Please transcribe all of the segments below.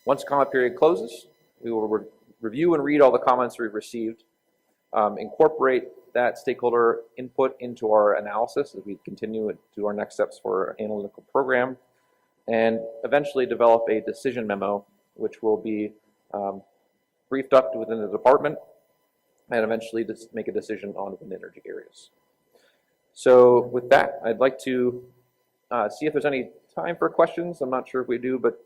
Once comment period closes, we will review and read all the comments we've received, incorporate that stakeholder input into our analysis as we continue to our next steps for our analytical program, and eventually develop a decision memo, which will be briefed up within the department, and eventually just make a decision on wind energy areas. So with that, I'd like to see if there's any time for questions. I'm not sure if we do, but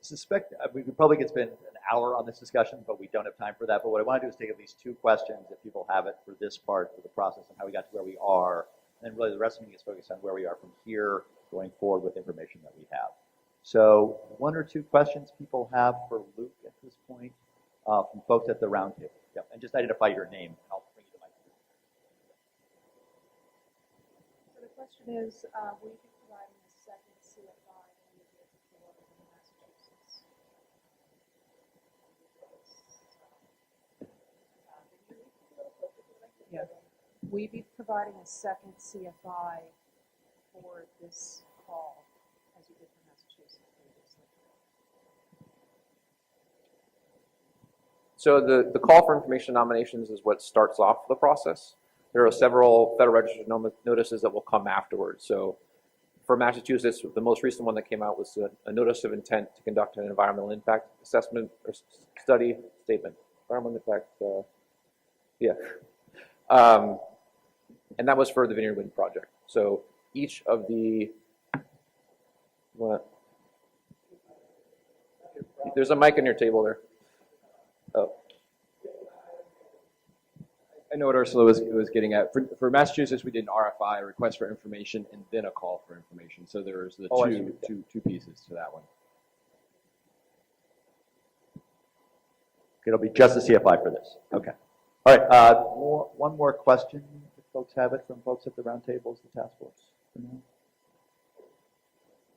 suspect we could probably get spend an hour on this discussion, but we don't have time for that. But what I want to do is take at least 2 questions, if people have it, for this part of the process and how we got to where we are. And then really the rest of me is focused on where we are from here going forward with information that we have. So 1 or 2 questions people have for Luke at this point from folks at the roundtable. Yep. And just identify your name, and I'll bring you the mic. So the question is, will you be providing a second CFI in the year before in Massachusetts? Yeah. Will you be providing a second CFI for this call as you did for Massachusetts previously? so the call for information nominations is what starts off the process. There are several Federal Register notices that will come afterwards. So for Massachusetts, the most recent one that came out was a notice of intent to conduct an environmental impact assessment or study statement. Environmental impact, and that was for the Vineyard Wind project. So each of the, there's a mic on your table there. Oh. I know what Ursula was getting at. For Massachusetts, we did an RFI, a request for information, and then a call for information. So there's the two pieces to that one. It'll be just the CFI for this. Okay. All right. One more question, if folks have it, from folks at the roundtables, the task force.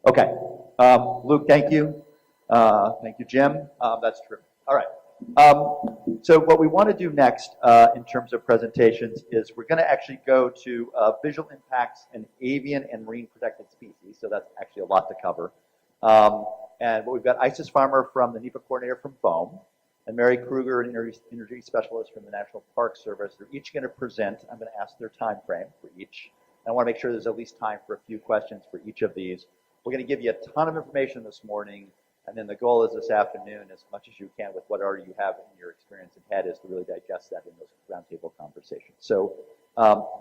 Okay. Luke, thank you. Thank you, Jim. That's true. All right. So what we want to do next in terms of presentations is we're going to actually go to visual impacts in avian and marine protected species. So that's actually a lot to cover. And we've got Isis Farmer from the NEPA coordinator from BOEM, and Mary Kruger, an energy specialist from the National Park Service. They're each going to present. I'm going to ask their time frame for each. I want to make sure there's at least time for a few questions for each of these. We're going to give you a ton of information this morning. And then the goal is this afternoon, as much as you can with whatever you have in your experience and head, is to really digest that in those roundtable conversations. So,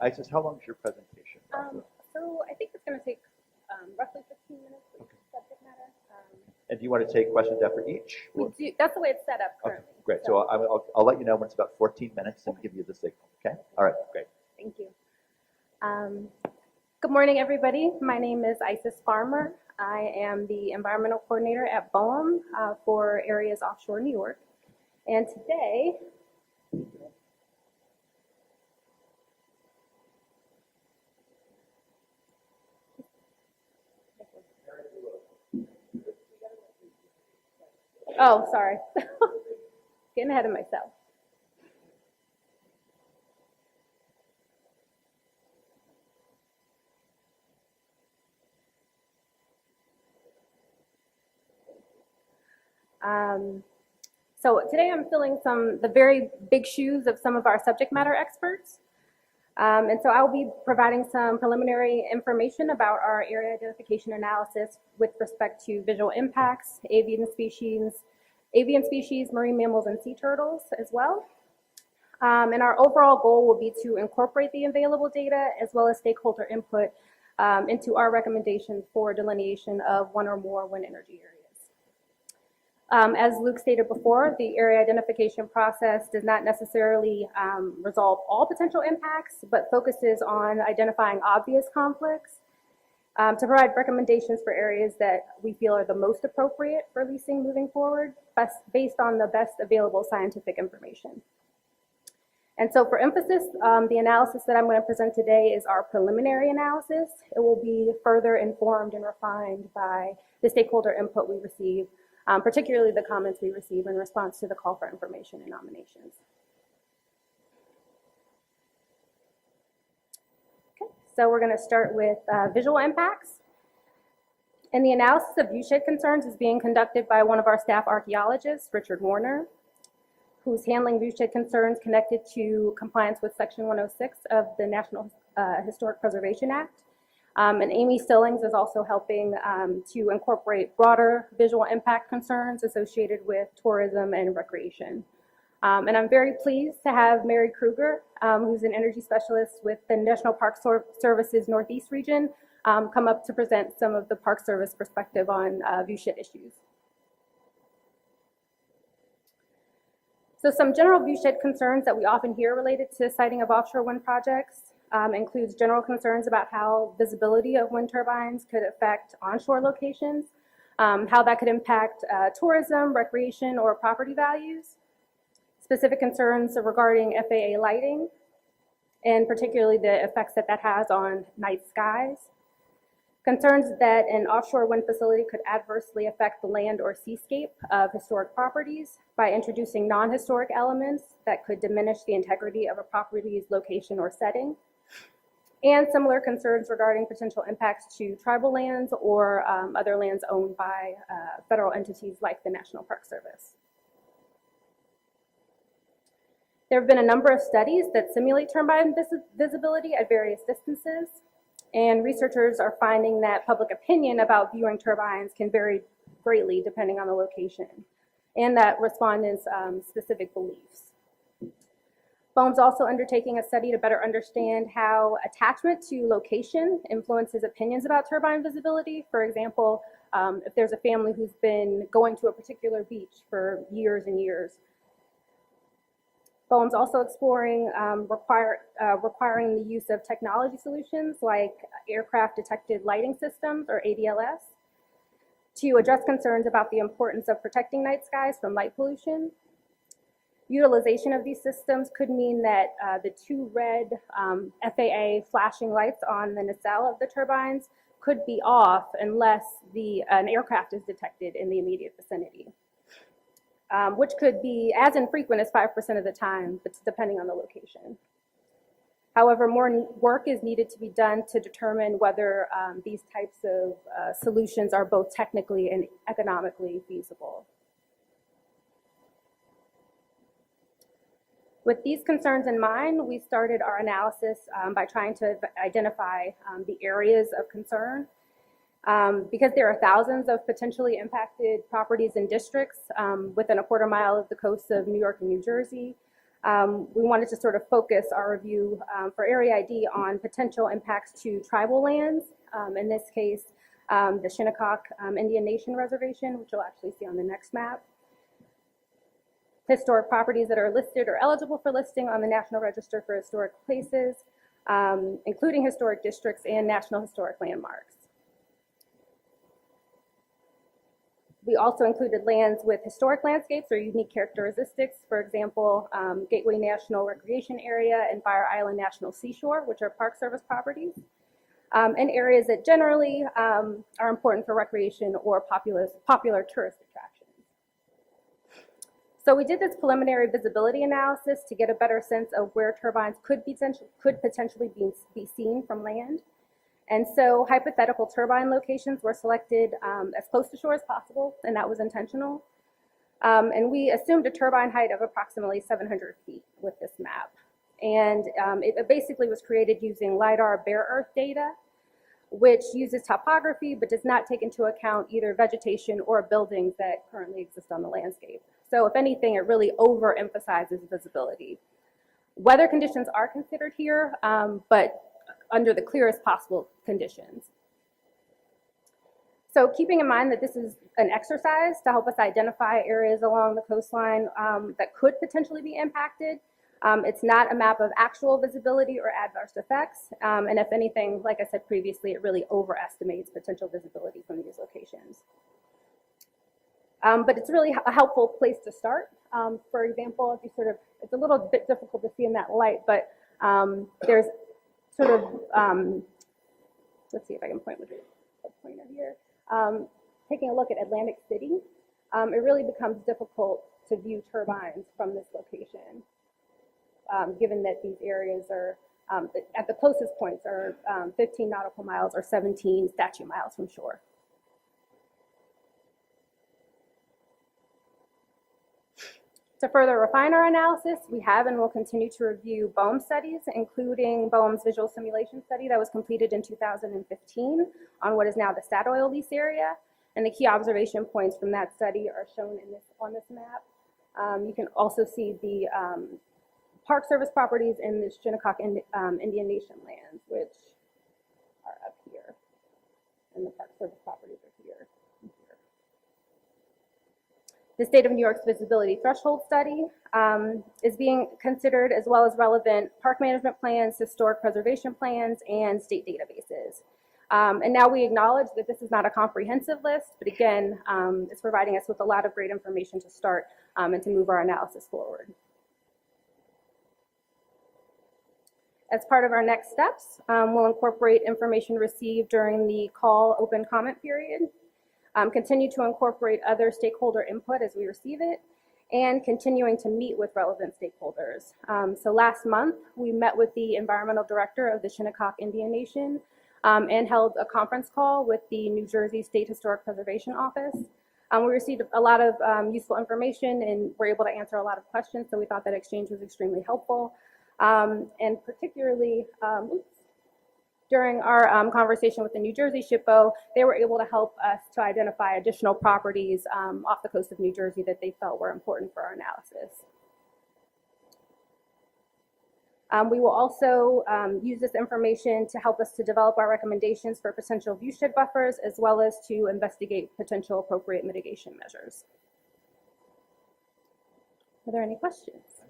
Isis, how long is your presentation? So I think it's going to take roughly 15 minutes for each subject matter. And do you want to take questions after each? We do. That's the way it's set up currently. Okay, great. So I'll let you know when it's about 14 minutes and give you the signal. Okay. All right. Great. Thank you. Good morning, everybody. My name is Isis Farmer. I am the environmental coordinator at BOEM for areas offshore New York. And today, oh, sorry, getting ahead of myself. So today I'm filling the very big shoes of some of our subject matter experts. And so I'll be providing some preliminary information about our area identification analysis with respect to visual impacts, avian species, marine mammals, and sea turtles as well. And our overall goal will be to incorporate the available data as well as stakeholder input into our recommendations for delineation of one or more wind energy areas. As Luke stated before, the area identification process does not necessarily resolve all potential impacts, but focuses on identifying obvious conflicts to provide recommendations for areas that we feel are the most appropriate for leasing moving forward, based on the best available scientific information. And so for emphasis, the analysis that I'm going to present today is our preliminary analysis. It will be further informed and refined by the stakeholder input we receive, particularly the comments we receive in response to the call for information and nominations. Okay, so we're going to start with visual impacts. And the analysis of viewshed concerns is being conducted by one of our staff archaeologists, Richard Warner, who's handling viewshed concerns connected to compliance with Section 106 of the National Historic Preservation Act. And Amy Stillings is also helping to incorporate broader visual impact concerns associated with tourism and recreation. And I'm very pleased to have Mary Kruger, who's an energy specialist with the National Park Service's Northeast region, come up to present some of the Park Service perspective on viewshed issues. So some general viewshed concerns that we often hear related to siting of offshore wind projects includes general concerns about how visibility of wind turbines could affect onshore locations, how that could impact tourism, recreation, or property values, specific concerns regarding FAA lighting, and particularly the effects that that has on night skies, concerns that an offshore wind facility could adversely affect the land or seascape of historic properties by introducing non-historic elements that could diminish the integrity of a property's location or setting, and similar concerns regarding potential impacts to tribal lands or other lands owned by federal entities like the National Park Service. There have been a number of studies that simulate turbine visibility at various distances, and researchers are finding that public opinion about viewing turbines can vary greatly depending on the location and that respondents' specific beliefs. BOEM's also undertaking a study to better understand how attachment to location influences opinions about turbine visibility. For example, if there's a family who's been going to a particular beach for years and years. BOEM's also exploring requiring the use of technology solutions like aircraft detected lighting systems, or ADLS, to address concerns about the importance of protecting night skies from light pollution. Utilization of these systems could mean that the two red FAA flashing lights on the nacelle of the turbines could be off unless an aircraft is detected in the immediate vicinity. Which could be as infrequent as 5% of the time, but depending on the location. However, more work is needed to be done to determine whether these types of solutions are both technically and economically feasible. With these concerns in mind, we started our analysis by trying to identify the areas of concern. Because there are thousands of potentially impacted properties and districts within a quarter mile of the coast of New York and New Jersey, we wanted to sort of focus our review for Area ID on potential impacts to tribal lands, in this case, the Shinnecock Indian Nation Reservation, which you'll actually see on the next map, historic properties that are listed or eligible for listing on the National Register for Historic Places, including historic districts and National Historic Landmarks. We also included lands with historic landscapes or unique characteristics, for example, Gateway National Recreation Area and Fire Island National Seashore, which are Park Service properties, and areas that generally are important for recreation or popular tourist attractions. So we did this preliminary visibility analysis to get a better sense of where turbines could potentially be seen from land. And so hypothetical turbine locations were selected as close to shore as possible, and that was intentional. And we assumed a turbine height of approximately 700 feet with this map. And it basically was created using LiDAR bare earth data, which uses topography but does not take into account either vegetation or buildings that currently exist on the landscape. So if anything, it really overemphasizes visibility. Weather conditions are considered here, but under the clearest possible conditions. So keeping in mind that this is an exercise to help us identify areas along the coastline that could potentially be impacted, it's not a map of actual visibility or adverse effects. And if anything, like I said previously, it really overestimates potential visibility from these locations. But it's really a helpful place to start. For example, if you it's a little bit difficult to see in that light, but there's sort of, let's see if I can point with a pointer here. Taking a look at Atlantic City, it really becomes difficult to view turbines from this location, given that these areas are, at the closest points are 15 nautical miles or 17 statute miles from shore. To further refine our analysis, we have and will continue to review BOEM studies, including BOEM's visual simulation study that was completed in 2015 on what is now the Statoil lease area. And the key observation points from that study are shown on this map. You can also see the Park Service properties in the Shinnecock Indian Nation lands, which are up here. And the Park Service properties are here. The State of New York's visibility threshold study is being considered, as well as relevant park management plans, historic preservation plans, and state databases. And now we acknowledge that this is not a comprehensive list, but again, it's providing us with a lot of great information to start and to move our analysis forward. As part of our next steps, we'll incorporate information received during the call open comment period. Continue to incorporate other stakeholder input as we receive it, and continuing to meet with relevant stakeholders. So last month, we met with the environmental director of the Shinnecock Indian Nation and held a conference call with the New Jersey State Historic Preservation Office. We received a lot of useful information and were able to answer a lot of questions, so we thought that exchange was extremely helpful. And particularly, during our conversation with the New Jersey SHPO, they were able to help us to identify additional properties off the coast of New Jersey that they felt were important for our analysis. We will also use this information to help us to develop our recommendations for potential viewshed buffers, as well as to investigate potential appropriate mitigation measures. Are there any questions?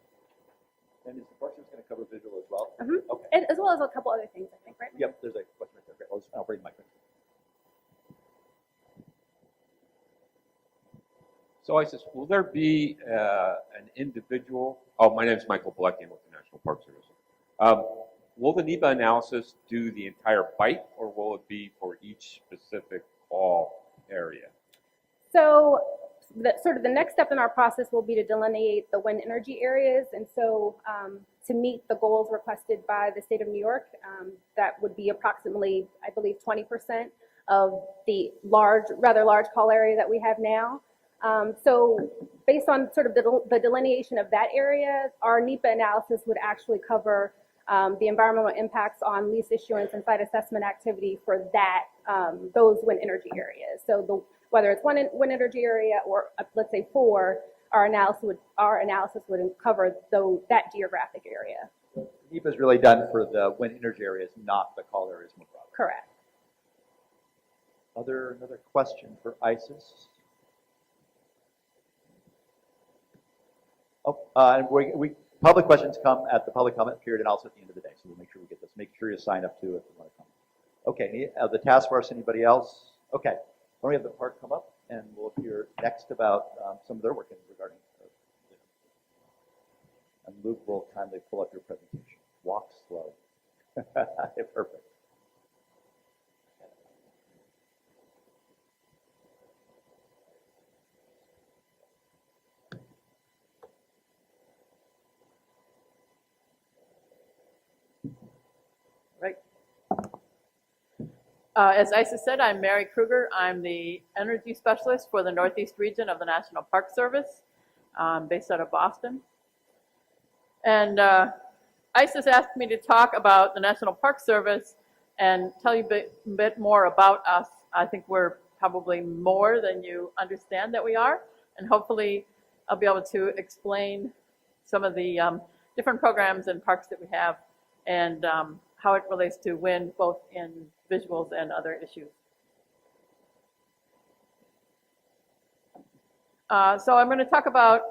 And is the Park Service going to cover visual as well? Mm-hmm. Okay. And as well as a couple other things, I think, right? Yep, there's a question right there. Great. I'll bring my question. So Isis, will there be an individual? Oh, my name is Michael Bleckian with the National Park Service. Will the NEPA analysis do the entire bite, or will it be for each specific call area? So the next step in our process will be to delineate the wind energy areas. And so to meet the goals requested by the state of New York, that would be approximately, I believe, 20% of the rather large call area that we have now. So based on sort of the delineation of that area, our NEPA analysis would actually cover the environmental impacts on lease issuance and site assessment activity for those wind energy areas. So whether it's one wind energy area or let's say 4, our analysis would cover that geographic area. NEPA is really done for the wind energy areas, not the call areas more broadly. Correct. Another question for Isis. Oh, public questions come at the public comment period and also at the end of the day, so we'll make sure we get this. Make sure you sign up too if you want to come. Okay, the task force, anybody else? Okay, why don't we have the park come up and we'll hear next about some of their work regarding and Luke will kindly pull up your presentation. Walk slow. Perfect. Right. As Isis said, I'm Mary Kruger. I'm the energy specialist for the Northeast region of the National Park Service, based out of Boston. And Isis asked me to talk about the National Park Service and tell you a bit more about us. I think we're probably more than you understand that we are, and hopefully I'll be able to explain some of the different programs and parks that we have and how it relates to wind, both in visuals and other issues. So I'm going to talk about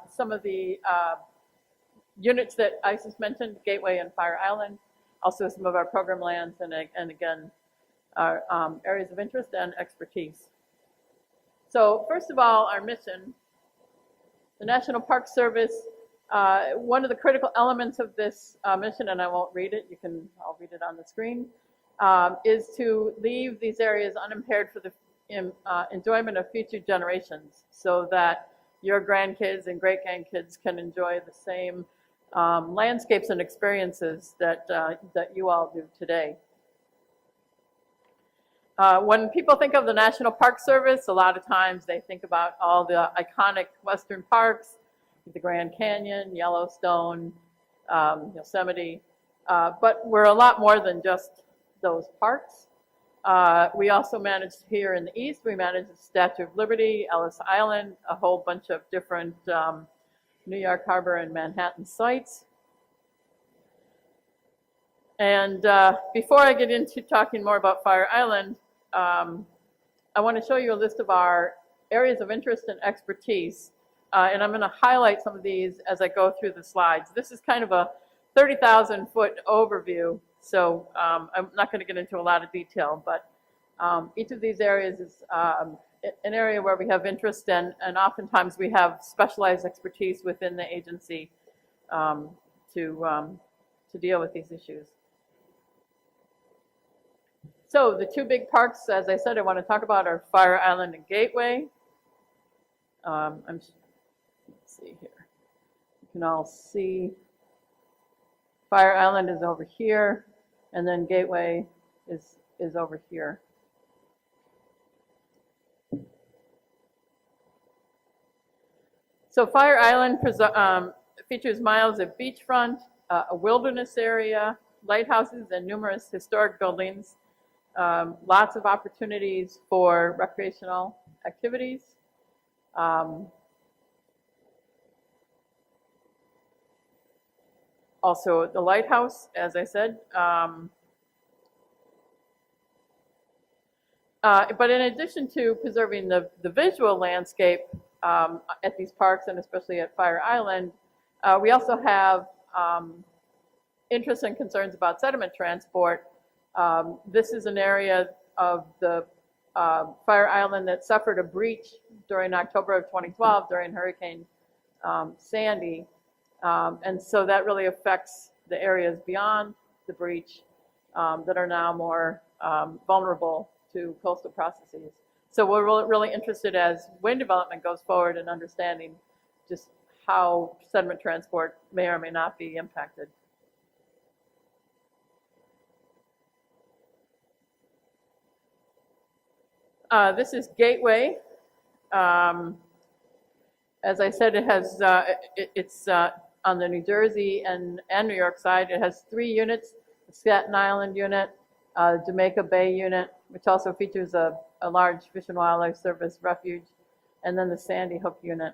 some of the units that Isis mentioned, Gateway and Fire Island, also some of our program lands, and again, our areas of interest and expertise. So first of all, our mission, the National Park Service, one of the critical elements of this mission, and I won't read it, I'll read it on the screen, is to leave these areas unimpaired for the enjoyment of future generations, so that your grandkids and great-grandkids can enjoy the same landscapes and experiences that you all do today. When people think of the National Park Service, a lot of times they think about all the iconic Western parks the Grand Canyon, Yellowstone, Yosemite. But we're a lot more than just those parks. We also manage here in the east, we manage the Statue of Liberty, Ellis Island, a whole bunch of different New York Harbor and Manhattan sites. And before I get into talking more about Fire Island, I want to show you a list of our areas of interest and expertise. And I'm going to highlight some of these as I go through the slides. This is kind of a 30,000-foot overview, so I'm not going to get into a lot of detail, but each of these areas is an area where we have interest in, and oftentimes we have specialized expertise within the agency to deal with these issues. So the two big parks, as I said, I want to talk about are Fire Island and Gateway. Let's see here. You can all see Fire Island is over here, and then Gateway is over here. So Fire Island features miles of beachfront, a wilderness area, lighthouses, and numerous historic buildings. Lots of opportunities for recreational activities. Also, the lighthouse, as I said. But in addition to preserving the visual landscape at these parks, and especially at Fire Island, we also have interests and concerns about sediment transport. This is an area of the Fire Island that suffered a breach during October of 2012 during Hurricane Sandy. And so that really affects the areas beyond the breach that are now more vulnerable to coastal processes. So we're really interested as wind development goes forward in understanding just how sediment transport may or may not be impacted. This is Gateway. As I said, it has it's on the New Jersey and New York side. It has 3 units: the Staten Island unit, Jamaica Bay unit, which also features a large Fish and Wildlife Service refuge, and then the Sandy Hook unit.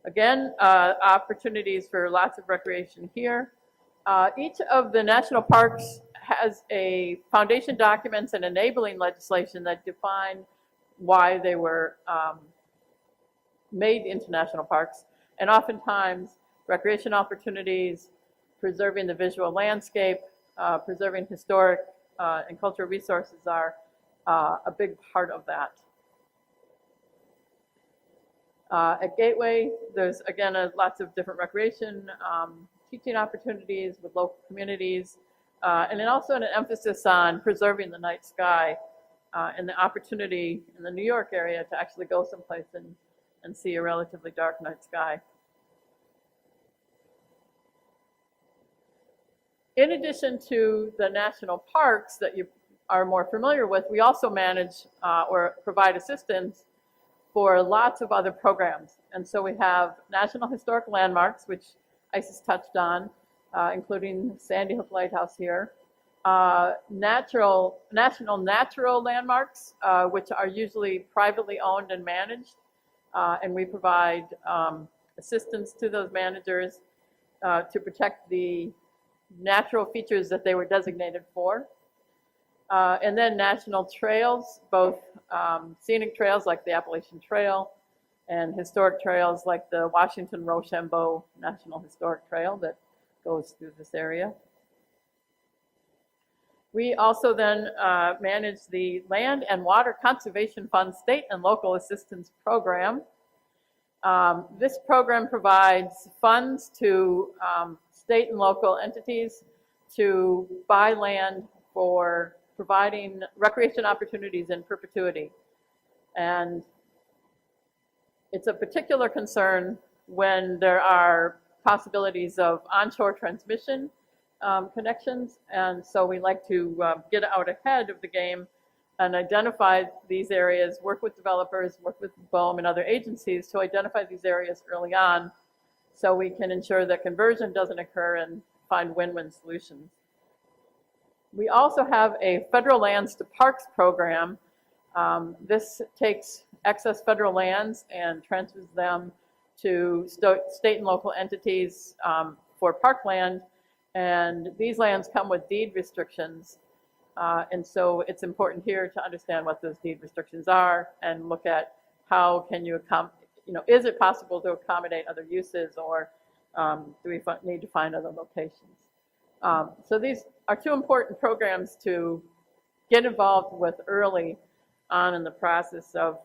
Again, opportunities for lots of recreation here. Each of the national parks has a foundation documents and enabling legislation that define why they were made into national parks. And oftentimes, recreation opportunities, preserving the visual landscape, preserving historic and cultural resources are a big part of that. At Gateway, there's, again, lots of different recreation, teaching opportunities with local communities, and then also an emphasis on preserving the night sky and the opportunity in the New York area to actually go someplace and see a relatively dark night sky. In addition to the national parks that you are more familiar with, we also manage or provide assistance for lots of other programs. And so we have National Historic Landmarks, which Isis touched on, including Sandy Hook Lighthouse here. National natural landmarks, which are usually privately owned and managed. And we provide assistance to those managers to protect the natural features that they were designated for. And then national trails, both scenic trails like the Appalachian Trail and historic trails like the Washington Rochambeau National Historic Trail that goes through this area. We also then manage the Land and Water Conservation Fund State and Local Assistance Program. This program provides funds to state and local entities to buy land for providing recreation opportunities in perpetuity. And it's a particular concern when there are possibilities of onshore transmission connections, and so we like to get out ahead of the game and identify these areas, work with developers, work with BOEM and other agencies to identify these areas early on so we can ensure that conversion doesn't occur and find win-win solutions. We also have a federal lands to parks program. This takes excess federal lands and transfers them to state and local entities for parkland. And these lands come with deed restrictions. And so it's important here to understand what those deed restrictions are and look at how can you is it possible to accommodate other uses, or do we need to find other locations? So these are two important programs to get involved with early on in the process of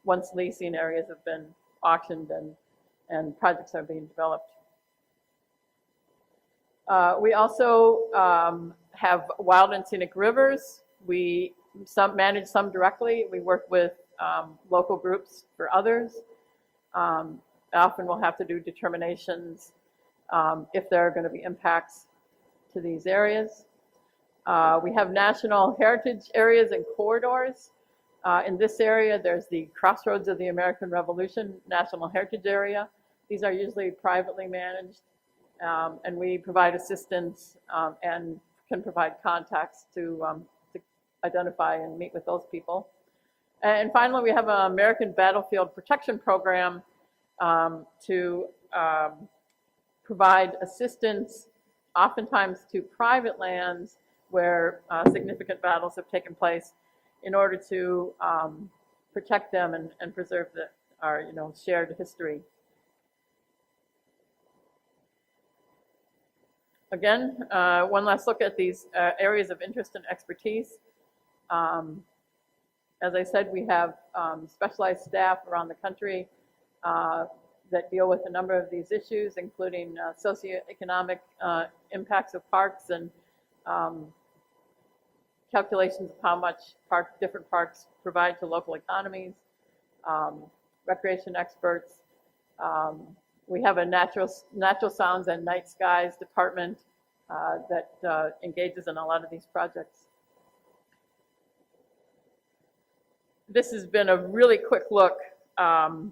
once leasing areas have been auctioned and projects are being developed. We also have wild and scenic rivers. We manage some directly. We work with local groups for others. Often we'll have to do determinations if there are going to be impacts to these areas. We have national heritage areas and corridors. In this area, there's the Crossroads of the American Revolution National Heritage Area. These are usually privately managed, and we provide assistance and can provide contacts to identify and meet with those people. And finally, we have an American Battlefield Protection Program to provide assistance, oftentimes to private lands where significant battles have taken place, in order to protect them and preserve our shared history. Again, one last look at these areas of interest and expertise. As I said, we have specialized staff around the country that deal with a number of these issues, including socioeconomic impacts of parks and calculations of how much different parks provide to local economies, recreation experts. We have a natural sounds and night skies department that engages in a lot of these projects. This has been a really quick look at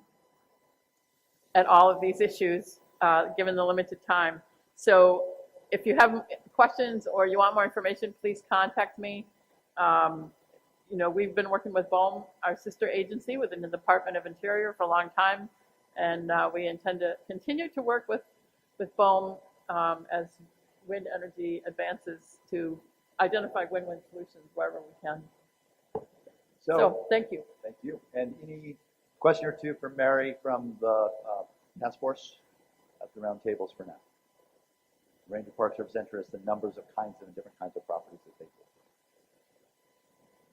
all of these issues, given the limited time. So if you have questions or you want more information, please contact me. We've been working with BOEM, our sister agency within the Department of Interior, for a long time, and we intend to continue to work with BOEM as wind energy advances to identify win-win solutions wherever we can. So thank you. Thank you. And any question or two for Mary from the task force at the round tables for now? Range of Park Service interest, the numbers of kinds and different kinds of properties that they do.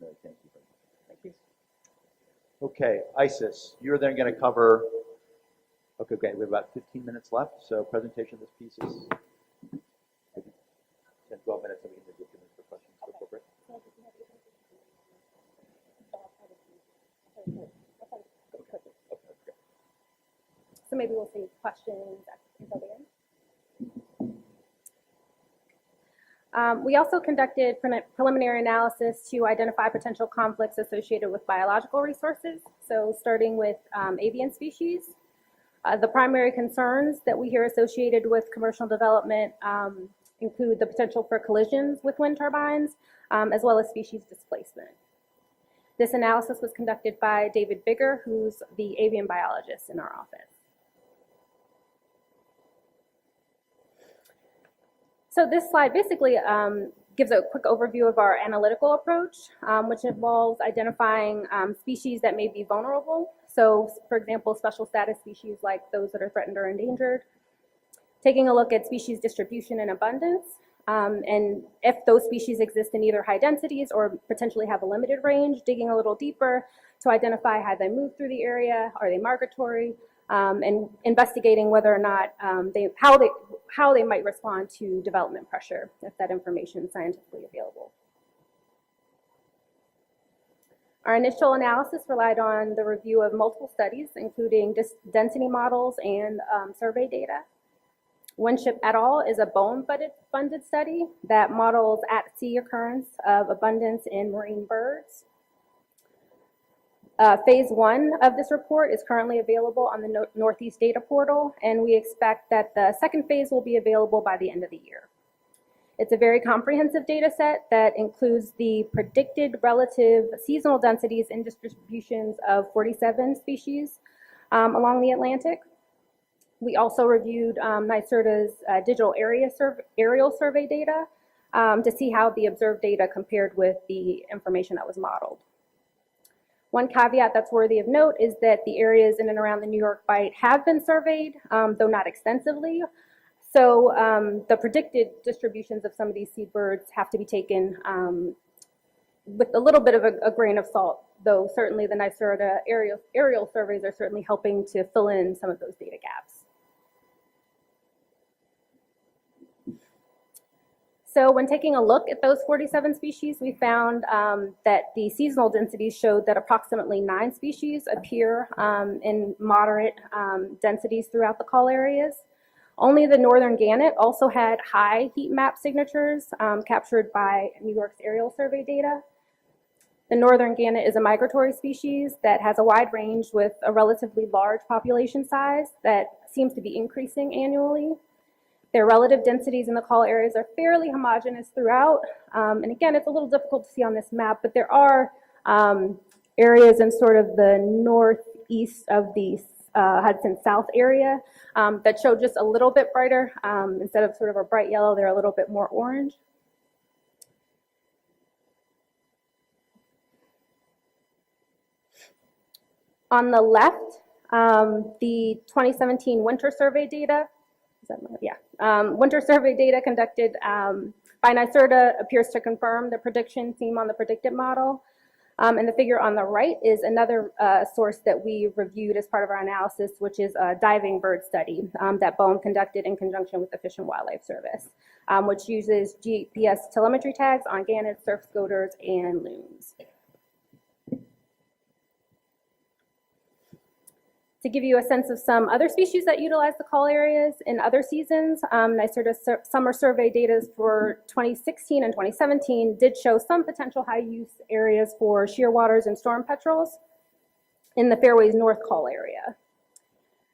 Mary, thank you very much. Thank you. Okay, ISIS, you're then going to cover, okay, we have about 15 minutes left, so presentation of this piece is maybe 10, 12 minutes, so we can give minutes for questions before break. So maybe we'll see questions until the end. We also conducted preliminary analysis to identify potential conflicts associated with biological resources. So starting with avian species, the primary concerns that we hear associated with commercial development include the potential for collisions with wind turbines, as well as species displacement. This analysis was conducted by David Bigger, who's the avian biologist in our office. So this slide basically gives a quick overview of our analytical approach, which involves identifying species that may be vulnerable. So, for example, special status species like those that are threatened or endangered. Taking a look at species distribution and abundance, and if those species exist in either high densities or potentially have a limited range, digging a little deeper to identify how they move through the area, are they migratory, and investigating whether or not how they might respond to development pressure, if that information is scientifically available. Our initial analysis relied on the review of multiple studies, including density models and survey data. Winship et al. Is a BOEM-funded study that models at-sea occurrence of abundance in marine birds. Phase 1 of this report is currently available on the Northeast Data Portal, and we expect that the second phase will be available by the end of the year. It's a very comprehensive data set that includes the predicted relative seasonal densities and distributions of 47 species along the Atlantic. We also reviewed NYSERDA's digital aerial survey data to see how the observed data compared with the information that was modeled. One caveat that's worthy of note is that the areas in and around the New York Bight have been surveyed, though not extensively. So the predicted distributions of some of these seabirds have to be taken with a little bit of a grain of salt, though certainly the NYSERDA aerial surveys are certainly helping to fill in some of those data gaps. So when taking a look at those 47 species, we found that the seasonal densities showed that approximately 9 species appear in moderate densities throughout the call areas. Only the northern gannet also had high heat map signatures captured by New York's aerial survey data. The northern gannet is a migratory species that has a wide range with a relatively large population size that seems to be increasing annually. Their relative densities in the call areas are fairly homogeneous throughout. And again, it's a little difficult to see on this map, but there are areas in sort of the northeast of the Hudson South area that show just a little bit brighter. Instead of sort of a bright yellow, they're a little bit more orange. On the left, the 2017 winter survey data. Winter survey data conducted by NYSERDA appears to confirm the prediction seen on the predicted model. And the figure on the right is another source that we reviewed as part of our analysis, which is a diving bird study that BOEM conducted in conjunction with the Fish and Wildlife Service, which uses GPS telemetry tags on gannets, surf scoters, and loons. To give you a sense of some other species that utilize the call areas in other seasons, NYSERDA's summer survey data for 2016 and 2017 did show some potential high use areas for shearwaters and storm petrels in the Fairways North call area.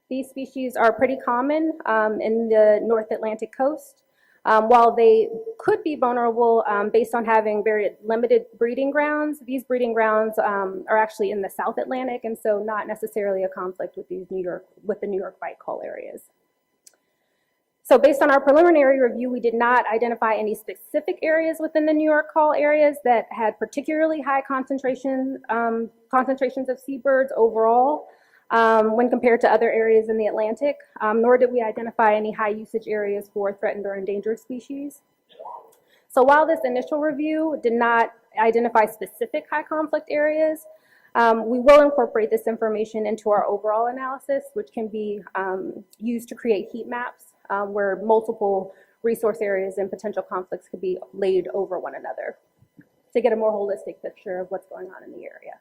These species are pretty common in the North Atlantic coast. While they could be vulnerable based on having very limited breeding grounds, these breeding grounds are actually in the South Atlantic, and so not necessarily a conflict with the New York Bight call areas. So based on our preliminary review, we did not identify any specific areas within the New York call areas that had particularly high concentrations of seabirds overall. When compared to other areas in the Atlantic, nor did we identify any high usage areas for threatened or endangered species. So while this initial review did not identify specific high conflict areas, we will incorporate this information into our overall analysis, which can be used to create heat maps where multiple resource areas and potential conflicts could be laid over one another to get a more holistic picture of what's going on in the area.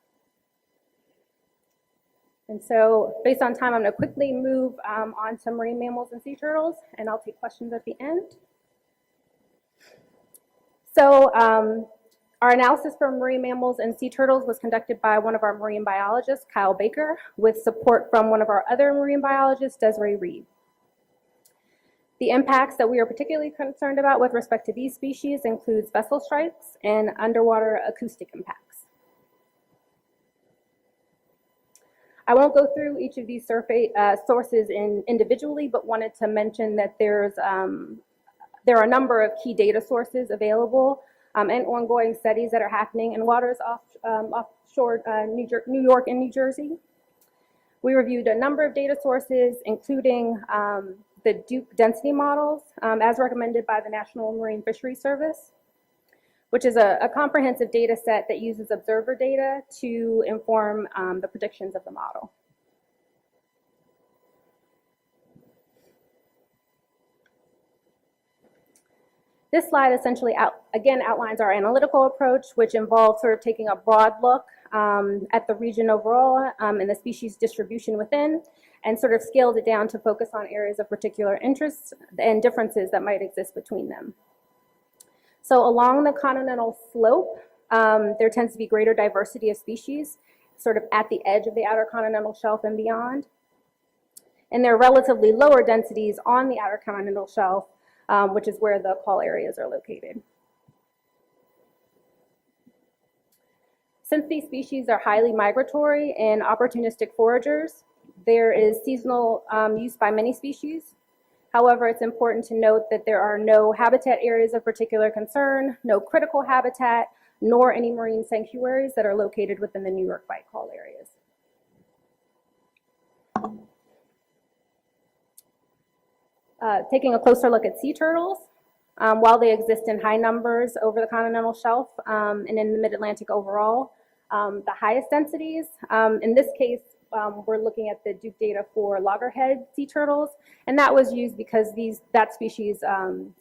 And so based on time, I'm going to quickly move on to marine mammals and sea turtles, and I'll take questions at the end. So our analysis for marine mammals and sea turtles was conducted by one of our marine biologists, Kyle Baker, with support from one of our other marine biologists, Desiree Reed. The impacts that we are particularly concerned about with respect to these species includes vessel strikes and underwater acoustic impacts. I won't go through each of these sources individually, but wanted to mention that there are a number of key data sources available and ongoing studies that are happening in waters offshore New York and New Jersey. We reviewed a number of data sources, including the Duke density models as recommended by the National Marine Fisheries Service, which is a comprehensive data set that uses observer data to inform the predictions of the model. This slide essentially outlines our analytical approach, which involves sort of taking a broad look at the region overall and the species distribution within, and sort of scaled it down to focus on areas of particular interest and differences that might exist between them. So along the continental slope, there tends to be greater diversity of species. sort of at the edge of the outer continental shelf and beyond. And there are relatively lower densities on the outer continental shelf, which is where the call areas are located. Since these species are highly migratory and opportunistic foragers, there is seasonal use by many species. However, it's important to note that there are no habitat areas of particular concern, no critical habitat, nor any marine sanctuaries that are located within the New York Bight call areas. Taking a closer look at sea turtles, while they exist in high numbers over the continental shelf and in the mid-Atlantic overall, the highest densities, in this case, we're looking at the Duke data for loggerhead sea turtles, and that was used because that species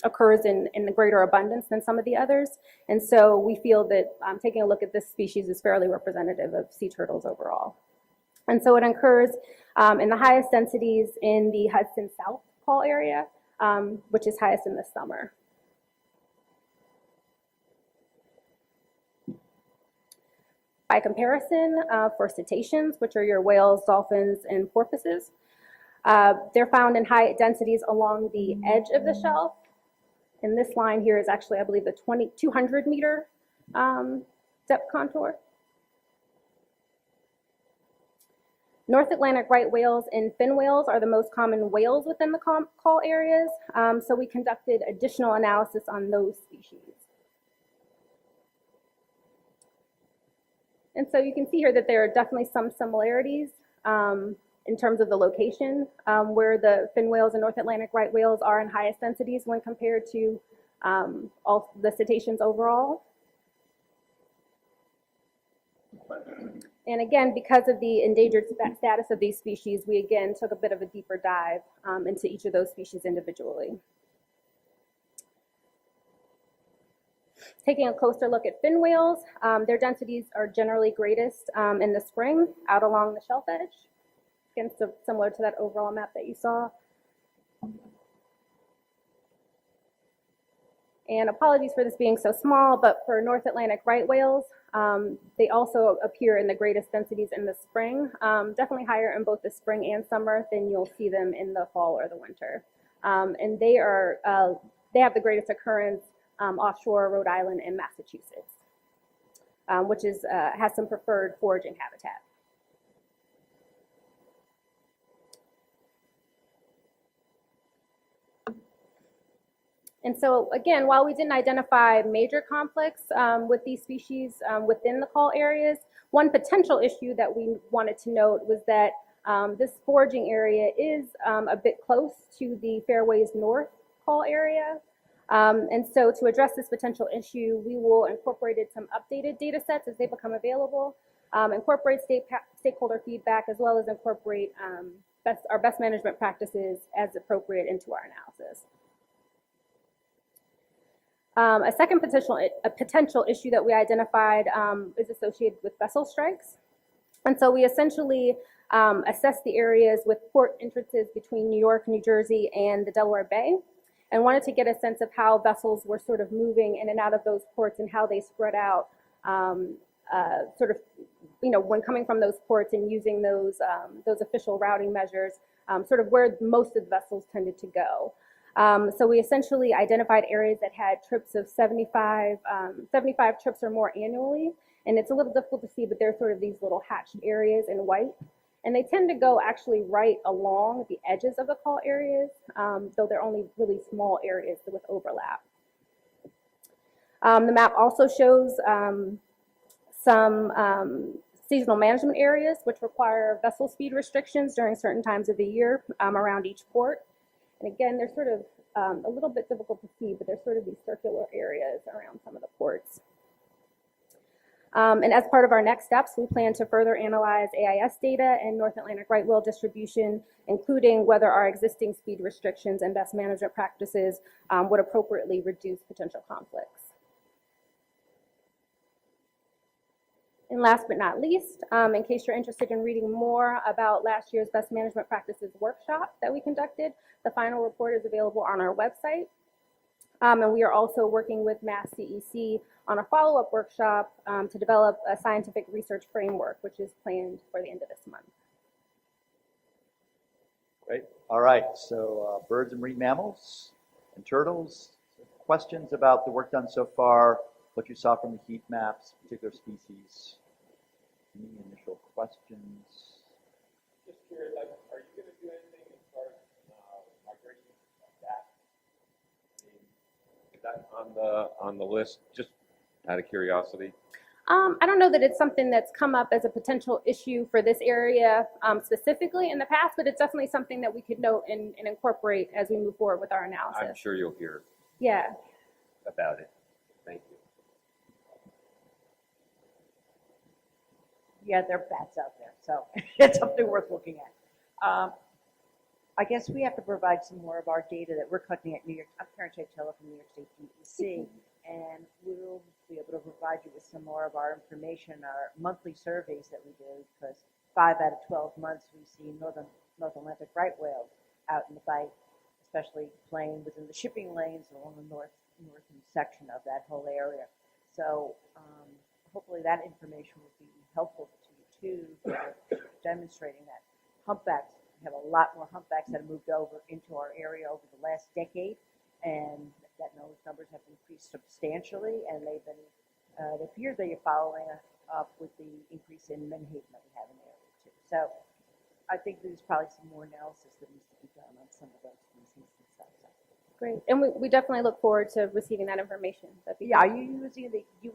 occurs in greater abundance than some of the others, and so we feel that taking a look at this species is fairly representative of sea turtles overall. And so it occurs in the highest densities in the Hudson South call area, which is highest in the summer. By comparison, for cetaceans, which are your whales, dolphins, and porpoises, they're found in high densities along the edge of the shelf. And this line here is actually, I believe, the 200 meter depth contour. North Atlantic right whales and fin whales are the most common whales within the call areas, so we conducted additional analysis on those species. And so you can see here that there are definitely some similarities in terms of the location, where the fin whales and North Atlantic right whales are in highest densities when compared to all the cetaceans overall. And again, because of the endangered status of these species, we again took a bit of a deeper dive into each of those species individually. Taking a closer look at fin whales, their densities are generally greatest in the spring out along the shelf edge. Again, so similar to that overall map that you saw. And apologies for this being so small, but for North Atlantic right whales, they also appear in the greatest densities in the spring, definitely higher in both the spring and summer than you'll see them in the fall or the winter. And they have the greatest occurrence offshore Rhode Island and Massachusetts, which has some preferred foraging habitat. And so again, while we didn't identify major conflicts with these species within the call areas, one potential issue that we wanted to note was that this foraging area is a bit close to the Fairways North call area. And so to address this potential issue, we will incorporate some updated data sets as they become available, incorporate stakeholder feedback, as well as incorporate our best management practices as appropriate into our analysis. A second potential issue that we identified is associated with vessel strikes. And so we essentially assessed the areas with port entrances between New York, New Jersey, and the Delaware Bay, and wanted to get a sense of how vessels were sort of moving in and out of those ports and how they spread out sort of, when coming from those ports and using those official routing measures, sort of where most of the vessels tended to go. So we essentially identified areas that had trips of 75 trips or more annually. And it's a little difficult to see, but they're sort of these little hatched areas in white. And they tend to go actually right along the edges of the call areas, though they're only really small areas with overlap. The map also shows some seasonal management areas which require vessel speed restrictions during certain times of the year around each port. And again, they're sort of a little bit difficult to see, but they're sort of these circular areas around some of the ports. And as part of our next steps, we plan to further analyze AIS data and North Atlantic right whale distribution, including whether our existing speed restrictions and best management practices would appropriately reduce potential conflicts. And last but not least, in case you're interested in reading more about last year's Best Management Practices workshop that we conducted, the final report is available on our website. And we are also working with Mass CEC on a follow-up workshop to develop a scientific research framework, which is planned for the end of this month. Great. All right. So birds and marine mammals and turtles. Questions about the work done so far, what you saw from the heat maps, particular species? Any initial questions? Just curious, are you going to do anything as far as migration of bats? I mean, is that on the list? Just out of curiosity. I don't know that it's something that's come up as a potential issue for this area specifically in the past, but it's definitely something that we could note and incorporate as we move forward with our analysis. I'm sure you'll hear Yeah. about it. Thank you. Yeah, there are bats out there, so it's something worth looking at. I guess we have to provide some more of our data that we're collecting at New York. I'm Karen Chaitella from New York State DEC, and we'll be able to provide you with some more of our information, our monthly surveys that we do, because 5 out of 12 months we see North Atlantic right whales out in the bight, especially playing within the shipping lanes along the northern section of that whole area. So hopefully that information will be helpful to you too, for demonstrating that humpbacks. We have a lot more humpbacks that have moved over into our area over the last decade, and that those numbers have increased substantially, and they've been, it appears they are following up with the increase in menhaden that we have in the area too. So I think there's probably some more analysis that needs to be done on some of those species and stuff. So. Great. And we definitely look forward to receiving that information. Yeah, are you using the UE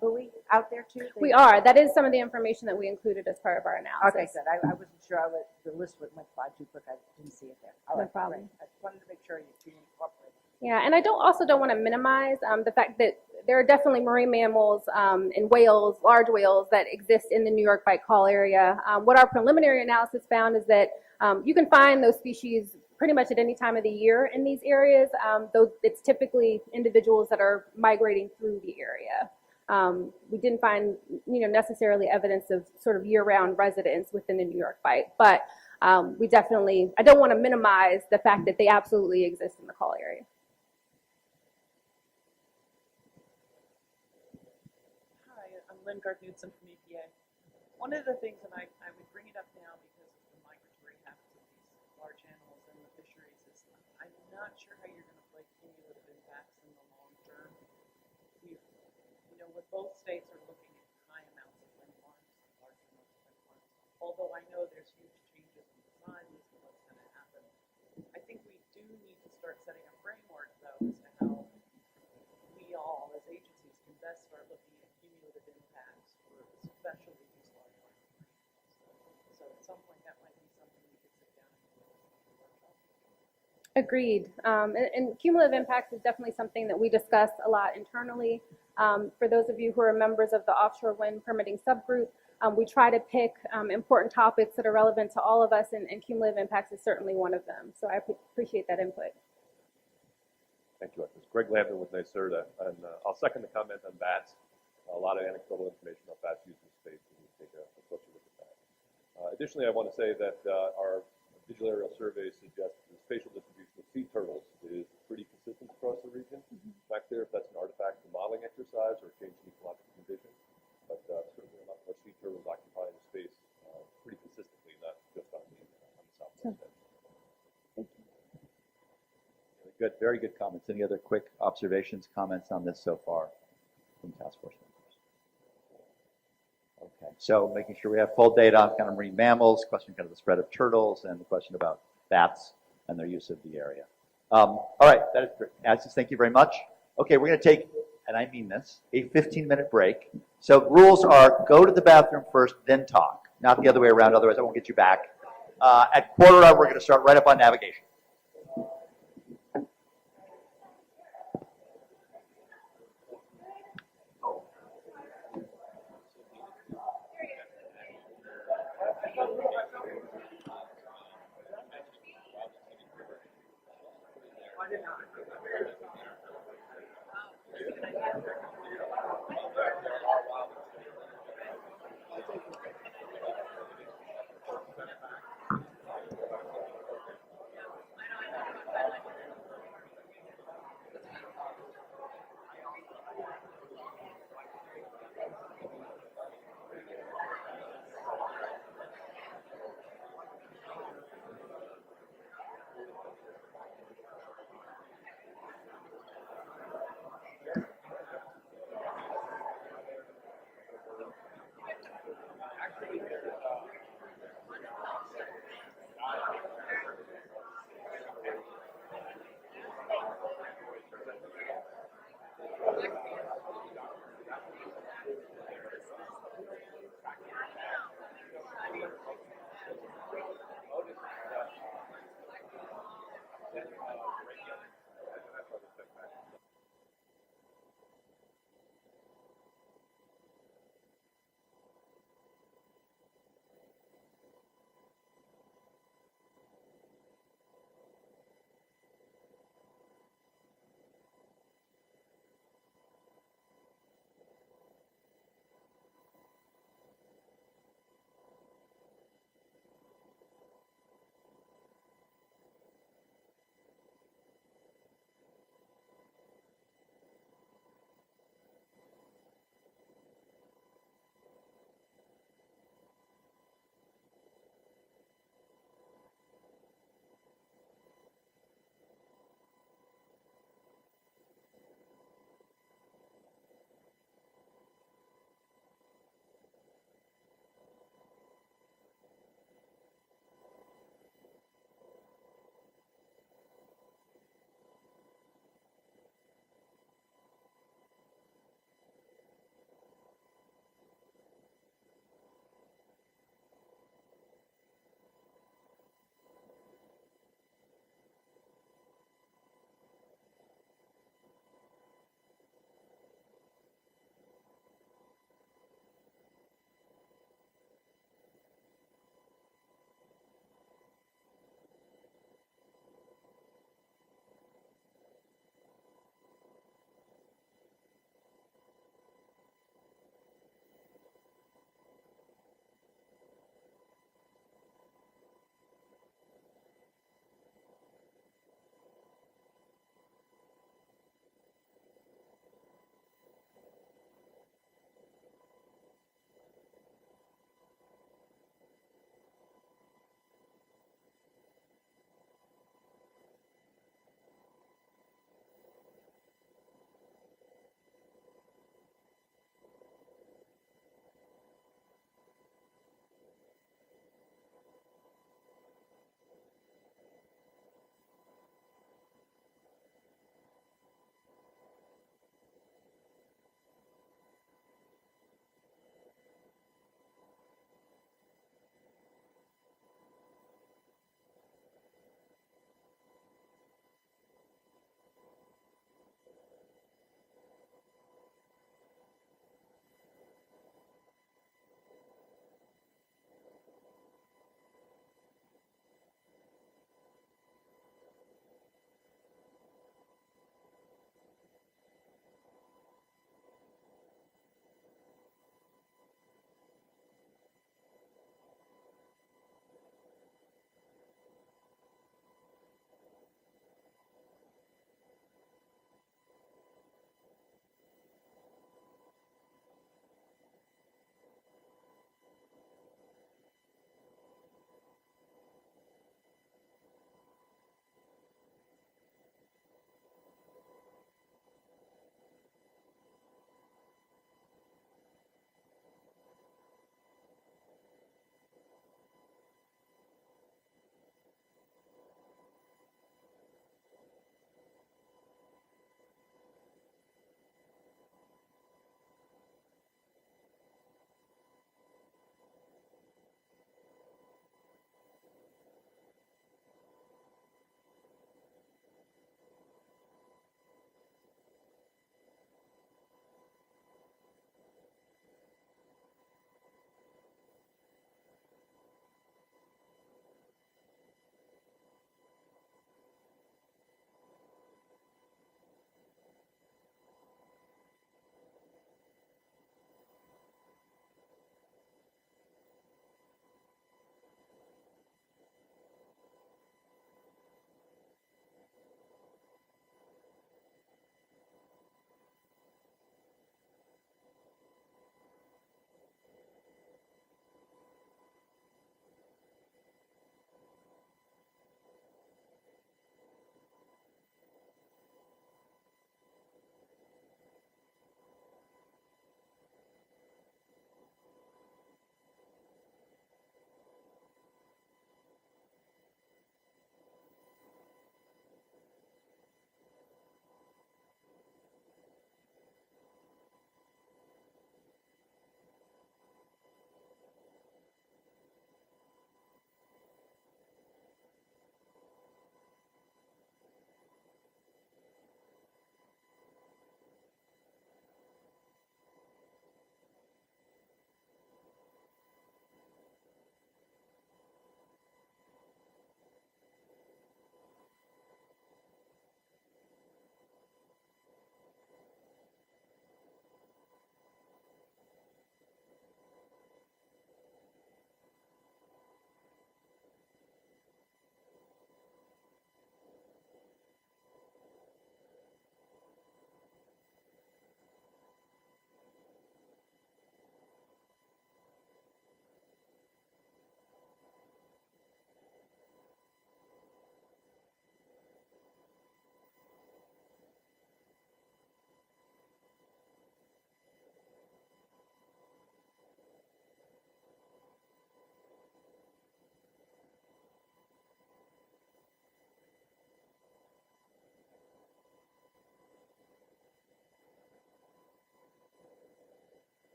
buoy out there too? We are. That is some of the information that we included as part of our analysis. Okay, good. I wasn't sure. The list went by too quick. I didn't see it there. All No right, problem. great. I just wanted to make sure you incorporated. Yeah, and I also don't want to minimize the fact that there are definitely marine mammals and whales, large whales, that exist in the New York Bight Call area. What our preliminary analysis found is that you can find those species pretty much at any time of the year in these areas, though it's typically individuals that are migrating through the area. We didn't find, necessarily evidence of sort of year-round residents within the New York Bight, but we definitely, I don't want to minimize the fact that they absolutely exist in the call area. Hi, I'm Lynn Gard-Knudsen from EPA. One of the things, and I would bring it up now because of the migratory habits of these large animals in the fisheries, is I'm not sure how you're going to play cumulative impacts in the long term. What both states are looking at high amounts of wind farms, large amounts of wind farms. Although I know there's huge changes in design as to what's going to happen, I think we do need to start setting a framework, though, as to how we all, as agencies, can best start looking at cumulative impacts for especially these large animals. So at some point, that might be something we could sit down and do as a workshop. Agreed. And cumulative impacts is definitely something that we discuss a lot internally. For those of you who are members of the offshore wind permitting subgroup, we try to pick important topics that are relevant to all of us, and cumulative impacts is certainly one of them. So I appreciate that input. Thank you. It's Greg Lambert with NYSERDA, and I'll second the comment on bats. A lot of anecdotal information on bats used in space, and we'll take a closer look at that. Additionally, I want to say that our digital aerial surveys suggest the spatial distribution of sea turtles is pretty consistent across the region. Back there, if that's an artifact of modeling exercise or a change in ecological condition, but certainly a lot more sea turtles occupying the space pretty consistently, not just on the southwest edge. Thank you. Good, very good comments. Any other quick observations, comments on this so far from task force members? Okay, so making sure we have full data on kind of marine mammals, question kind of the spread of turtles, and the question about bats and their use of the area. All right, that is great. Assis, thank you very much. Okay, we're going to take, and I mean this, a 15-minute break. So rules are go to the bathroom first, then talk, not the other way around, otherwise I won't get you back. At 1:15, we're going to start right up on navigation.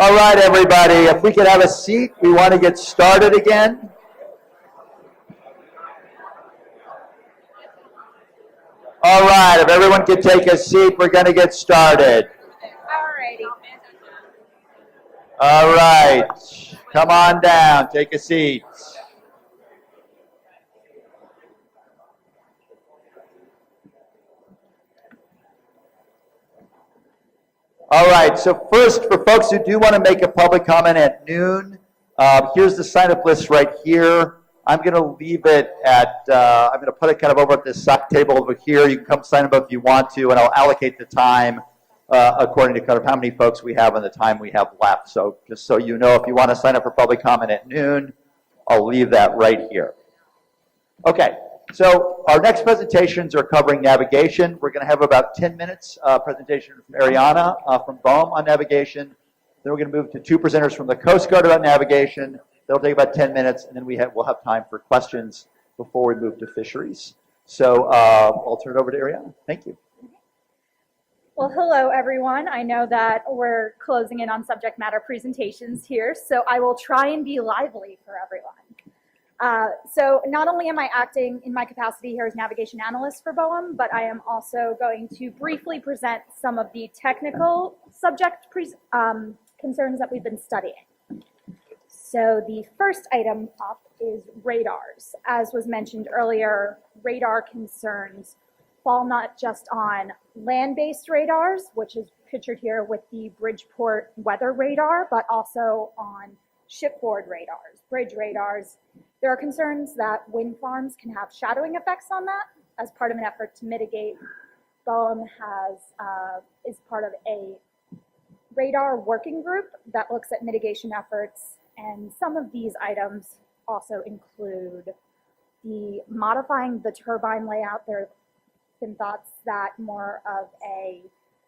All right, everybody, if we could have a seat, we want to get started again. All right, if everyone could take a seat, we're going to get started. All right, come on down, take a seat. All right, so first, for folks who do want to make a public comment at noon, here's the sign-up list right here. I'm going to leave it at, I'm going to put it kind of over at this side table over here. You can come sign up if you want to, and I'll allocate the time according to kind of how many folks we have and the time we have left. So just so you know, if you want to sign up for public comment at noon, I'll leave that right here. Okay, so our next presentations are covering navigation. We're going to have about 10 minutes presentation from Ariana from BOEM on navigation. Then we're going to move to 2 presenters from the Coast Guard about navigation. That'll take about 10 minutes, and then we'll have time for questions before we move to fisheries. So I'll turn it over to Ariana. Thank you. Well, hello, everyone. I know that we're closing in on subject matter presentations here, so I will try and be lively for everyone. So not only am I acting in my capacity here as navigation analyst for BOEM, but I am also going to briefly present some of the technical subject concerns that we've been studying. So the first item up is radars. As was mentioned earlier, radar concerns fall not just on land-based radars, which is pictured here with the Bridgeport weather radar, but also on shipboard radars, bridge radars. There are concerns that wind farms can have shadowing effects on that. As part of an effort to mitigate, BOEM is part of a radar working group that looks at mitigation efforts, and some of these items also include the modifying the turbine layout. There have been thoughts that more of a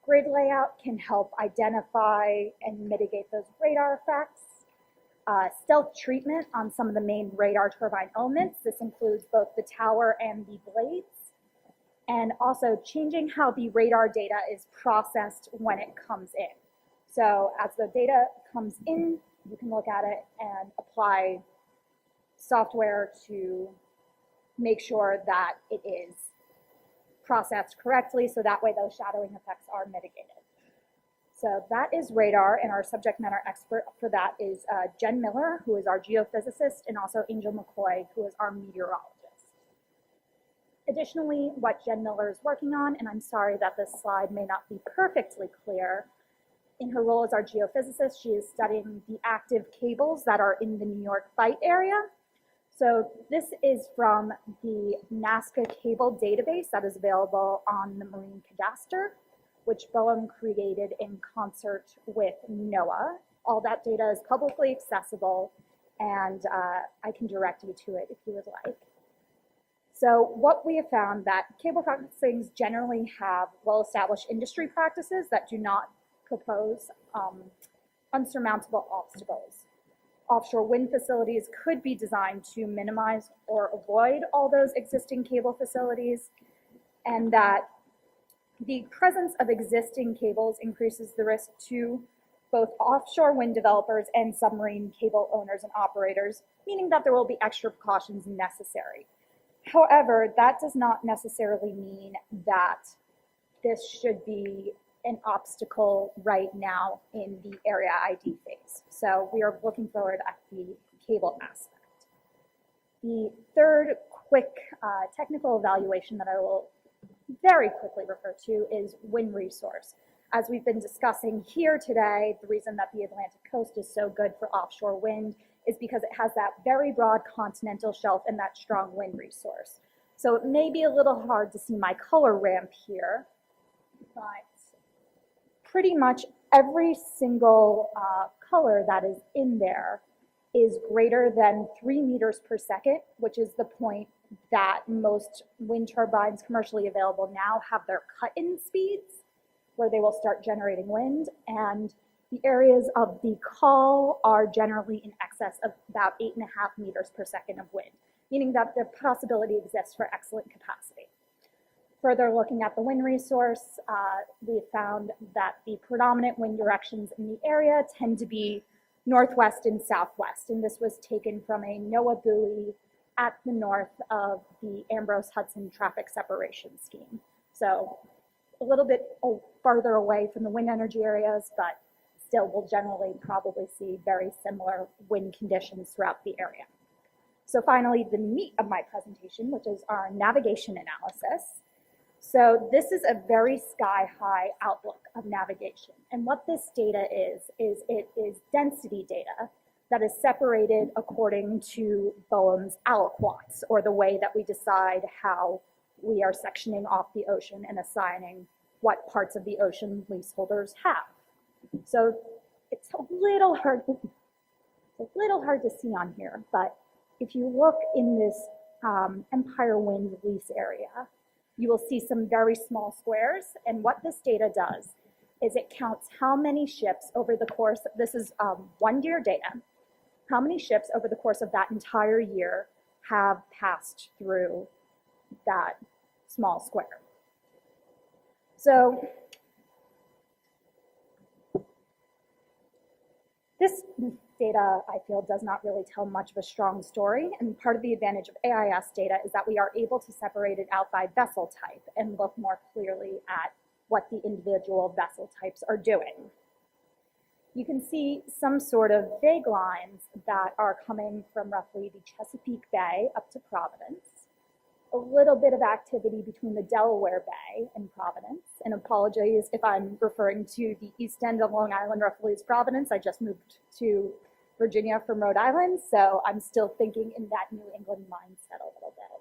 grid layout can help identify and mitigate those radar effects. Stealth treatment on some of the main radar turbine elements. This includes both the tower and the blades. And also changing how the radar data is processed when it comes in. So as the data comes in, you can look at it and apply software to make sure that it is processed correctly, so that way those shadowing effects are mitigated. So that is radar, and our subject matter expert for that is Jen Miller, who is our geophysicist, and also Angel McCoy, who is our meteorologist. Additionally, what Jen Miller is working on, and I'm sorry that this slide may not be perfectly clear, in her role as our geophysicist, she is studying the active cables that are in the New York Bight area. So this is from the Nazca cable database that is available on the Marine Cadastre, which BOEM created in concert with NOAA. All that data is publicly accessible, and I can direct you to it if you would like. So what we have found that cable processings generally have well-established industry practices that do not propose unsurmountable obstacles. Offshore wind facilities could be designed to minimize or avoid all those existing cable facilities, and that the presence of existing cables increases the risk to both offshore wind developers and submarine cable owners and operators, meaning that there will be extra precautions necessary. However, that does not necessarily mean that this should be an obstacle right now in the area ID phase. So we are looking forward at the cable aspect. The third quick technical evaluation that I will very quickly refer to is wind resource. As we've been discussing here today, the reason that the Atlantic coast is so good for offshore wind is because it has that very broad continental shelf and that strong wind resource. So it may be a little hard to see my color ramp here, but pretty much every single color that is in there is greater than 3 meters per second, which is the point that most wind turbines commercially available now have their cut-in speeds, where they will start generating wind. And the areas of the call are generally in excess of about 8.5 meters per second of wind, meaning that the possibility exists for excellent capacity. Further looking at the wind resource, we found that the predominant wind directions in the area tend to be northwest and southwest, and this was taken from a NOAA buoy at the north of the Ambrose-Hudson traffic separation scheme. So a little bit farther away from the wind energy areas, but still we'll generally probably see very similar wind conditions throughout the area. So finally, the meat of my presentation, which is our navigation analysis. So this is a very sky-high outlook of navigation. And what this data is it is density data that is separated according to Boehm's aliquots, or the way that we decide how we are sectioning off the ocean and assigning what parts of the ocean leaseholders have. So it's a little hard to see on here, but if you look in this Empire Wind lease area, you will see some very small squares. And what this data does is it counts how many ships over the course, this is 1 year data, how many ships over the course of that entire year have passed through that small square. So this data, I feel, does not really tell much of a strong story. And part of the advantage of AIS data is that we are able to separate it out by vessel type and look more clearly at what the individual vessel types are doing. You can see some sort of vague lines that are coming from roughly the Chesapeake Bay up to Providence. A little bit of activity between the Delaware Bay and Providence. And apologies if I'm referring to the east end of Long Island roughly as Providence. I just moved to Virginia from Rhode Island, so I'm still thinking in that New England mindset a little bit.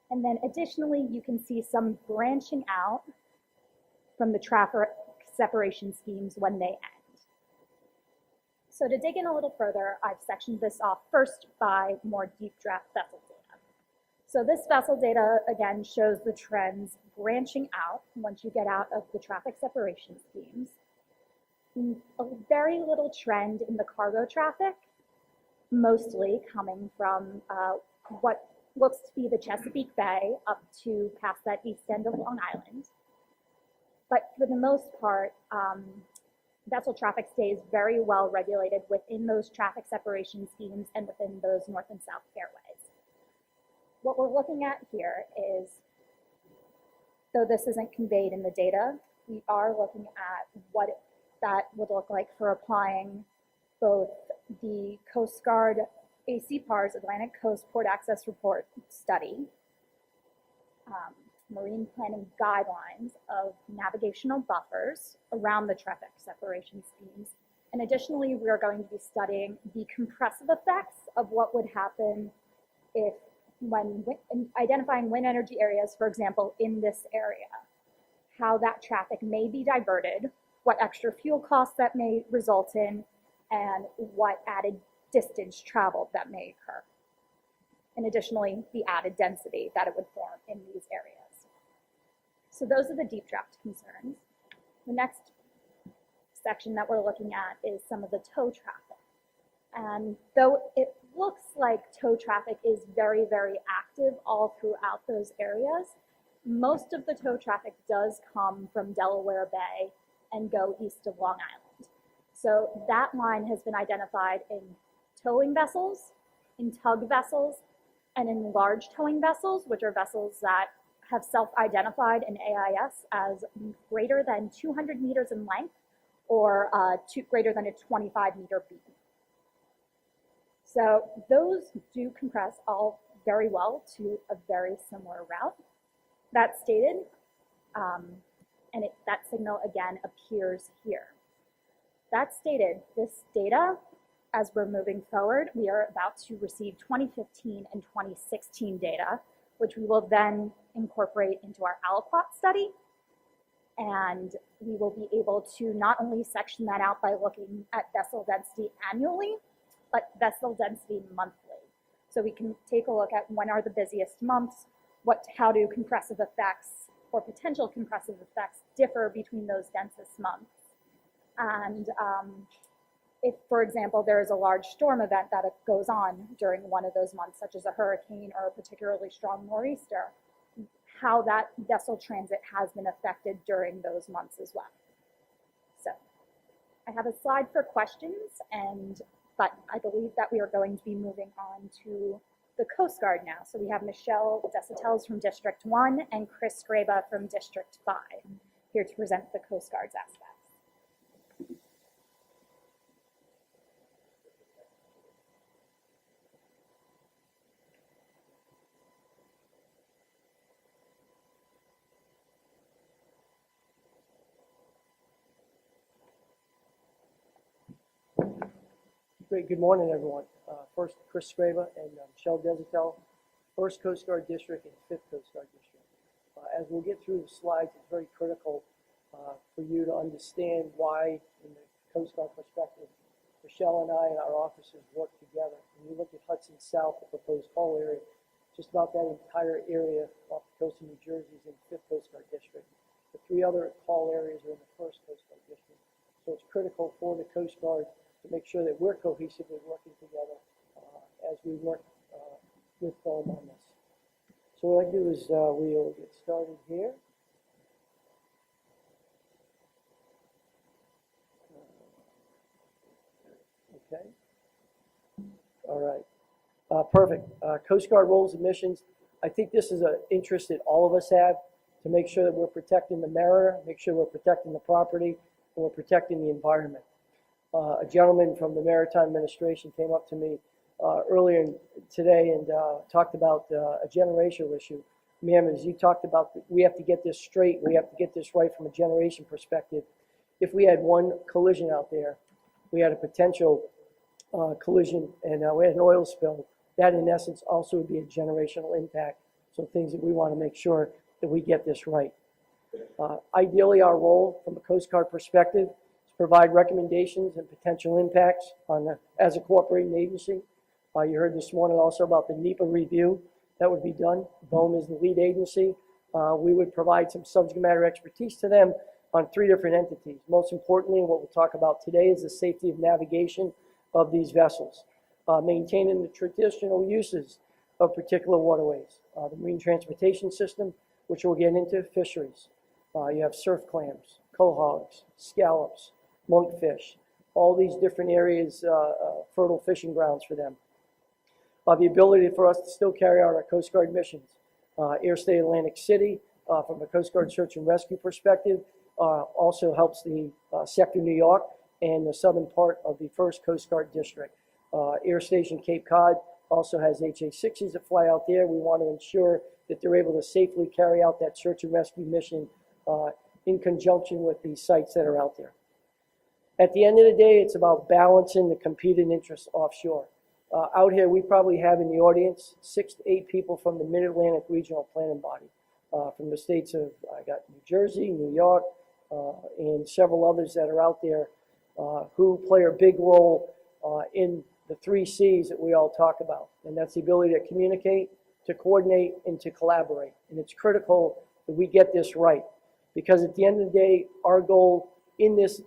And then additionally, you can see some branching out from the traffic separation schemes when they end. So to dig in a little further, I've sectioned this off first by more deep draft vessel data. So this vessel data, again, shows the trends branching out once you get out of the traffic separation schemes. A very little trend in the cargo traffic, mostly coming from what looks to be the Chesapeake Bay up to past that east end of Long Island. But for the most part, vessel traffic stays very well regulated within those traffic separation schemes and within those north and south fairways. What we're looking at here is, though this isn't conveyed in the data, we are looking at what that would look like for applying both the Coast Guard ACPAR's Atlantic Coast Port Access Report study, marine planning guidelines of navigational buffers around the traffic separation schemes. And additionally, we are going to be studying the compressive effects of what would happen if, when identifying wind energy areas, for example, in this area, how that traffic may be diverted, what extra fuel costs that may result in, and what added distance traveled that may occur. And additionally, the added density that it would form in these areas. So those are the deep draft concerns. The next section that we're looking at is some of the tow traffic. And though it looks like tow traffic is very, very active all throughout those areas, most of the tow traffic does come from Delaware Bay and go east of Long Island. So that line has been identified in towing vessels, in tug vessels, and in large towing vessels, which are vessels that have self-identified in AIS as greater than 200 meters in length or greater than a 25-meter beam. So those do compress all very well to a very similar route. That stated, that signal again appears here. That stated, this data, as we're moving forward, we are about to receive 2015 and 2016 data, which we will then incorporate into our aliquot study. And we will be able to not only section that out by looking at vessel density annually, but vessel density monthly. So we can take a look at when are the busiest months, how do compressive effects or potential compressive effects differ between those densest months. And if, for example, there is a large storm event that goes on during one of those months, such as a hurricane or a particularly strong nor'easter, how that vessel transit has been affected during those months as well. So I have a slide for questions, but I believe that we are going to be moving on to the Coast Guard now. So we have Michelle Desautel from District 1 and Chris Graba from District 5 here to present the Coast Guard's aspects. Great. Good morning, everyone. First, Chris Graba and Michelle Desautel, 1st Coast Guard District and 5th Coast Guard District. As we'll get through the slides, it's very critical for you to understand why, in the Coast Guard perspective, Michelle and I and our officers work together. When you look at Hudson South, the proposed call area, just about that entire area off the coast of New Jersey is in the 5th Coast Guard District. The 3 other call areas are in the 1st Coast Guard District. So it's critical for the Coast Guard to make sure that we're cohesively working together as we work with them on this. So what I do is we'll get started here. Okay. All right. Perfect. Coast Guard roles and missions. I think this is an interest that all of us have to make sure that we're protecting the mariner, make sure we're protecting the property, and we're protecting the environment. A gentleman from the Maritime Administration came up to me earlier today and talked about a generational issue. Ma'am, as you talked about, we have to get this straight. We have to get this right from a generation perspective. If we had one collision out there, we had a potential collision and we had an oil spill, that in essence also would be a generational impact. So things that we want to make sure that we get this right. Ideally, our role from a Coast Guard perspective provide recommendations and potential impacts as a cooperating agency. You heard this morning also about the NEPA review that would be done. BOEM is the lead agency. We would provide some subject matter expertise to them on 3 different entities. Most importantly, what we'll talk about today is the safety of navigation of these vessels, maintaining the traditional uses of particular waterways, the marine transportation system, which we'll get into, fisheries. You have surf clams, cohogs, scallops, monkfish, all these different areas, fertile fishing grounds for them. The ability for us to still carry out our Coast Guard missions. Air State Atlantic City, from a Coast Guard search and rescue perspective, also helps the sector New York and the southern part of the 1st Coast Guard District. Air Station Cape Cod also has HA-60s that fly out there. We want to ensure that they're able to safely carry out that search and rescue mission in conjunction with the sites that are out there. At the end of the day, it's about balancing the competing interests offshore. Out here, we probably have in the audience 6 to 8 people from the Mid-Atlantic Regional Planning Body, from the states of, I got New Jersey, New York, and several others that are out there who play a big role in the 3 C's that we all talk about. And that's the ability to communicate, to coordinate, and to collaborate. And it's critical that we get this right. Because at the end of the day, our goal in this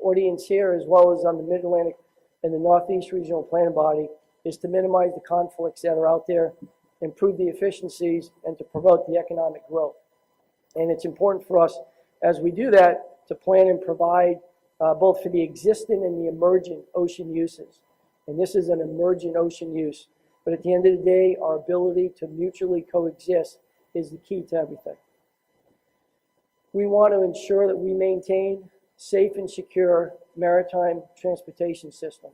audience here, as well as on the Mid-Atlantic and the Northeast Regional Planning Body, is to minimize the conflicts that are out there, improve the efficiencies, and to promote the economic growth. And it's important for us, as we do that, to plan and provide both for the existing and the emergent ocean uses. And this is an emergent ocean use. But at the end of the day, our ability to mutually coexist is the key to everything. We want to ensure that we maintain safe and secure maritime transportation system.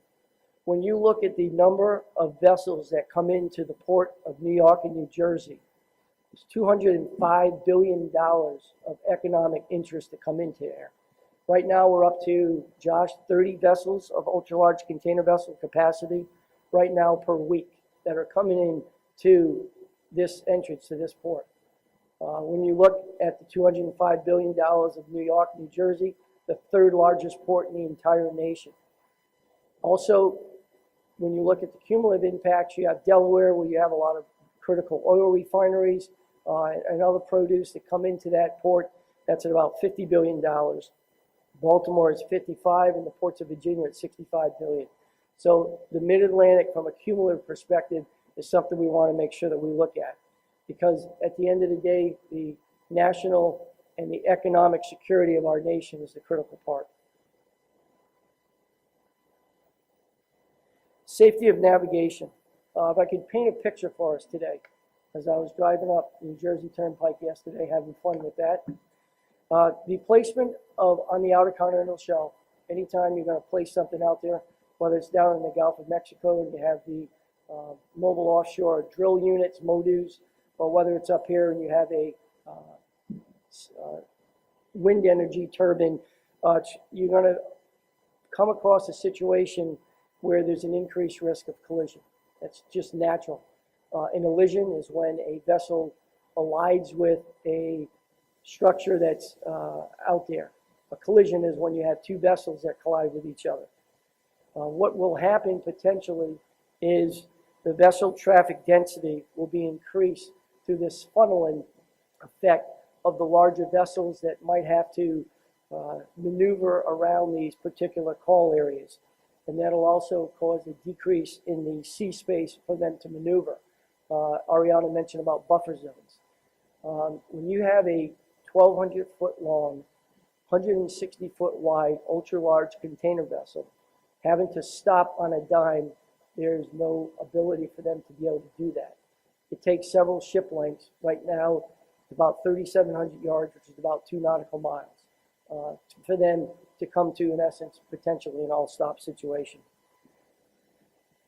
When you look at the number of vessels that come into the port of New York and New Jersey, it's $205 billion of economic interest to come into there. Right now we're up to, Josh, 30 vessels of ultra-large container vessel capacity right now per week that are coming in to this entrance, to this port. When you look at the $205 billion of New York, New Jersey, the 3rd largest port in the entire nation. Also, when you look at the cumulative impacts, you have Delaware, where you have a lot of critical oil refineries and other produce that come into that port. That's at about $50 billion. Baltimore is 55, and the ports of Virginia at 65 billion. So the Mid-Atlantic, from a cumulative perspective, is something we want to make sure that we look at. because at the end of the day, the national and the economic security of our nation is the critical part. Safety of navigation. If I could paint a picture for us today, as I was driving up New Jersey Turnpike yesterday, having fun with that. The placement on the Outer Continental Shelf, anytime you're going to place something out there, whether it's down in the Gulf of Mexico and you have the mobile offshore drill units, MODUs, or whether it's up here and you have a wind energy turbine, you're going to come across a situation where there's an increased risk of collision. That's just natural. An elision is when a vessel allides with a structure that's out there. A collision is when you have two vessels that collide with each other. What will happen potentially is the vessel traffic density will be increased through this funneling effect of the larger vessels that might have to maneuver around these particular call areas. And that'll also cause a decrease in the sea space for them to maneuver. Ariana mentioned about buffer zones. When you have a 1,200 foot long, 160 foot wide, ultra large container vessel, having to stop on a dime, there's no ability for them to be able to do that. It takes several ship lengths. Right now, it's about 3,700 yards, which is about 2 nautical miles, for them to come to, in essence, potentially an all-stop situation.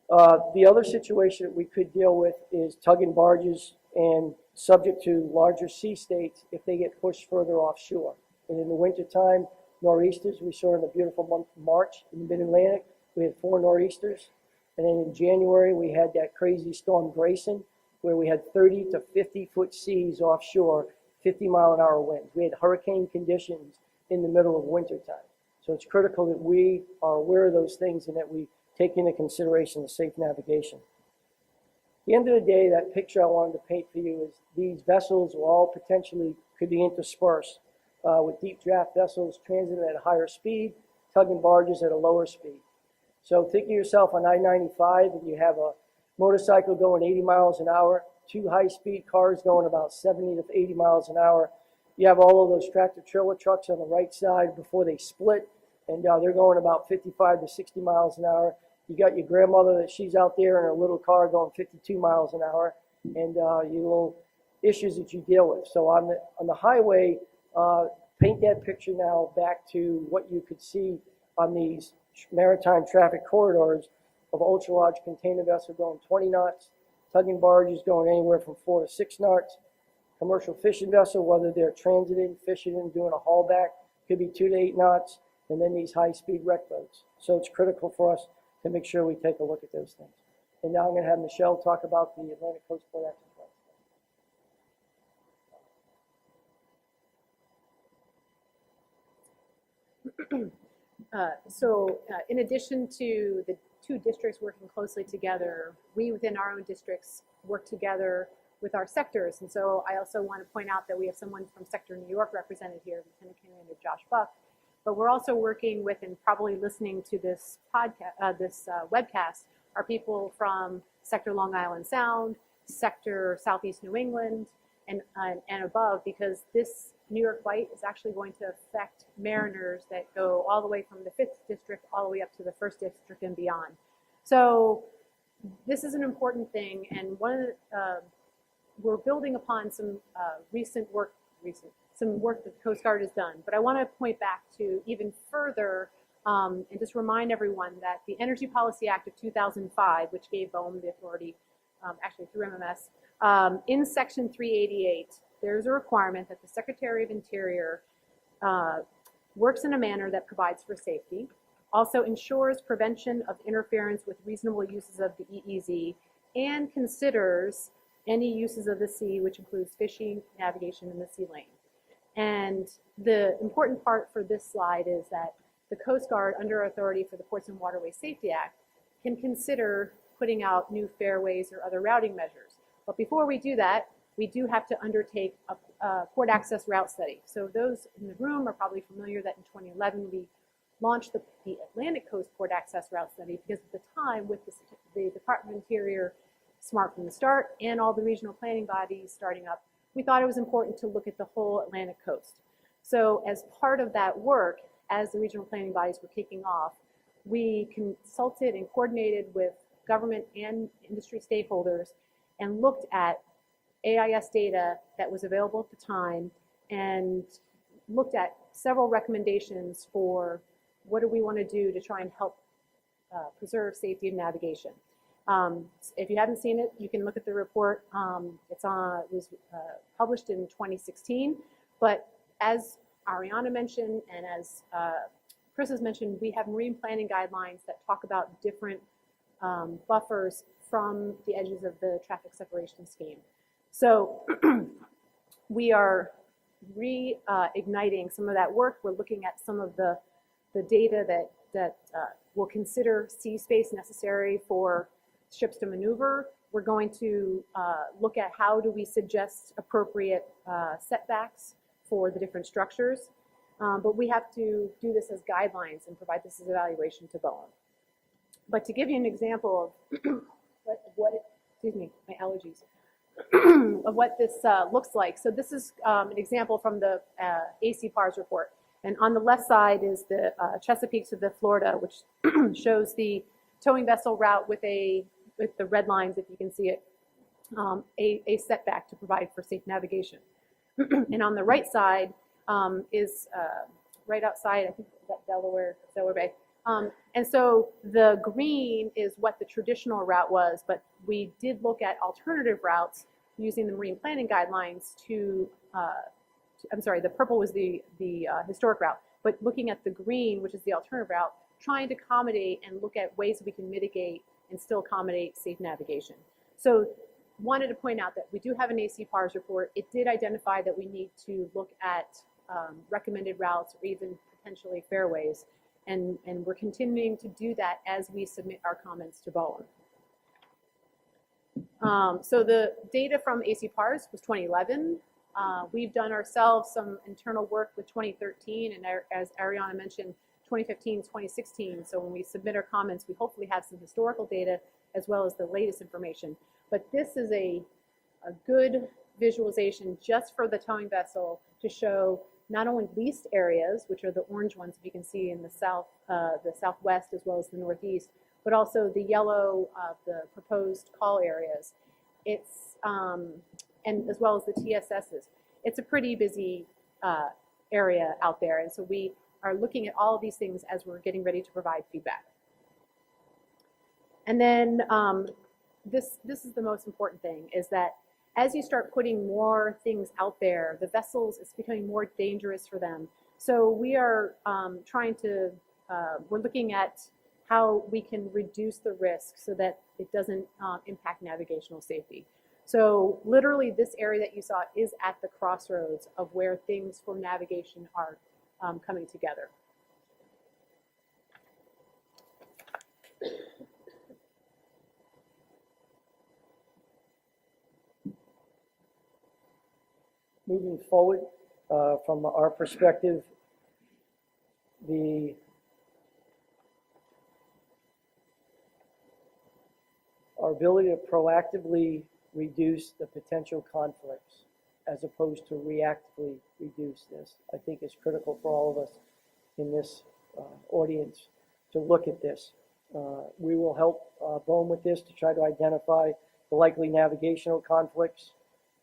The other situation that we could deal with is tugging barges and subject to larger sea states if they get pushed further offshore. And in the wintertime, nor'easters, we saw in the beautiful month of March in the mid-Atlantic, we had 4 nor'easters. And then in January, we had that crazy storm Grayson, where we had 30 to 50 foot seas offshore, 50-mile-an-hour winds. We had hurricane conditions in the middle of wintertime. So it's critical that we are aware of those things and that we take into consideration the safe navigation. At the end of the day, that picture I wanted to paint for you is these vessels will all potentially could be interspersed with deep draft vessels transiting at a higher speed, tugging barges at a lower speed. So think of yourself on I-95 and you have a motorcycle going 80 miles an hour, 2 high-speed cars going about 70 to 80 miles an hour. You have all of those tractor-trailer trucks on the right side before they split, and they're going about 55 to 60 miles an hour. You got your grandmother that she's out there in her little car going 52 miles an hour, and your little issues that you deal with. So on the highway, paint that picture now back to what you could see on these maritime traffic corridors of ultra-large container vessels going 20 knots, tugging barges going anywhere from 4 to 6 knots, commercial fishing vessel, whether they're transiting, fishing, and doing a haul back, could be 2 to 8 knots, and then these high-speed wreck boats. So it's critical for us to make sure we take a look at those things. And now I'm going to have Michelle talk about the Atlantic Coast Port Access Routes. In addition to the 2 districts working closely together, we within our own districts work together with our sectors. And so I also want to point out that we have someone from Sector New York represented here, Lieutenant Commander Josh Buck. But we're also working with and probably listening to this podcast, webcast, are people from Sector Long Island Sound, Sector Southeast New England, and above, because this New York Bight is actually going to affect mariners that go all the way from the 5th district all the way up to the 1st district and beyond. So this is an important thing, and we're building upon some work that the Coast Guard has done. But I want to point back to even further and just remind everyone that the Energy Policy Act of 2005, which gave BOEM the authority, actually through MMS, in Section 388, there's a requirement that the Secretary of Interior works in a manner that provides for safety, also ensures prevention of interference with reasonable uses of the EEZ, and considers any uses of the sea, which includes fishing, navigation, and the sea lane. And the important part for this slide is that the Coast Guard, under authority for the Ports and Waterways Safety Act, can consider putting out new fairways or other routing measures. But before we do that, we do have to undertake a port access route study. So those in the room are probably familiar that in 2011 we launched the Atlantic Coast Port Access Route Study, because at the time with the Department of Interior SMART from the start and all the regional planning bodies starting up, we thought it was important to look at the whole Atlantic coast. So as part of that work, as the regional planning bodies were kicking off, we consulted and coordinated with government and industry stakeholders and looked at AIS data that was available at the time and looked at several recommendations for what do we want to do to try and help preserve safety of navigation. If you haven't seen it, you can look at the report. It was published in 2016, but as Ariana mentioned and as Chris has mentioned, we have marine planning guidelines that talk about different buffers from the edges of the traffic separation scheme. So we are reigniting some of that work. We're looking at some of the data that will consider sea space necessary for ships to maneuver. We're going to look at how do we suggest appropriate setbacks for the different structures. But we have to do this as guidelines and provide this as evaluation to BOEM. But to give you an example of excuse me, my allergies, of what this looks like. So this is an example from the AC PARS report. And on the left side is the Chesapeake to the Florida, which shows the towing vessel route with the red lines, if you can see it, a setback to provide for safe navigation. And on the right side is right outside, I think that Delaware Bay. And so the green is what the traditional route was, but we did look at alternative routes using the marine planning guidelines I'm sorry, the purple was the historic route, but looking at the green, which is the alternative route, trying to accommodate and look at ways we can mitigate and still accommodate safe navigation. So wanted to point out that we do have an AC PARS report. It did identify that we need to look at recommended routes or even potentially fairways. And we're continuing to do that as we submit our comments to BOEM. So the data from AC PARS was 2011. We've done ourselves some internal work with 2013, and as Ariana mentioned, 2015, 2016. So when we submit our comments, we hopefully have some historical data as well as the latest information. But this is a good visualization just for the towing vessel to show not only leased areas, which are the orange ones you can see in the southwest as well as the northeast, but also the yellow, the proposed call areas. It's and as well as the TSSs. It's a pretty busy area out there, and so we are looking at all of these things as we're getting ready to provide feedback. And then this is the most important thing, is that as you start putting more things out there, the vessels, it's becoming more dangerous for them. So we are we're looking at how we can reduce the risk so that it doesn't impact navigational safety. So literally this area that you saw is at the crossroads of where things for navigation are coming together. Moving forward, from our perspective, our ability to proactively reduce the potential conflicts as opposed to reactively reduce this, I think is critical for all of us in this audience to look at this. We will help BOEM with this to try to identify the likely navigational conflicts.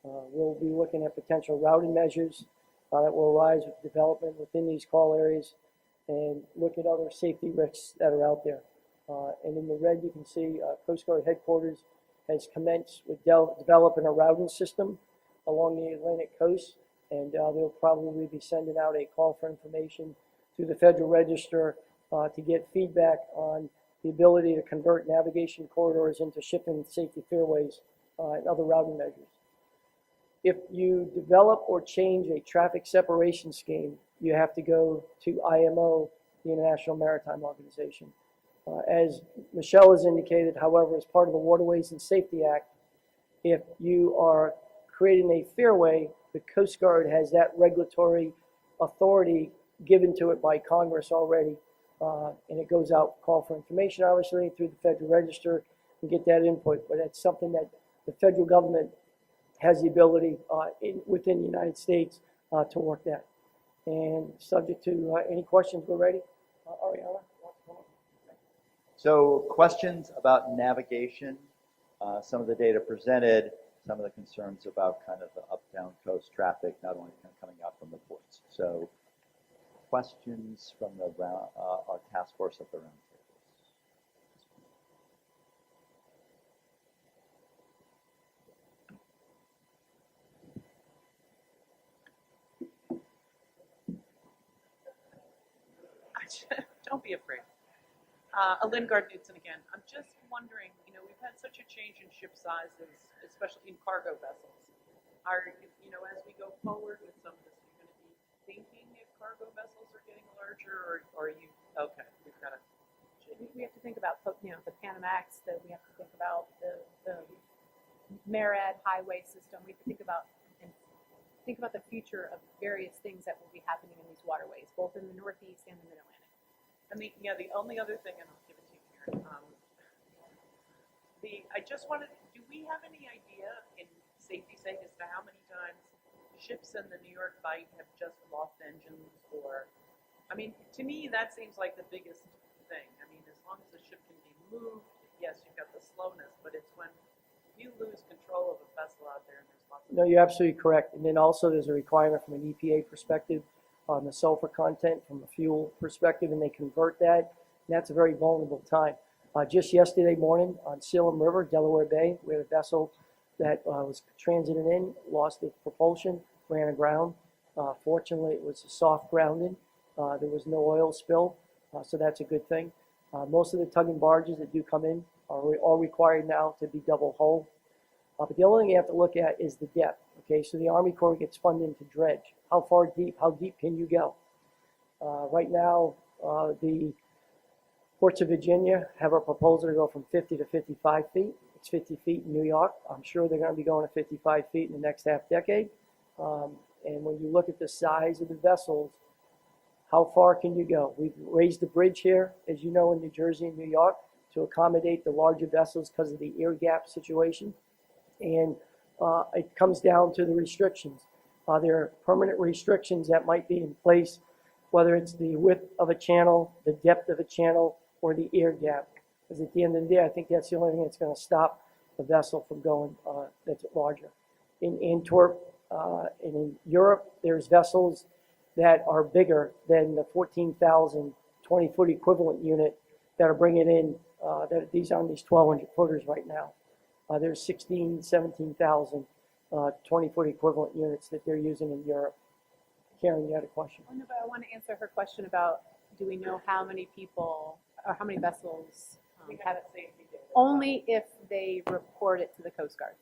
We'll be looking at potential routing measures that will arise with development within these call areas and look at other safety risks that are out there. And in the red, you can see Coast Guard headquarters has commenced with developing a routing system along the Atlantic coast, and they'll probably be sending out a call for information to the Federal Register to get feedback on the ability to convert navigation corridors into shipping safety fairways and other routing measures. If you develop or change a traffic separation scheme, you have to go to IMO, the International Maritime Organization. As Michelle has indicated, however, as part of the Waterways and Safety Act, if you are creating a fairway, the Coast Guard has that regulatory authority given to it by Congress already, and it goes out, call for information, obviously, through the Federal Register, and get that input. But it's something that the federal government has the ability within the United States to work that. And subject to any questions, we're ready. Ariana? So questions about navigation, some of the data presented, some of the concerns about kind of the up-down coast traffic, not only kind of coming out from the ports. So questions from the our task force at the round tables. Don't be afraid. Lingard Knudsen again. I'm just wondering, we've had such a change in ship sizes, especially in cargo vessels. As we go forward with some of this, are you going to be thinking if cargo vessels are getting larger, or are you, okay, we've got to. We have to think about, the Panamax, we have to think about the MARAD highway system. We have to think about the future of various things that will be happening in these waterways, both in the Northeast and the Mid-Atlantic. And the only other thing, and I'll give it to you, Karen. I just wanted, do we have any idea, in safety's sake, as to how many times ships in the New York Bight have just lost engines? Or, to me, that seems like the biggest thing. As long as the ship can be moved, yes, you've got the slowness, but it's when you lose control of a vessel out there and there's lots of. No, you're absolutely correct. And then also there's a requirement from an EPA perspective on the sulfur content from a fuel perspective, and they convert that. And that's a very vulnerable time. Just yesterday morning on Salem River, Delaware Bay, we had a vessel that was transiting in, lost its propulsion, ran aground. Fortunately, it was a soft grounding. There was no oil spill, so that's a good thing. Most of the tugging barges that do come in are all required now to be double hull. But the only thing you have to look at is the depth. Okay, so the Army Corps gets funding to dredge. How deep can you go? Right now, the ports of Virginia have a proposal to go from 50 to 55 feet. It's 50 feet in New York. I'm sure they're going to be going to 55 feet in the next half decade. And when you look at the size of the vessels, how far can you go? We've raised the bridge here, as you know, in New Jersey and New York to accommodate the larger vessels because of the air gap situation. And it comes down to the restrictions. There are permanent restrictions that might be in place, whether it's the width of a channel, the depth of a channel, or the air gap. Because at the end of the day, I think that's the only thing that's going to stop the vessel from going that's larger. In Antwerp and in Europe, there's vessels that are bigger than the 14,000 20-foot equivalent unit that are bringing in, these are on these 1,200 footers right now. There's 16, 17,000 20-foot equivalent units that they're using in Europe. Karen, you had a question? Oh, no, but I want to answer her question about, do we know how many people or how many vessels have it? Only if they report it to the Coast Guard.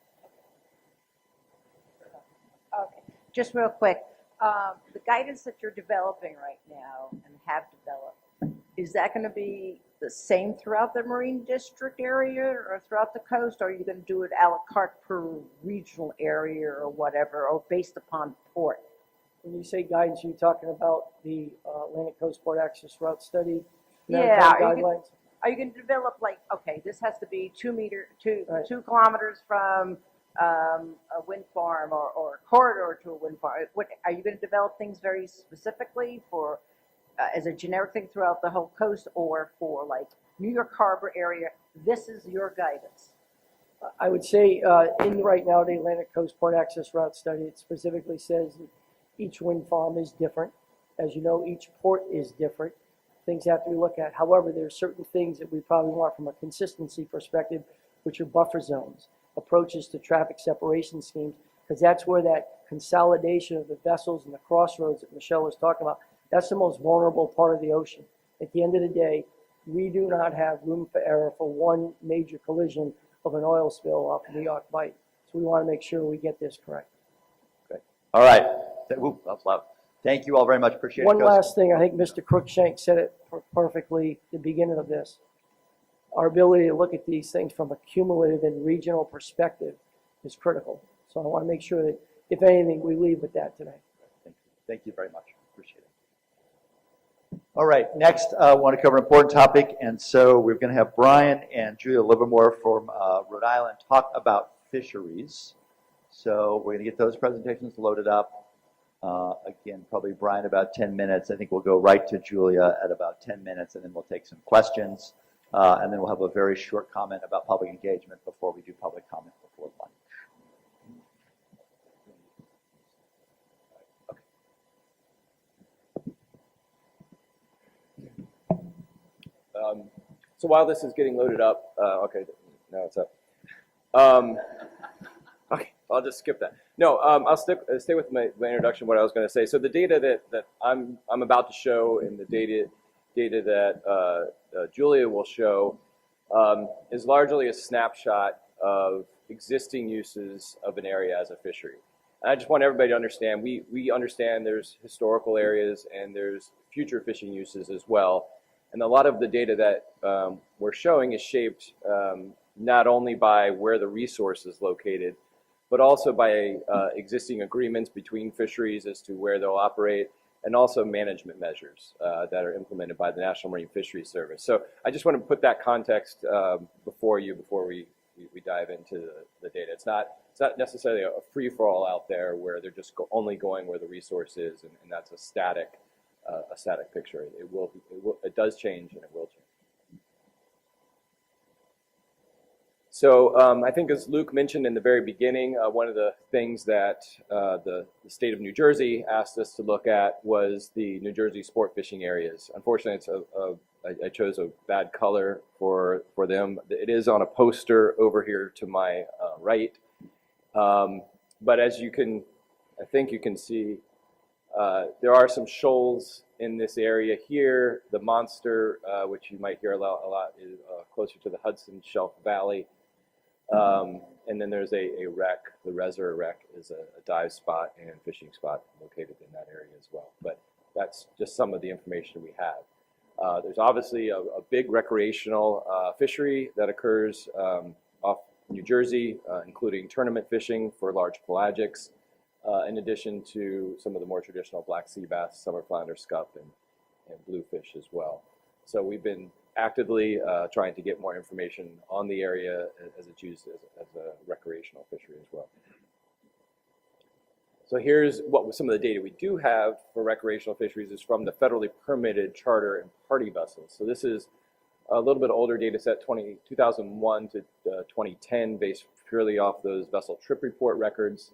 Okay, just real quick, the guidance that you're developing right now and have developed, is that going to be the same throughout the Marine District area or throughout the coast? Or are you going to do it a la carte per regional area or whatever, or based upon port? When you say guidance, you're talking about the Atlantic Coast Port Access Route Study? Yeah, Guidelines? are you going to develop like, okay, this has to be 2 Right. kilometers from a wind farm or a corridor to a wind farm? Are you going to develop things very specifically for as a generic thing throughout the whole coast, or for like New York Harbor area? This is your guidance. I would say in right now the Atlantic Coast Port Access Route Study, it specifically says that each wind farm is different. As you know, each port is different. Things have to be looked at. However, there are certain things that we probably want from a consistency perspective, which are buffer zones, approaches to traffic separation schemes, because that's where that consolidation of the vessels and the crossroads that Michelle was talking about, that's the most vulnerable part of the ocean. At the end of the day, we do not have room for error for one major collision of an oil spill off the New York Bight. So we want to make sure we get this correct. Great. All right. Ooh, that was loud. Thank you all very much. Appreciate it. One last thing, I think Mr. Cruikshank said it perfectly at the beginning of this. Our ability to look at these things from a cumulative and regional perspective is critical. So I want to make sure that, if anything, we leave with that today. Thank you very much. Appreciate it. All right, next I want to cover an important topic, and so we're going to have Brian and Julia Livermore from Rhode Island talk about fisheries. So we're going to get those presentations loaded up. Again, probably Brian about 10 minutes. I think we'll go right to Julia at about 10 minutes, and then we'll take some questions, and then we'll have a very short comment about public engagement before we do public comment before lunch. So while this is getting loaded up, okay, now it's up. Okay, I'll just skip that. No, I'll stay with my introduction. What I was going to say. So the data that I'm about to show, and the data that Julia will show, is largely a snapshot of existing uses of an area as a fishery. And I just want everybody to understand. We understand there's historical areas and there's future fishing uses as well. And a lot of the data that we're showing is shaped not only by where the resource is located, but also by existing agreements between fisheries as to where they'll operate, and also management measures that are implemented by the National Marine Fisheries Service. So I just want to put that context before we dive into the data. It's not necessarily a free-for-all out there where they're just only going where the resource is, and that's a static picture. It does change, and it will change. So I think, as Luke mentioned in the very beginning, one of the things that the state of New Jersey asked us to look at was the New Jersey sport fishing areas. Unfortunately, I chose a bad color for them. It is on a poster over here to my right. But as I think you can see, there are some shoals in this area here. The monster, which you might hear a lot is closer to the Hudson Shelf Valley. And then there's a wreck. The Reser wreck is a dive spot and fishing spot located in that area as well. But that's just some of the information we have. There's obviously a big recreational fishery that occurs off New Jersey, including tournament fishing for large pelagics, in addition to some of the more traditional black sea bass, summer flounder, scup, and bluefish as well. So we've been actively trying to get more information on the area as it's used as a recreational fishery as well. So here's what some of the data we do have for recreational fisheries is from the federally permitted charter and party vessels. So this is a little bit older data set, 2001 to 2010, based purely off those vessel trip report records.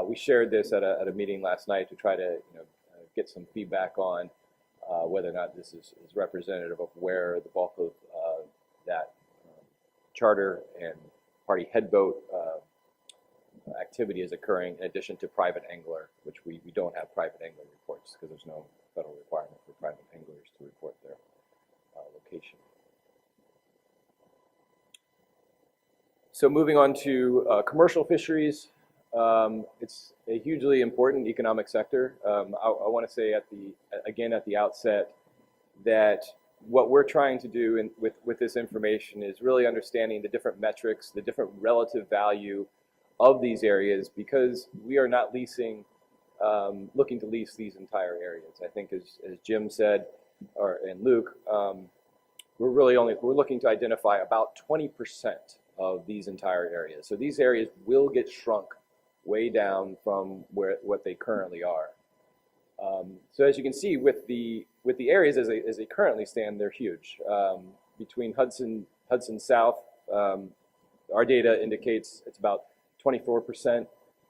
We shared this at a meeting last night to try to get some feedback on whether or not this is representative of where the bulk of that charter and party headboat activity is occurring, in addition to private angler, which we don't have private angler reports because there's no federal requirement for private anglers to report their location. So moving on to commercial fisheries. It's a hugely important economic sector. I want to say at the outset that what we're trying to do with this information is really understanding the different metrics, the different relative value of these areas, because we are not looking to lease these entire areas. I think as Jim said, and Luke, we're looking to identify about 20% of these entire areas. So these areas will get shrunk way down from what they currently are. So as you can see, with the areas as they currently stand, they're huge. Between Hudson South, our data indicates it's about 24%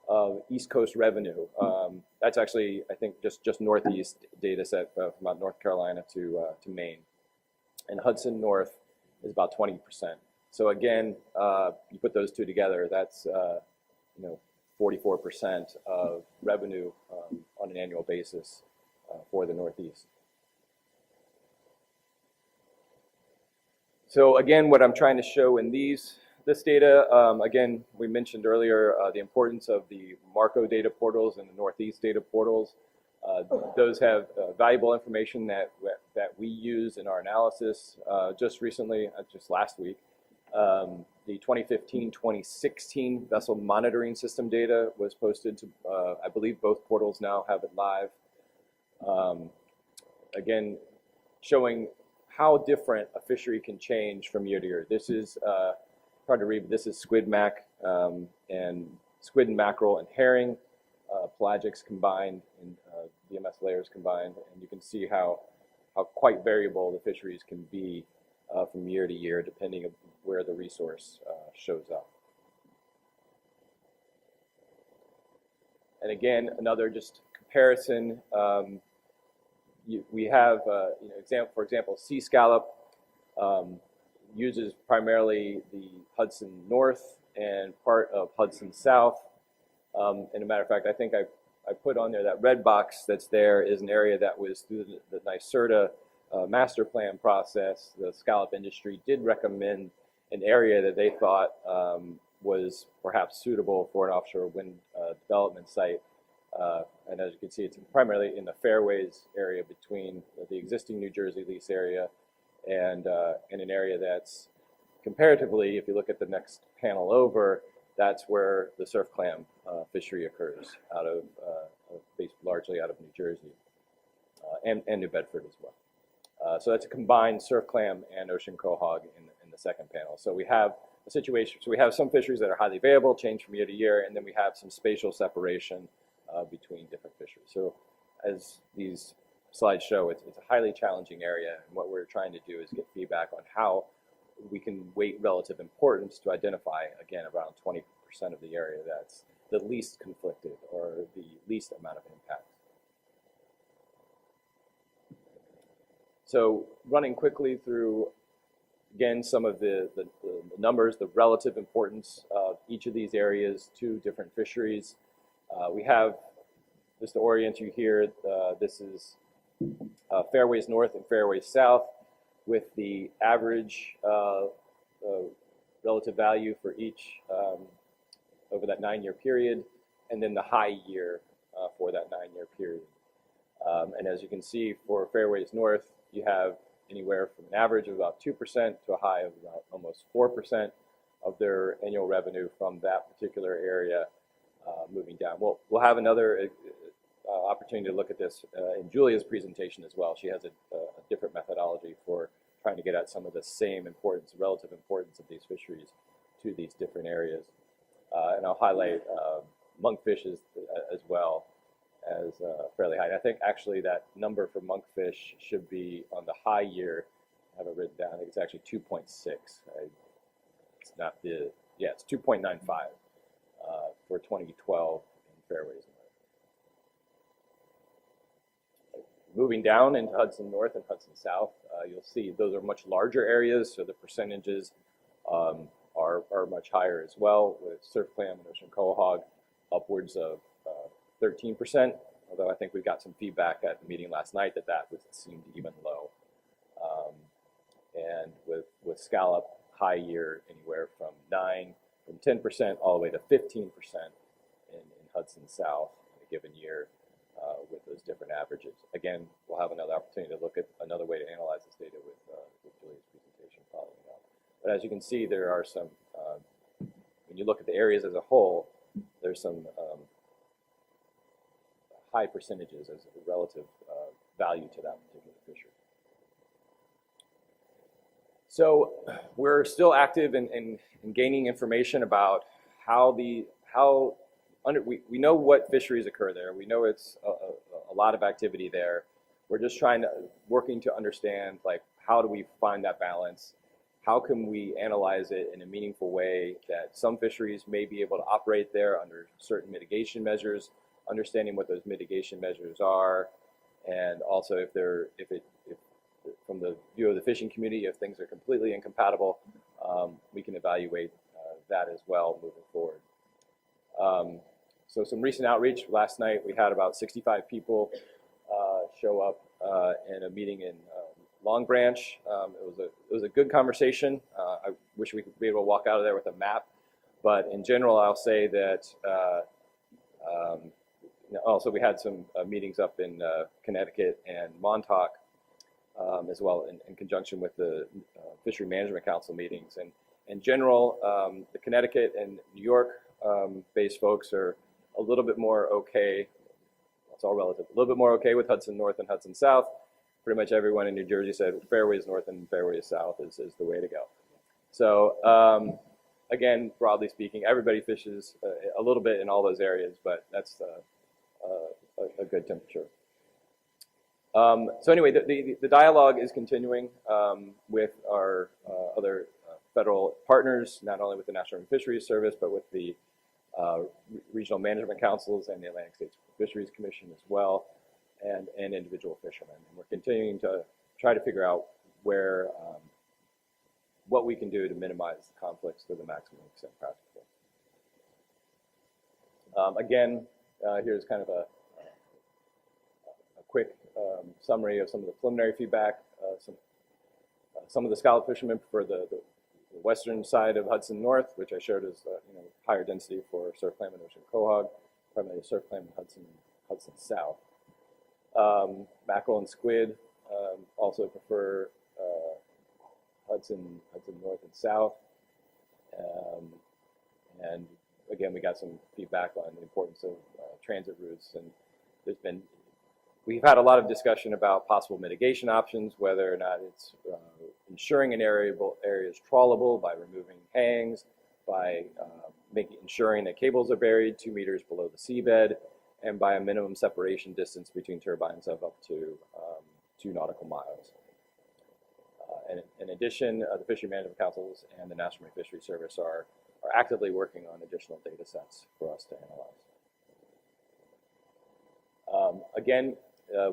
of East Coast revenue. That's actually, I think, just Northeast data set from about North Carolina to Maine. And Hudson North is about 20%. So again, you put those two together, that's 44% of revenue on an annual basis for the Northeast. So again, what I'm trying to show in this data, again, we mentioned earlier the importance of the Marco data portals and the Northeast data portals. Those have valuable information that we use in our analysis. Just recently, just last week, the 2015-2016 vessel monitoring system data was posted to, I believe both portals now have it live. Again, showing how different a fishery can change from year to year. This is hard to read, but this is squid mac and squid and mackerel and herring, pelagics combined and DMS layers combined, and you can see how quite variable the fisheries can be from year to year depending on where the resource shows up. And again, another just comparison. We have, for example, sea scallop uses primarily the Hudson North and part of Hudson South. And a matter of fact, I think I put on there that red box that's there is an area that was through the NYSERDA master plan process. The scallop industry did recommend an area that they thought was perhaps suitable for an offshore wind development site. And as you can see, it's primarily in the fairways area between the existing New Jersey lease area and an area that's comparatively, if you look at the next panel over, that's where the surf clam fishery occurs, based largely out of New Jersey and New Bedford as well. So that's a combined surf clam and ocean quahog in the second panel. So we have a situation, so we have some fisheries that are highly variable, change from year to year, and then we have some spatial separation between different fisheries. So as these slides show, it's a highly challenging area, and what we're trying to do is get feedback on how we can weight relative importance to identify, again, around 20% of the area that's the least conflicted or the least amount of impact. So running quickly through, again, some of the numbers, the relative importance of each of these areas to different fisheries. We have, just to orient you here, this is fairways north and fairways south with the average relative value for each over that 9-year period, and then the high year for that 9-year period. And as you can see, for fairways north, you have anywhere from an average of about 2% to a high of about almost 4% of their annual revenue from that particular area moving down. We'll have another opportunity to look at this in Julia's presentation as well. She has a different methodology for trying to get at some of the same importance, relative importance of these fisheries to these different areas. And I'll highlight monkfish as well as fairly high. And I think actually that number for monkfish should be on the high year. I have it written down. I think it's actually 2.6. It's not the, yeah, it's 2.95 for 2012 in fairways. Moving down into Hudson North and Hudson South, you'll see those are much larger areas, so the percentages are much higher as well, with surf clam and ocean quahog upwards of 13%, although I think we got some feedback at the meeting last night that seemed even low. And with scallop, high year anywhere from 10% all the way to 15% in Hudson South in a given year with those different averages. Again, we'll have another opportunity to look at another way to analyze this data with Julia's presentation following up. But as you can see, there are some, when you look at the areas as a whole, there's some high percentages as a relative value to that particular fishery. So we're still active in gaining information about we know what fisheries occur there. We know it's a lot of activity there. We're just working to understand, like, how do we find that balance? How can we analyze it in a meaningful way that some fisheries may be able to operate there under certain mitigation measures, understanding what those mitigation measures are, and also if from the view of the fishing community, if things are completely incompatible, we can evaluate that as well moving forward. So some recent outreach. Last night we had about 65 people show up in a meeting in Long Branch. It was a good conversation. I wish we could be able to walk out of there with a map, but in general, I'll say that. Also, we had some meetings up in Connecticut and Montauk as well in conjunction with the Fishery Management Council meetings. And in general, the Connecticut and New York based folks are a little bit more okay. It's all relative. A little bit more okay with Hudson North and Hudson South. pretty much everyone in New Jersey said fairways north and fairways south is the way to go. So again, broadly speaking, everybody fishes a little bit in all those areas, but that's a good temperature. So anyway, the dialogue is continuing with our other federal partners, not only with the National Marine Fisheries Service, but with the regional management councils and the Atlantic States Fisheries Commission as well, and individual fishermen. And we're continuing to try to figure out where, what we can do to minimize the conflicts to the maximum extent practical. Again, here's kind of a quick summary of some of the preliminary feedback. Some of the scallop fishermen prefer the western side of Hudson North, which I showed as higher density for surf clam and ocean quahog, primarily surf clam and Hudson South. Mackerel and squid also prefer Hudson North and South. And again, we got some feedback on the importance of transit routes, and we've had a lot of discussion about possible mitigation options, whether or not it's ensuring an area is trawlable by removing hangs, by ensuring that cables are buried 2 meters below the seabed, and by a minimum separation distance between turbines of up to 2 nautical miles. And in addition, the Fishery Management Councils and the National Marine Fisheries Service are actively working on additional data sets for us to analyze. Again,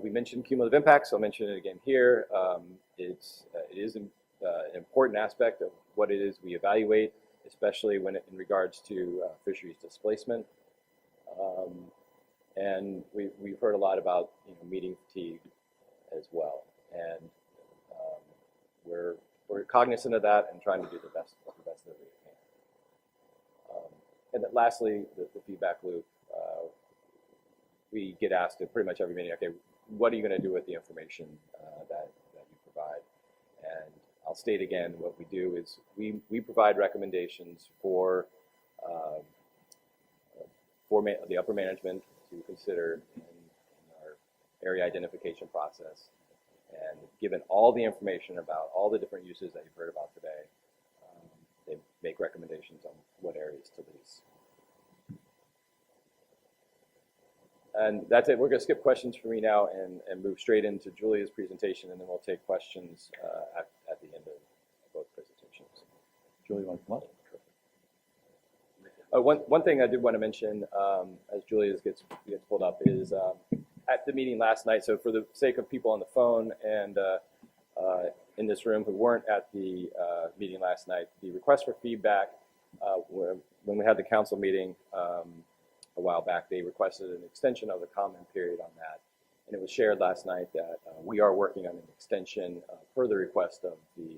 we mentioned cumulative impacts, so I'll mention it again here. It is an important aspect of what it is we evaluate, especially in regards to fisheries displacement. And we've heard a lot about meeting fatigue as well, and we're cognizant of that and trying to do the best that we can. And then lastly, the feedback loop. We get asked at pretty much every meeting, okay, what are you going to do with the information that you provide? And I'll state again, what we do is we provide recommendations for the upper management to consider in our area identification process. And given all the information about all the different uses that you've heard about today, they make recommendations on what areas to lease. And that's it. We're going to skip questions for me now and move straight into Julia's presentation, and then we'll take questions at the end of both presentations. Julie, you want to come up? One thing I did want to mention, as Julia gets pulled up, is at the meeting last night, so for the sake of people on the phone and in this room who weren't at the meeting last night, the request for feedback, when we had the council meeting a while back, they requested an extension of the comment period on that. And it was shared last night that we are working on an extension per the request of the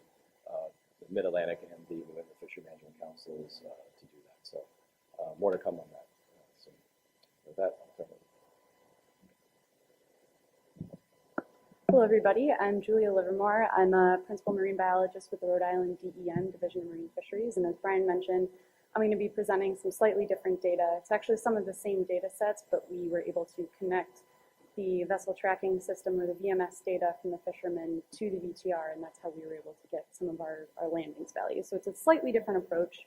Mid-Atlantic and the New England Fishery Management Councils to do that. So more to come on that. So with that, I'll turn it over. Hello, everybody. I'm Julia Livermore. I'm a principal marine biologist with the Rhode Island DEM, Division of Marine Fisheries. And as Brian mentioned, I'm going to be presenting some slightly different data. It's actually some of the same data sets, but we were able to connect the vessel tracking system or the VMS data from the fishermen to the VTR, and that's how we were able to get some of our landings values. So it's a slightly different approach.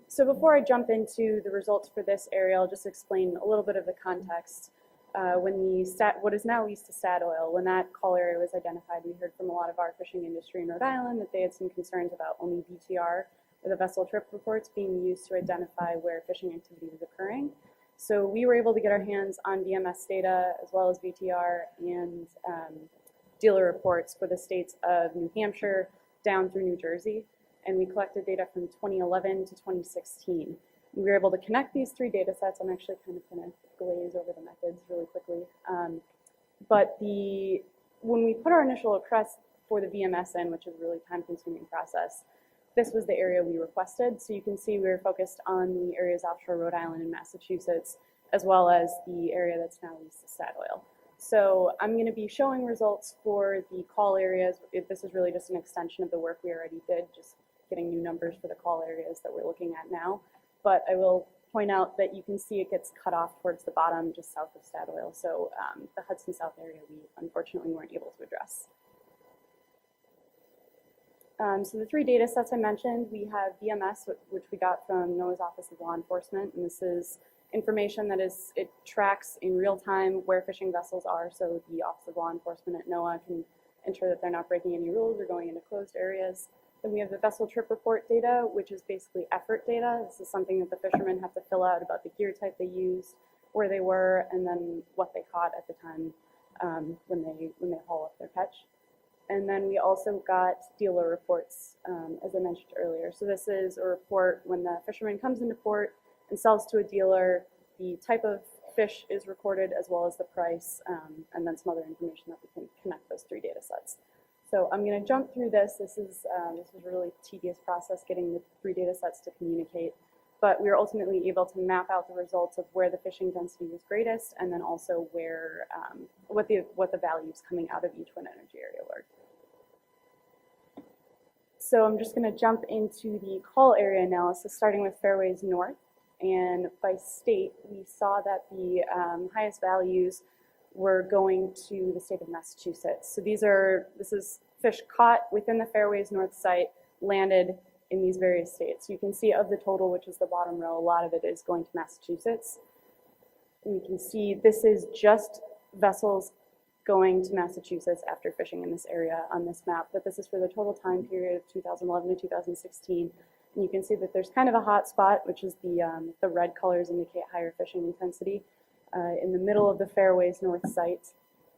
So before I jump into the results for this area, I'll just explain a little bit of the context. What is now leased to Statoil, when that call area was identified, we heard from a lot of our fishing industry in Rhode Island that they had some concerns about only VTR, or the vessel trip reports, being used to identify where fishing activity was occurring. So we were able to get our hands on VMS data as well as VTR and dealer reports for the states of New Hampshire down through New Jersey. And we collected data from 2011 to 2016. We were able to connect these 3 data sets. I'm actually kind of going to glaze over the methods really quickly. But when we put our initial request for the VMS in, which is a really time-consuming process, this was the area we requested. So you can see we were focused on the areas offshore Rhode Island and Massachusetts, as well as the area that's now leased to Statoil. So I'm going to be showing results for the call areas. This is really just an extension of the work we already did, just getting new numbers for the call areas that we're looking at now. But I will point out that you can see it gets cut off towards the bottom, just south of Statoil. So the Hudson South area, we unfortunately weren't able to address. So the 3 data sets I mentioned, we have VMS, which we got from NOAA's Office of Law Enforcement, and this is information that it tracks in real time where fishing vessels are, so the Office of Law Enforcement at NOAA can ensure that they're not breaking any rules or going into closed areas. Then we have the vessel trip report data, which is basically effort data. This is something that the fishermen have to fill out about the gear type they used, where they were, and then what they caught at the time when they haul up their catch. And then we also got dealer reports, as I mentioned earlier. So this is a report when the fisherman comes into port and sells to a dealer, the type of fish is recorded as well as the price, and then some other information that we can connect those 3 data sets. So I'm going to jump through this. This was a really tedious process getting the 3 data sets to communicate, but we were ultimately able to map out the results of where the fishing density was greatest, and then also where what the values coming out of each wind energy area were. So I'm just going to jump into the call area analysis, starting with Fairways North. And by state, we saw that the highest values were going to the state of Massachusetts. So this is fish caught within the Fairways North site, landed in these various states. You can see of the total, which is the bottom row, a lot of it is going to Massachusetts. And you can see this is just vessels going to Massachusetts after fishing in this area on this map, but this is for the total time period of 2011 to 2016. And you can see that there's kind of a hot spot, which is the red colors indicate higher fishing intensity in the middle of the Fairways North site.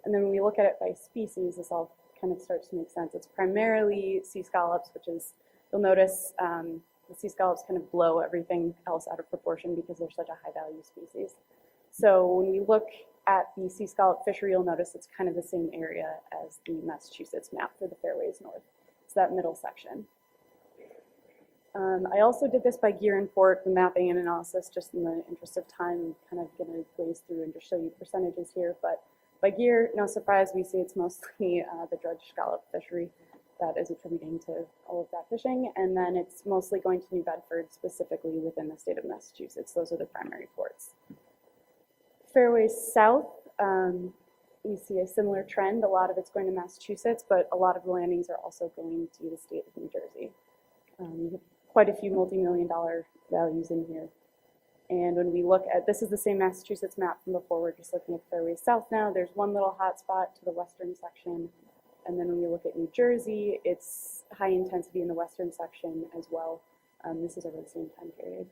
And then when we look at it by species, this all kind of starts to make sense. It's primarily sea scallops, which is, you'll notice the sea scallops kind of blow everything else out of proportion because they're such a high value species. So when we look at the sea scallop fishery, you'll notice it's kind of the same area as the Massachusetts map for the Fairways North. It's that middle section. I also did this by gear and port, the mapping and analysis, just in the interest of time. I'm kind of going to glaze through and just show you percentages here. But by gear, no surprise, we see it's mostly the dredge scallop fishery that is attributing to all of that fishing. And then it's mostly going to New Bedford, specifically within the state of Massachusetts. Those are the primary ports. Fairways South, we see a similar trend. A lot of it's going to Massachusetts, but a lot of the landings are also going to the state of New Jersey. We have quite a few multi-million-dollar values in here. And when we look at, this is the same Massachusetts map from before, we're just looking at Fairways South now. There's one little hot spot to the western section. And then when we look at New Jersey, it's high intensity in the western section as well. This is over the same time period.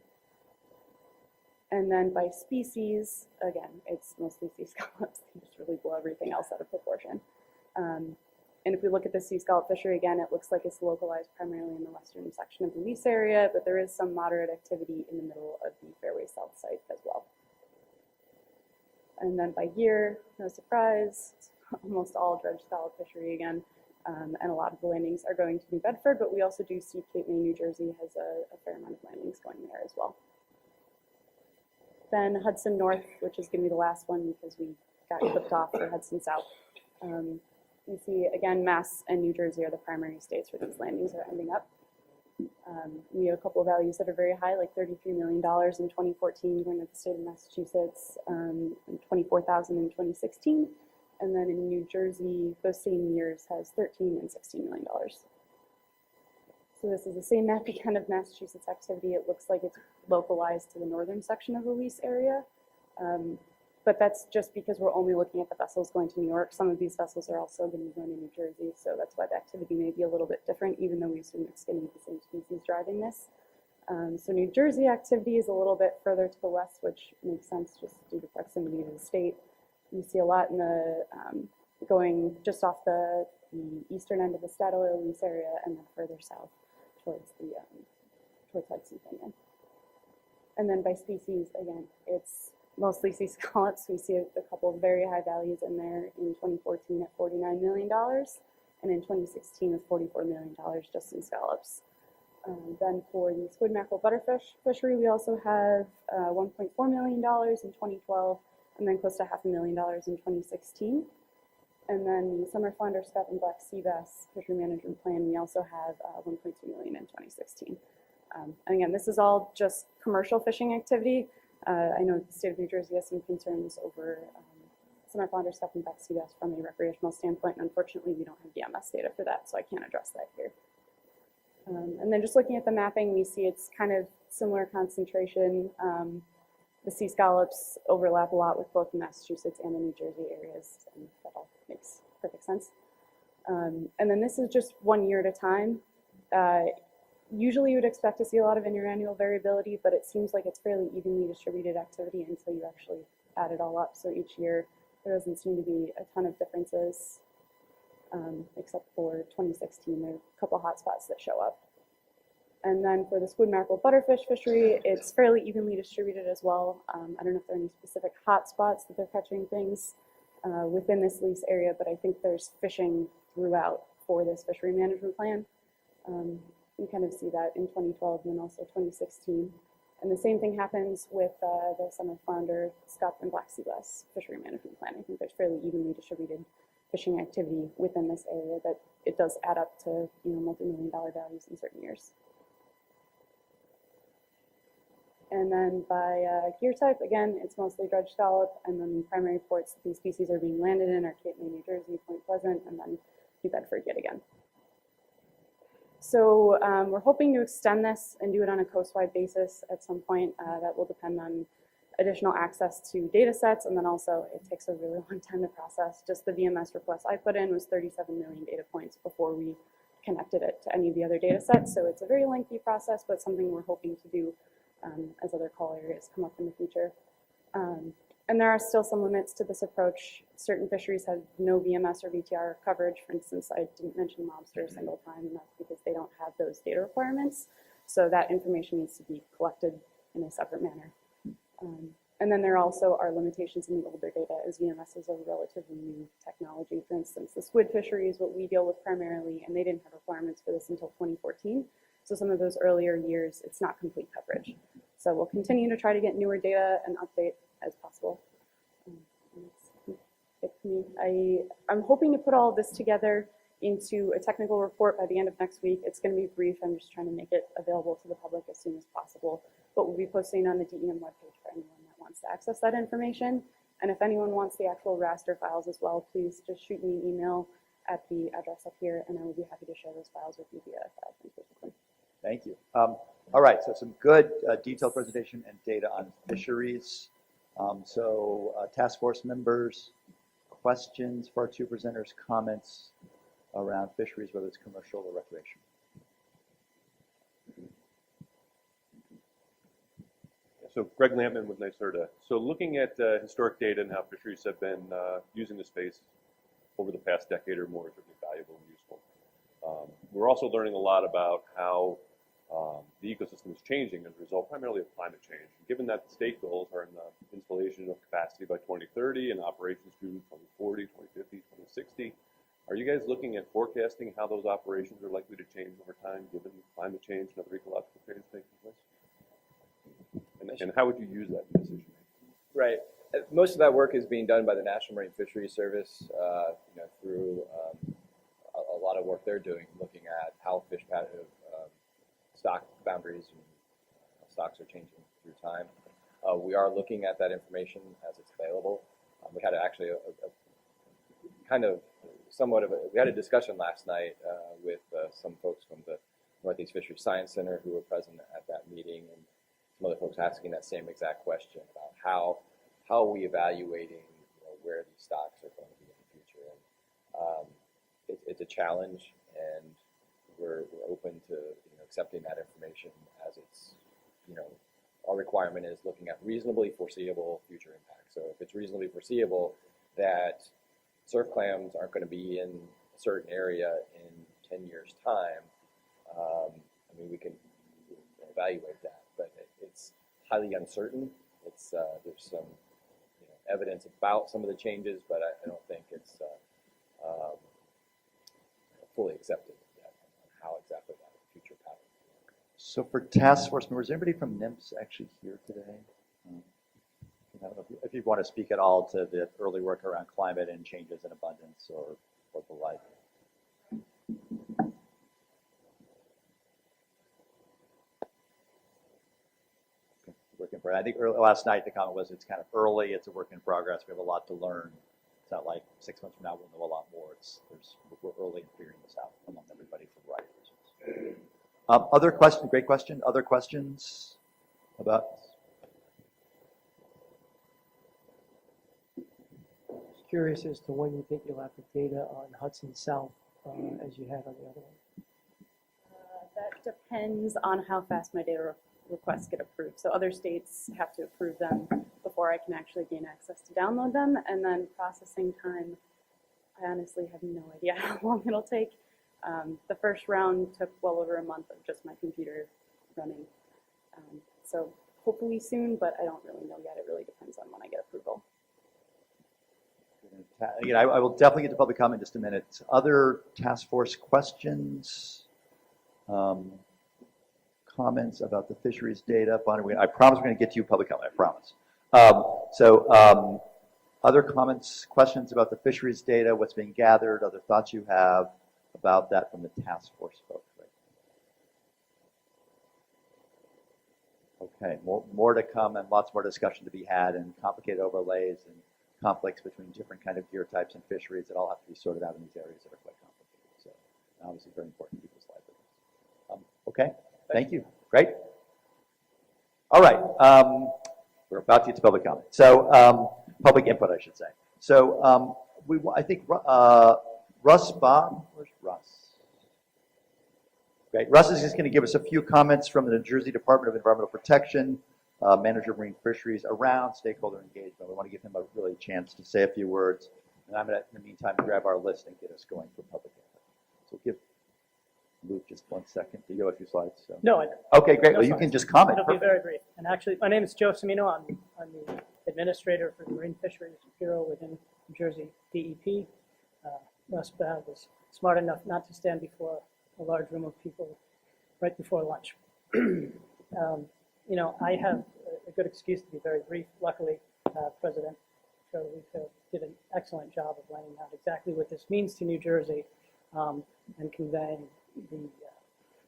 And then by species, again, it's mostly sea scallops. They just really blow everything else out of proportion. And if we look at the sea scallop fishery again, it looks like it's localized primarily in the western section of the lease area, but there is some moderate activity in the middle of the Fairway South site as well. And then by year, no surprise, it's almost all dredge scallop fishery again, and a lot of the landings are going to New Bedford, but we also do see Cape May, New Jersey has a fair amount of landings going there as well. Then Hudson North, which is going to be the last one because we got clipped off for Hudson South. You see, again, Mass and New Jersey are the primary states where these landings are ending up. We have a couple of values that are very high, like $33 million in 2014 going to the state of Massachusetts, and $24,000 in 2016. And then in New Jersey, those same years has $13 and $16 million. So this is the same map again of Massachusetts activity. It looks like it's localized to the northern section of the lease area. But that's just because we're only looking at the vessels going to New York. Some of these vessels are also going to be going to New Jersey, so that's why the activity may be a little bit different, even though we assume it's going to be the same species driving this. So New Jersey activity is a little bit further to the west, which makes sense just due to proximity to the state. You see a lot in the going just off the eastern end of the Statoil lease area, and then further south towards the towards Hudson Canyon. And then by species, again, it's mostly sea scallops. We see a couple of very high values in there in 2014 at $49 million, and in 2016 with $44 million just in scallops. Then for the squid mackerel butterfish fishery, we also have $1.4 million in 2012, and then close to $500,000 in 2016. And then the summer flounder, scup, and black sea bass fishery management plan, we also have $1.2 million in 2016. And again, this is all just commercial fishing activity. I know the state of New Jersey has some concerns over summer flounder stuff and black sea bass from a recreational standpoint. And unfortunately, we don't have DMS data for that, so I can't address that here. And then just looking at the mapping, we see it's kind of similar concentration. The sea scallops overlap a lot with both the Massachusetts and the New Jersey areas, and that all makes perfect sense. And then this is just 1 year at a time. Usually you would expect to see a lot of interannual variability, but it seems like it's fairly evenly distributed activity until you actually add it all up. So each year there doesn't seem to be a ton of differences, except for 2016. There are a couple hotspots that show up. And then for the squid mackerel butterfish fishery, it's fairly evenly distributed as well. I don't know if there are any specific hotspots that they're catching things within this lease area, but I think there's fishing throughout for this fishery management plan. You kind of see that in 2012 and then also 2016. And the same thing happens with the summer flounder, scup, and black sea bass fishery management plan. I think there's fairly evenly distributed fishing activity within this area, that it does add up to multi-million-dollar values in certain years. And then by gear type, again, it's mostly dredge scallop, and then the primary ports that these species are being landed in are Cape May, New Jersey, Point Pleasant, and then New Bedford yet again. So we're hoping to extend this and do it on a coast-wide basis at some point. That will depend on additional access to data sets, and then also it takes a really long time to process. Just the VMS request I put in was 37 million data points before we connected it to any of the other data sets. So it's a very lengthy process, but something we're hoping to do as other call areas come up in the future. And there are still some limits to this approach. Certain fisheries have no VMS or VTR coverage. For instance, I didn't mention lobster a single time, and that's because they don't have those data requirements. So that information needs to be collected in a separate manner. And then there also are limitations in the older data, as VMS is a relatively new technology. For instance, the squid fishery is what we deal with primarily, and they didn't have requirements for this until 2014. So some of those earlier years, it's not complete coverage. So we'll continue to try to get newer data and update as possible. I'm hoping to put all of this together into a technical report by the end of next week. It's going to be brief. I'm just trying to make it available to the public as soon as possible. But we'll be posting on the DEM webpage for anyone that wants to access that information. And if anyone wants the actual raster files as well, please just shoot me an email at the address up here, and I will be happy to share those files with you via file transfer. Thank you. All right, so some good detailed presentation and data on fisheries. Task force members, questions for our two presenters, comments around fisheries, whether it's commercial or recreation. So Greg Lampman with NYSERDA. So looking at historic data and how fisheries have been using the space over the past decade or more is really valuable and useful. We're also learning a lot about how the ecosystem is changing as a result primarily of climate change. Given that the state goals are in the installation of capacity by 2030 and operations through 2040, 2050, 2060, are you guys looking at forecasting how those operations are likely to change over time given climate change and other ecological changes taking place? And how would you use that in decision making? Right. Most of that work is being done by the National Marine Fisheries Service through a lot of work they're doing, looking at how fish pattern, stock boundaries and how stocks are changing through time. We are looking at that information as it's available. We had actually we had a discussion last night with some folks from the Northeast Fisheries Science Center who were present at that meeting, and some other folks asking that same exact question about how are we evaluating where these stocks are going to be in the future. And it's a challenge, and we're open to accepting that information as it's, our requirement is looking at reasonably foreseeable future impact. So if it's reasonably foreseeable that surf clams aren't going to be in a certain area in 10 years' time, we can evaluate that, but it's highly uncertain. There's some evidence about some of the changes, but I don't think it's fully accepted yet on how exactly that future pattern will work. So for task force members, is anybody from NIMS actually here today? If you want to speak at all to the early work around climate and changes in abundance or the like. important. I think last night the comment was it's kind of early, it's a work in progress, we have a lot to learn. It's not like 6 months from now we'll know a lot more. We're early in figuring this out among everybody for a variety of reasons. Other questions? Great question. Other questions about? Just curious as to when you think you'll have the data on Hudson South as you had on the other one. That depends on how fast my data requests get approved. So other states have to approve them before I can actually gain access to download them. And then processing time, I honestly have no idea how long it'll take. The first round took well over a month of just my computer running. So hopefully soon, but I don't really know yet. It really depends on when I get approval. Again, I will definitely get to public comment in just a minute. Other task force questions? Comments about the fisheries data? Bonnie, I promise we're going to get to you public comment, I promise. Other comments, questions about the fisheries data, what's being gathered, other thoughts you have about that from the task force folks? Right? Okay, more to come and lots more discussion to be had, and complicated overlays and conflicts between different kind of deer types and fisheries that all have to be sorted out in these areas that are quite complicated. So obviously very important to people's livelihoods. Okay, thank you. Great. All right, we're about to get to public comment. So public input, I should say. So I think Russ Bob, where's Russ? Great. Russ is just going to give us a few comments from the New Jersey Department of Environmental Protection, Manager of Marine Fisheries, around stakeholder engagement. We want to give him a really chance to say a few words. And I'm going to, in the meantime, grab our list and get us going for public input. So give Luke just 1 second. Do you have a few slides? So. No, I don't. Okay, great. No Well, you slides. can just comment. It'll be very brief. And actually, my name is Joe Semino. I'm the administrator for the Marine Fisheries Bureau within New Jersey DEP. Russ Babb was smart enough not to stand before a large room of people right before lunch. I have a good excuse to be very brief. Luckily, President Charlie Leafield did an excellent job of laying out exactly what this means to New Jersey and conveying the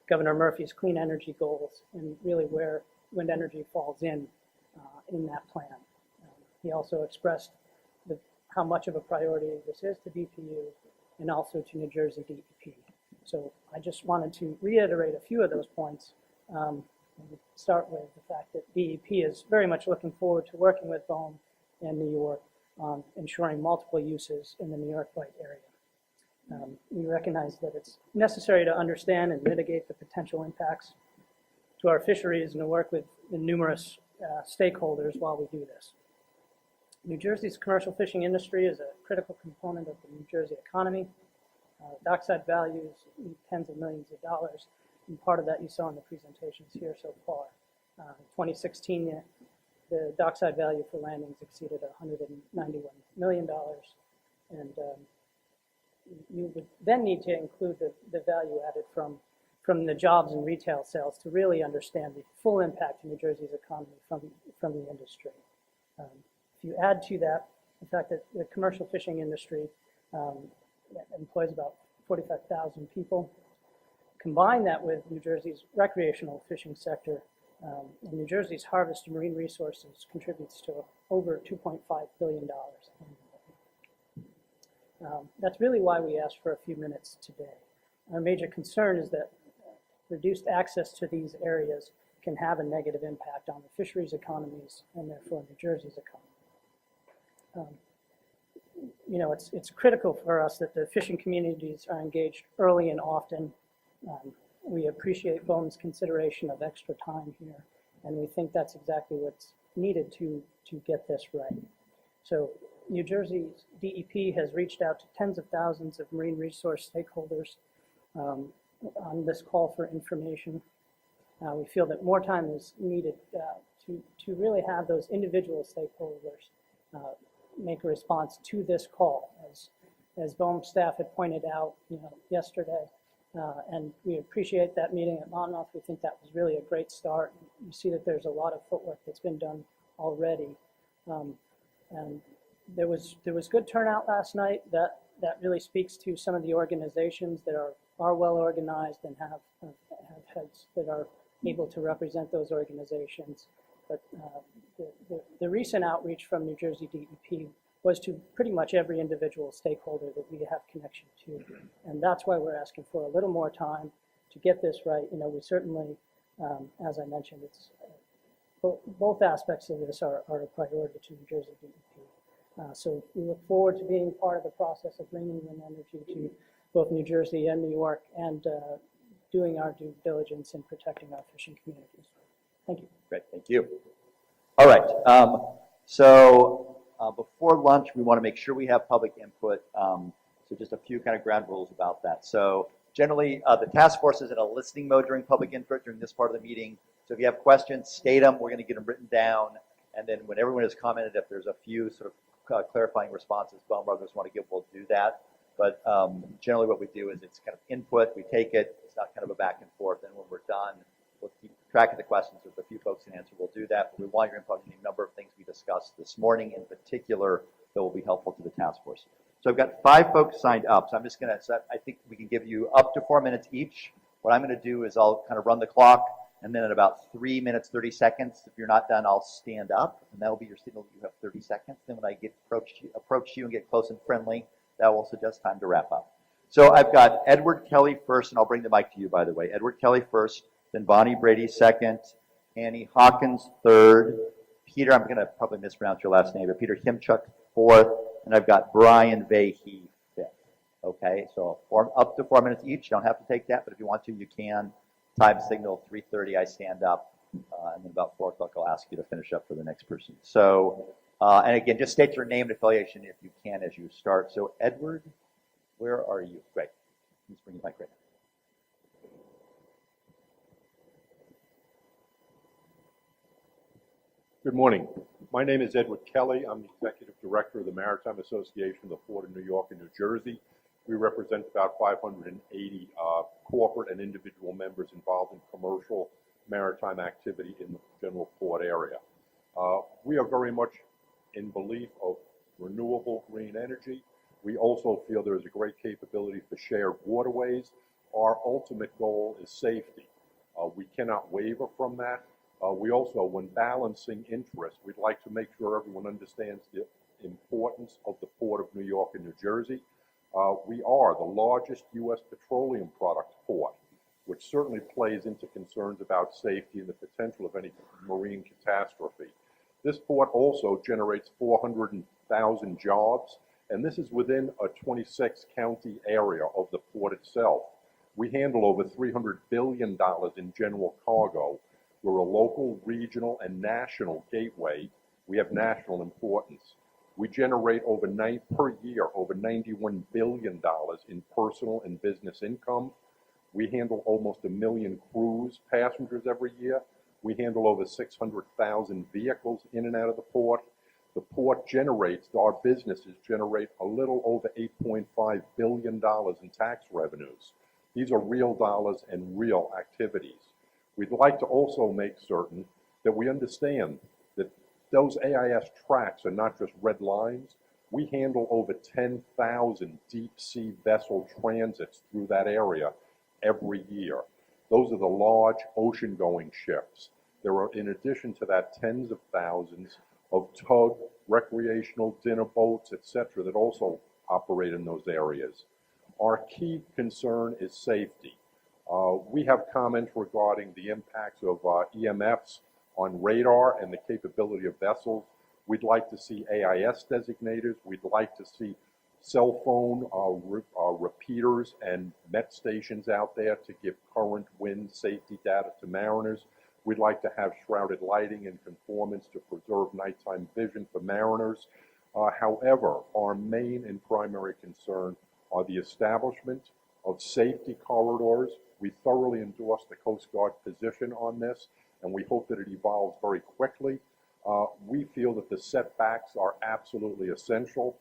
Governor Murphy's clean energy goals and really where wind energy falls in that plan. He also expressed how much of a priority this is to DPU and also to New Jersey DEP. So I just wanted to reiterate a few of those points. Start with the fact that DEP is very much looking forward to working with BOEM and New York on ensuring multiple uses in the New York Bight area. We recognize that it's necessary to understand and mitigate the potential impacts to our fisheries and to work with the numerous stakeholders while we do this. New Jersey's commercial fishing industry is a critical component of the New Jersey economy. Dockside values tens of millions of dollars, and part of that you saw in the presentations here so far. 2016, the dockside value for landings exceeded $191 million, and you would then need to include the value added from the jobs and retail sales to really understand the full impact to New Jersey's economy from the industry. If you add to that the fact that the commercial fishing industry employs about 45,000 people, combine that with New Jersey's recreational fishing sector, and New Jersey's harvest of marine resources contributes to over $2.5 billion annually. That's really why we asked for a few minutes today. Our major concern is that reduced access to these areas can have a negative impact on the fisheries economies and therefore New Jersey's economy. It's critical for us that the fishing communities are engaged early and often. We appreciate BOEM's consideration of extra time here, and we think that's exactly what's needed to get this right. So New Jersey's DEP has reached out to tens of thousands of marine resource stakeholders on this call for information. We feel that more time is needed to really have those individual stakeholders make a response to this call. As BOEM staff had pointed out yesterday, and we appreciate that meeting at Monmouth. We think that was really a great start. You see that there's a lot of footwork that's been done already. And there was good turnout last night. That really speaks to some of the organizations that are well organized and have heads that are able to represent those organizations. But the recent outreach from New Jersey DEP was to pretty much every individual stakeholder that we have connection to. And that's why we're asking for a little more time to get this right. You know, we certainly, as I mentioned, it's both aspects of this are a priority to New Jersey DEP. So we look forward to being part of the process of bringing in energy to both New Jersey and New York and doing our due diligence in protecting our fishing communities. Thank you. Great, thank you. All right, before lunch, we want to make sure we have public input. So just a few kind of ground rules about that. So generally, the task force is in a listening mode during public input during this part of the meeting. So if you have questions, state them. We're going to get them written down. And then when everyone has commented, if there's a few sort of clarifying responses Bone Brothers want to give, we'll do that. But generally what we do is it's kind of input. We take it. It's not kind of a back and forth. And when we're done, we'll keep track of the questions. If a few folks can answer, we'll do that. But we want your input on a number of things we discussed this morning in particular that will be helpful to the task force. So I've got 5 folks signed up. So I'm just going to set, I think we can give you up to 4 minutes each. What I'm going to do is I'll kind of run the clock. And then at about 3 minutes, 30 seconds, if you're not done, I'll stand up. And that'll be your signal that you have 30 seconds. Then when I get approach you and get close and friendly, that will suggest time to wrap up. So I've got Edward Kelly first, and I'll bring the mic to you, by the way. Edward Kelly first, then Bonnie Brady second, Annie Hawkins third, Peter, I'm going to probably mispronounce your last name, but Peter Himchuk fourth, and I've got Brian Vahey fifth. Okay, so up to 4 minutes each. You don't have to take that, but if you want to, you can. Time signal 3:30, I stand up, and then about 4 o'clock I'll ask you to finish up for the next person. So, and again, just state your name and affiliation if you can as you start. So Edward, where are you? Great. Let's bring your mic right now. Good morning. My name is Edward Kelly. I'm the Executive Director of the Maritime Association of the Port of New York and New Jersey. We represent about 580 corporate and individual members involved in commercial maritime activity in the general port area. We are very much in belief of renewable green energy. We also feel there is a great capability for shared waterways. Our ultimate goal is safety. We cannot waver from that. We also, when balancing interests, we'd like to make sure everyone understands the importance of the Port of New York and New Jersey. We are the largest U.S. petroleum product port, which certainly plays into concerns about safety and the potential of any marine catastrophe. This port also generates 400,000 jobs, and this is within a 26-county area of the port itself. We handle over $300 billion in general cargo. We're a local, regional, and national gateway. We have national importance. We generate per year over $91 billion in personal and business income. We handle almost 1 million cruise passengers every year. We handle over 600,000 vehicles in and out of the port. The port generates, our businesses generate a little over $8.5 billion in tax revenues. These are real dollars and real activities. We'd like to also make certain that we understand that those AIS tracks are not just red lines. We handle over 10,000 deep sea vessel transits through that area every year. Those are the large ocean-going ships. There are, in addition to that, tens of thousands of tug, recreational dinner boats, etc., that also operate in those areas. Our key concern is safety. We have comments regarding the impacts of EMFs on radar and the capability of vessels. We'd like to see AIS designators. We'd like to see cell phone repeaters and MET stations out there to give current wind safety data to mariners. We'd like to have shrouded lighting in conformance to preserve nighttime vision for mariners. However, our main and primary concern are the establishment of safety corridors. We thoroughly endorse the Coast Guard position on this, and we hope that it evolves very quickly. We feel that the setbacks are absolutely essential.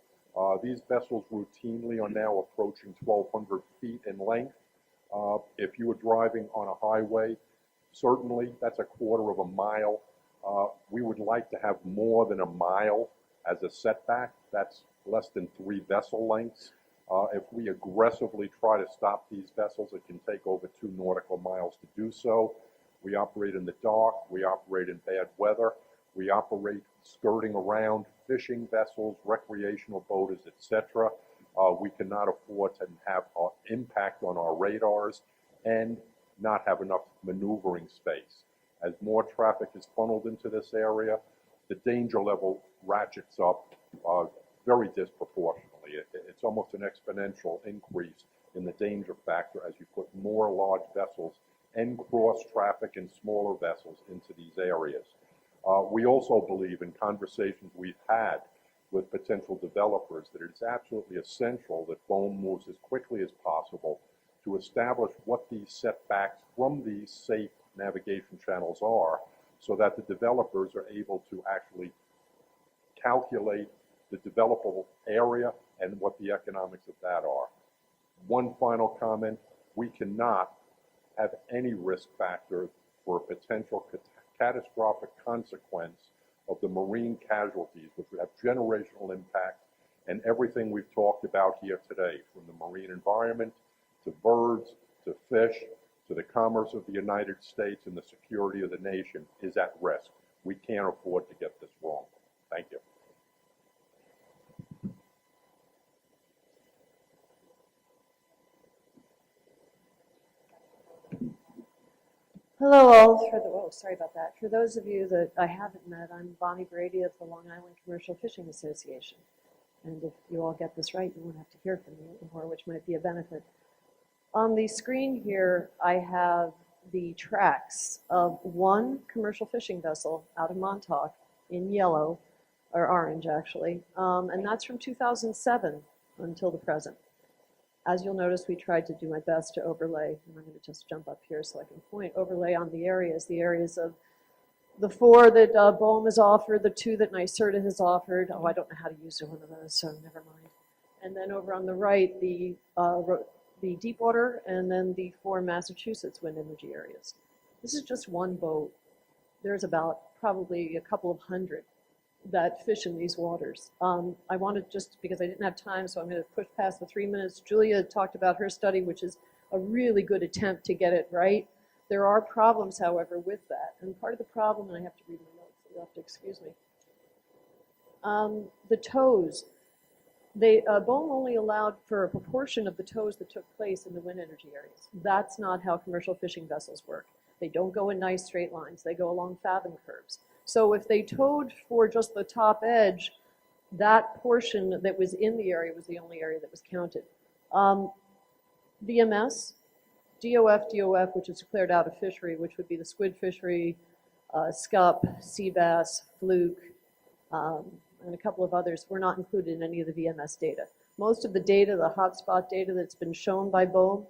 These vessels routinely are now approaching 1,200 feet in length. If you were driving on a highway, certainly that's a quarter of a mile. We would like to have more than a mile as a setback. That's less than 3 vessel lengths. If we aggressively try to stop these vessels, it can take over 2 nautical miles to do so. We operate in the dark. We operate in bad weather. We operate skirting around fishing vessels, recreational boaters, etc. We cannot afford to have an impact on our radars and not have enough maneuvering space. As more traffic is funneled into this area, the danger level ratchets up very disproportionately. It's almost an exponential increase in the danger factor as you put more large vessels and cross traffic and smaller vessels into these areas. We also believe in conversations we've had with potential developers that it's absolutely essential that BOEM moves as quickly as possible to establish what these setbacks from these safe navigation channels are, so that the developers are able to actually calculate the developable area and what the economics of that are. One final comment, we cannot have any risk factor for a potential catastrophic consequence of the marine casualties, which would have generational impact, and everything we've talked about here today, from the marine environment to birds to fish to the commerce of the United States and the security of the nation, is at risk. We can't afford to get this wrong. Thank you. Hello all. Sorry about that. For those of you that I haven't met, I'm Bonnie Brady of the Long Island Commercial Fishing Association. And if you all get this right, you won't have to hear from me anymore, which might be a benefit. On the screen here, I have the tracks of one commercial fishing vessel out of Montauk in yellow, or orange actually, and that's from 2007 until the present. As you'll notice, we tried to do my best to overlay, and I'm going to just jump up here so I can point, overlay on the areas of the 4 that BOEM has offered, the 2 that NYSERDA has offered. Oh, I don't know how to use one of those, so never mind. And then over on the right, the Deepwater, and then the 4 Massachusetts wind energy areas. This is just one boat. There's about probably a couple of hundred that fish in these waters. I wanted, just because I didn't have time, so I'm going to push past the 3 minutes. Julia talked about her study, which is a really good attempt to get it right. There are problems, however, with that. And part of the problem, and I have to read my notes, so you'll have to excuse me. The tows. BOEM only allowed for a proportion of the tows that took place in the wind energy areas. That's not how commercial fishing vessels work. They don't go in nice straight lines. They go along fathom curves. So if they towed for just the top edge, that portion that was in the area was the only area that was counted. VMS, DOF, which is declared out of fishery, which would be the squid fishery, scup, sea bass, fluke, and a couple of others, were not included in any of the VMS data. Most of the data, the hotspot data that's been shown by BOEM,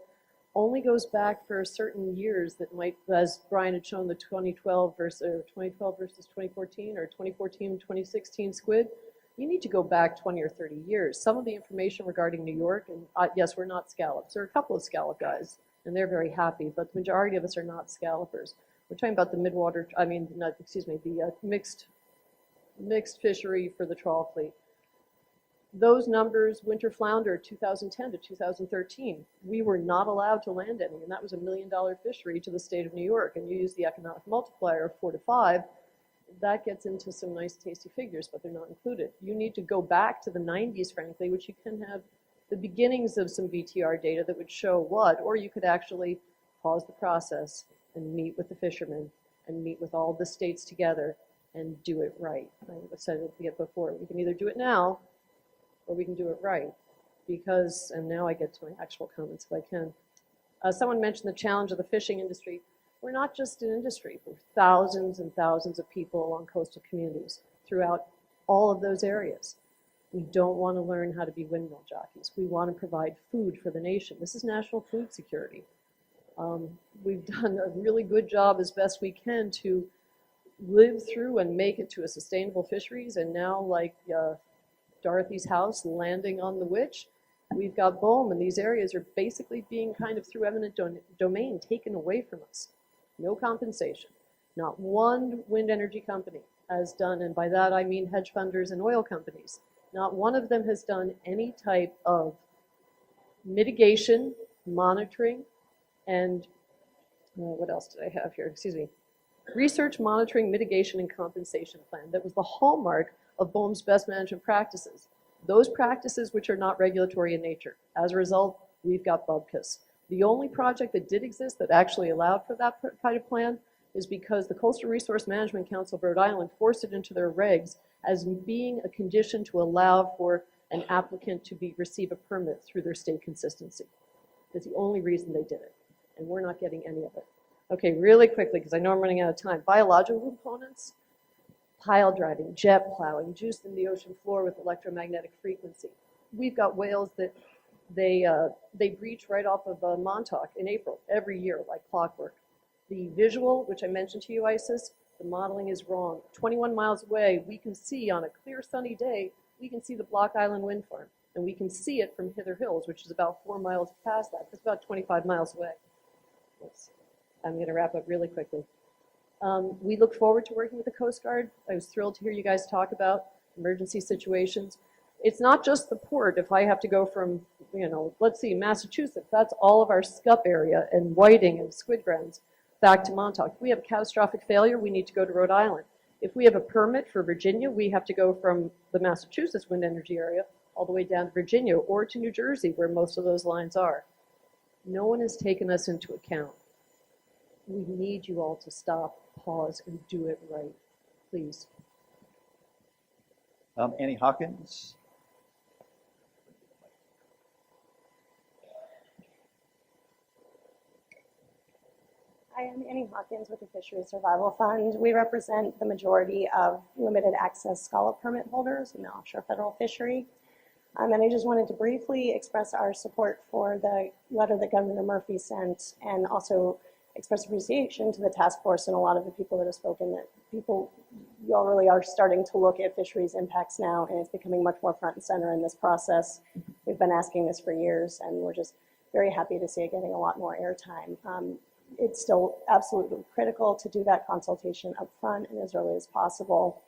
only goes back for certain years that might, as Brian had shown, the 2012 versus 2014, or 2014 2016 squid. You need to go back 20 or 30 years. Some of the information regarding New York, and yes, we're not scallops. There are a couple of scallop guys, and they're very happy, but the majority of us are not scallopers. We're talking about the midwater, the mixed fishery for the trawl fleet. Those numbers, winter flounder, 2010 to 2013, we were not allowed to land any, and that was $1 million fishery to the state of New York. And you use the economic multiplier of 4 to 5, that gets into some nice tasty figures, but they're not included. You need to go back to the 90s, frankly, which you can have the beginnings of some VTR data that would show what, or you could actually pause the process and meet with the fishermen and meet with all the states together and do it right. I said it before, we can either do it now or we can do it right, because, and now I get to my actual comments if I can. Someone mentioned the challenge of the fishing industry. We're not just an industry. We're thousands and thousands of people along coastal communities throughout all of those areas. We don't want to learn how to be windmill jockeys. We want to provide food for the nation. This is national food security. We've done a really good job as best we can to live through and make it to a sustainable fisheries, and now, like Dorothy's house landing on the Witch, we've got BOEM, and these areas are basically being kind of, through eminent domain, taken away from us. No compensation. Not one wind energy company has done, and by that I mean hedge funders and oil companies. Not one of them has done any type of mitigation, monitoring, and what else did I have here? Excuse me. Research, monitoring, mitigation, and compensation plan. That was the hallmark of BOEM's best management practices. Those practices which are not regulatory in nature. As a result, we've got bupkis. The only project that did exist that actually allowed for that kind of plan is because the Coastal Resource Management Council of Rhode Island forced it into their regs as being a condition to allow for an applicant to receive a permit through their state consistency. That's the only reason they did it, and we're not getting any of it. Okay, really quickly, because I know I'm running out of time. Biological components, pile driving, jet plowing, juiced in the ocean floor with electromagnetic frequency. We've got whales that they breach right off of Montauk in April every year like clockwork. The visual, which I mentioned to you, Isis, the modeling is wrong. 21 miles away, we can see on a clear sunny day, we can see the Block Island Wind Farm, and we can see it from Hither Hills, which is about 4 miles past that. It's about 25 miles away. Yes. I'm going to wrap up really quickly. We look forward to working with the Coast Guard. I was thrilled to hear you guys talk about emergency situations. It's not just the port. If I have to go from, let's see, Massachusetts, that's all of our SCUP area and Whiting and Squid Grounds back to Montauk. If we have a catastrophic failure, we need to go to Rhode Island. If we have a permit for Virginia, we have to go from the Massachusetts wind energy area all the way down to Virginia or to New Jersey, where most of those lines are. No one has taken us into account. We need you all to stop, pause, and do it right, please. Annie Hawkins. Hi, I'm Annie Hawkins with the Fisheries Survival Fund. We represent the majority of limited access scallop permit holders in the offshore federal fishery. And I just wanted to briefly express our support for the letter that Governor Murphy sent, and also express appreciation to the task force and a lot of the people that have spoken, that you all really are starting to look at fisheries impacts now, and it's becoming much more front and center in this process. We've been asking this for years, and we're just very happy to see it getting a lot more airtime. It's still absolutely critical to do that consultation up front and as early as possible.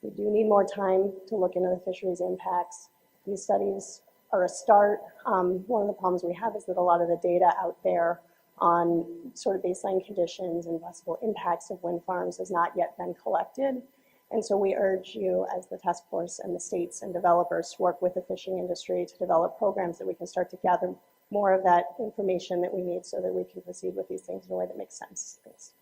We do need more time to look into the fisheries impacts. These studies are a start. One of the problems we have is that a lot of the data out there on sort of baseline conditions and possible impacts of wind farms has not yet been collected. And so we urge you as the task force and the states and developers to work with the fishing industry to develop programs that we can start to gather more of that information that we need so that we can proceed with these things in a way that makes sense. Thanks.